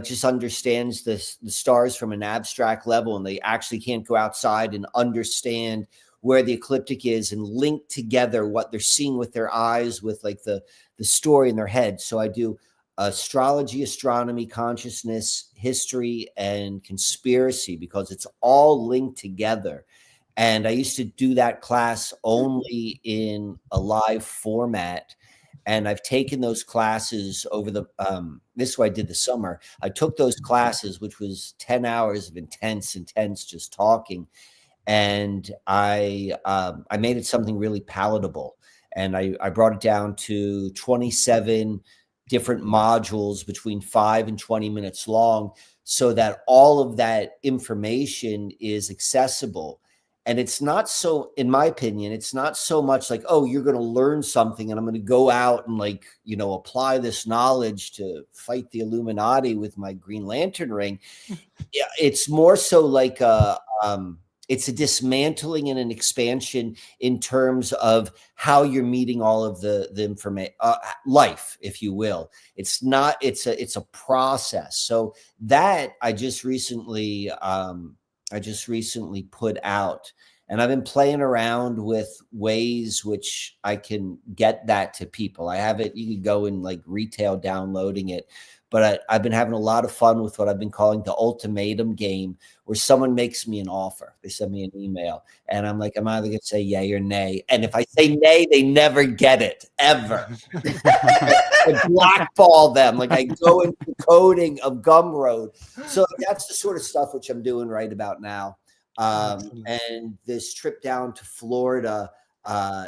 just understands the stars from an abstract level, and they actually can't go outside and understand where the ecliptic is and link together what they're seeing with their eyes with like the story in their head. So I do astrology, astronomy, consciousness, history, and conspiracy, because it's all linked together. And I used to do that class only in a live format. And I've taken those classes over the, this is what I did this summer. I took those classes, which was 10 hours of intense just talking. And I made it something really palatable. And I brought it down to 27 different modules between 5 and 20 minutes long, so that all of that information is accessible. And it's not so, in my opinion, it's not so much like, oh, you're going to learn something and I'm going to go out and like, you know, apply this knowledge to fight the Illuminati with my Green Lantern ring. Yeah, it's more so like it's a dismantling and an expansion in terms of how you're meeting all of the information, life, if you will. It's not, it's a process. So that I just recently put out, and I've been playing around with ways which I can get that to people. I have it, you can go and like retail downloading it, but I've been having a lot of fun with what I've been calling the ultimatum game, where someone makes me an offer. They send me an email and I'm like, I'm either going to say yay or nay. And if I say nay, they never get it, ever. I blackball them. Like I go into coding of Gumroad. So that's the sort of stuff which I'm doing right about now. And this trip down to Florida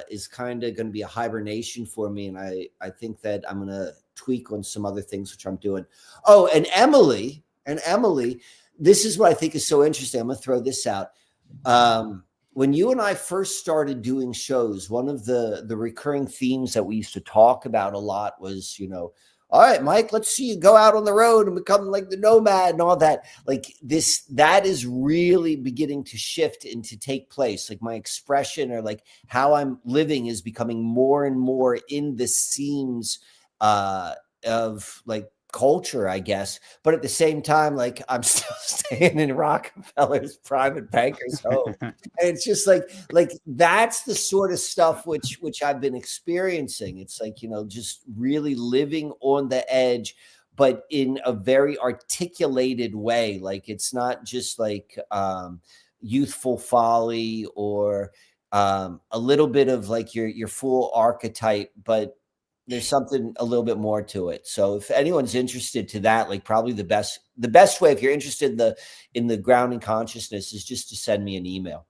is kind of going to be a hibernation for me. And I think that I'm going to tweak on some other things which I'm doing. Oh, and Emily, this is what I think is so interesting. I'm going to throw this out. When you and I first started doing shows, one of the recurring themes that we used to talk about a lot was, you know, all right, Mike, let's see you go out on the road and become like the nomad and all that. Like that is really beginning to shift and to take place. Like my expression or like how I'm living is becoming more and more in the seams of like culture, I guess. But at the same time, like I'm still staying in Rockefeller's private banker's home. And it's just like that's the sort of stuff which I've been experiencing. It's like, you know, just really living on the edge, but in a very articulated way. Like it's not just like youthful folly or a little bit of like your full archetype, but there's something a little bit more to it. So if anyone's interested to that, like probably the best way, if you're interested in the grounding consciousness, is just to send me an email.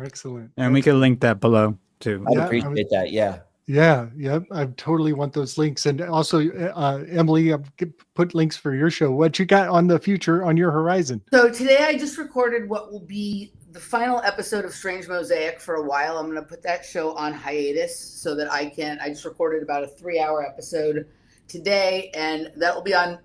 Excellent. And we can link that below too. I'd appreciate that. Yeah. Yeah. I totally want those links. And also, Emily, I've put links for your show. What you got on the future on your horizon? So today I just recorded what will be the final episode of Strange Mosaic for a while. I'm going to put that show on hiatus so that I just recorded about a 3-hour episode today, and that will be on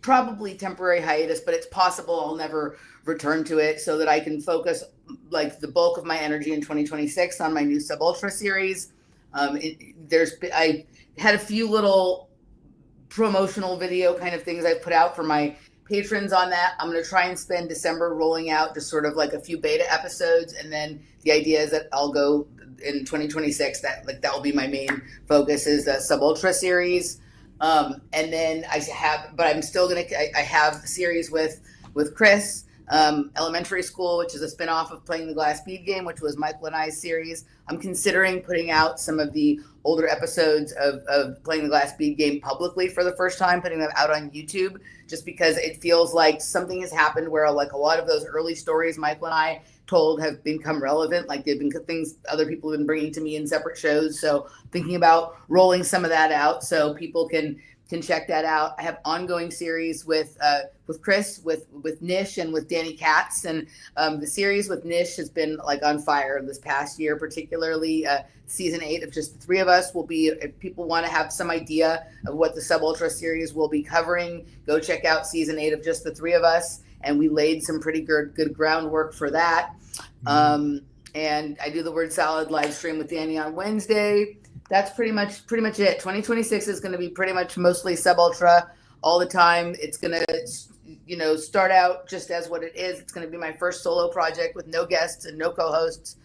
probably temporary hiatus, but it's possible I'll never return to it, so that I can focus like the bulk of my energy in 2026 on my new Sub Ultra series. I had a few little promotional video kind of things I put out for my patrons on that. I'm going to try and spend December rolling out just sort of like a few beta episodes. And then the idea is that I'll go in 2026, that will be my main focus, is the Sub Ultra series. And then I have a series with Chris, Elementary School, which is a spinoff of Playing the Glass Bead Game, which was Micheal and I's series. I'm considering putting out some of the older episodes of Playing the Glass Bead Game publicly for the first time, putting them out on YouTube, just because it feels like something has happened where like a lot of those early stories Micheal and I told have become relevant. Like they've been things other people have been bringing to me in separate shows. So thinking about rolling some of that out so people can check that out. I have ongoing series with Chris, with Nish, and with Danny Katz, and the series with Nish has been like on fire this past year, particularly season 8 of just the 3 of us will be. If people want to have some idea of what the Sub Ultra series will be covering, go check out season 8 of just the 3 of us, and we laid some pretty good groundwork for that. And I do the Word Salad live stream with Danny on Wednesday. That's pretty much it. 2026 is going to be pretty much mostly Sub Ultra all the time. It's going to start out just as what it is. It's going to be my first solo project with no guests and no co-hosts.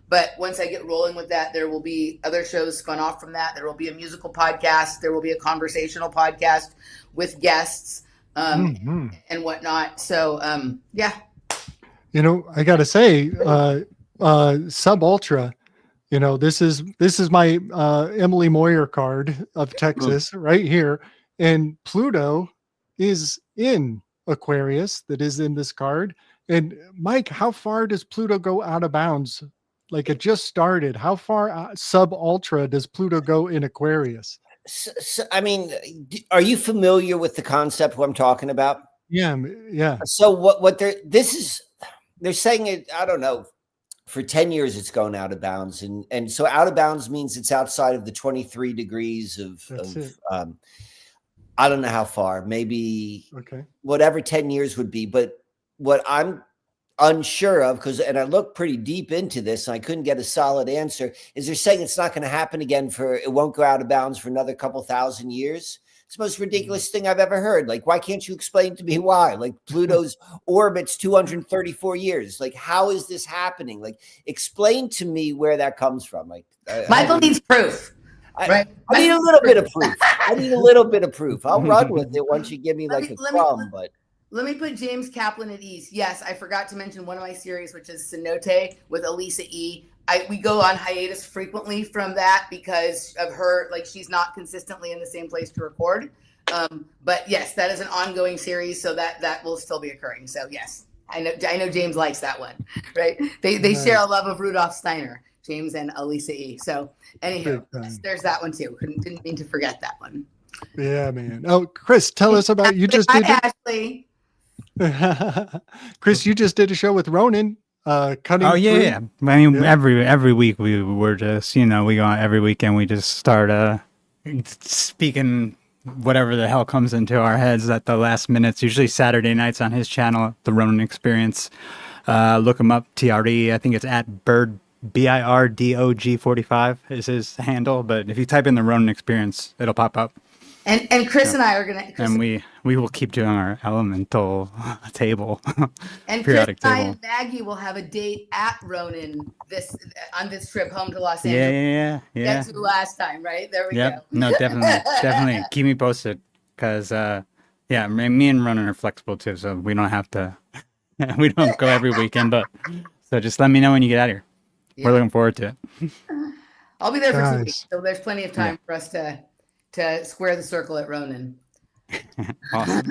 But once I get rolling with that, there will be other shows spun off from that. There will be a musical podcast. There will be a conversational podcast with guests and whatnot. So, yeah. I got to say, Sub Ultra, this is my Emily Moyer card of Texas right here. And Pluto is in Aquarius, that is in this card. And Mike, how far does Pluto go out of bounds? Like, it just started. How far Sub Ultra does Pluto go in Aquarius? So, I mean, are you familiar with the concept what I'm talking about? Yeah. So what they're saying it, I don't know, for 10 years it's going out of bounds. And so out of bounds means it's outside of the 23 degrees of I don't know how far, maybe whatever 10 years would be. But what I'm unsure of, and I looked pretty deep into this and I couldn't get a solid answer, is they're saying it's not going to happen again it won't go out of bounds for another couple thousand years. It's the most ridiculous thing I've ever heard. Like, why can't you explain to me why? Like, Pluto's orbit's 234 years. Like, how is this happening? Like, explain to me where that comes from. Like, Michael needs proof. Right? I need a little bit of proof. I'll run with it once you give me like a crumb, but let me put James Kaplan at ease. Yes, I forgot to mention one of my series, which is Cenote with Elisa E. We go on hiatus frequently from that because of her, like, she's not consistently in the same place to record. But yes, that is an ongoing series, so that will still be occurring. So yes, I know James likes that one, right? They share a love of Rudolf Steiner, James and Elisa E. So anywho, there's that one too. Didn't mean to forget that one. Yeah, man. Oh, Chris, tell us about you just did. Ashley. Chris, you just did a show with Ronan. Cutting. Oh yeah. I mean, every week we were just, we go on every weekend. We just start speaking whatever the hell comes into our heads at the last minutes. Usually Saturday nights on his channel, The Ronan Experience. Look him up. TRE. I think it's at Bird BIRDOG 45 is his handle. But if you type in The Ronan Experience, it'll pop up. And Chris and I are gonna. And we will keep doing our elemental table. And Chris and I and Maggie will have a date at Ronan on this trip home to Los Angeles. Yeah. That's the last time, right? There we go. No, definitely keep me posted because me and Ronan are flexible too, so we don't have to. We don't go every weekend, but so just let me know when you get out here. Yeah. We're looking forward to it. I'll be there for 2 weeks, so there's plenty of time for us to square the circle at Ronan. Awesome.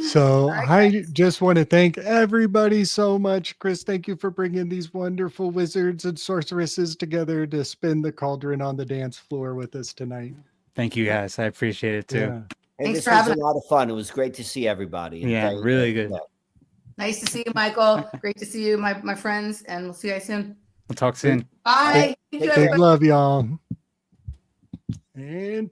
So I just want to thank everybody so much. Chris, thank you for bringing these wonderful wizards and sorceresses together to spin the cauldron on the dance floor with us tonight. Thank you guys. I appreciate it too. Yeah. And this was a lot of fun. It was great to see everybody. Yeah, really good. Nice to see you, Michael. Great to see you, my friends, and we'll see you guys soon. We'll talk soon. Bye. Big love, y'all. And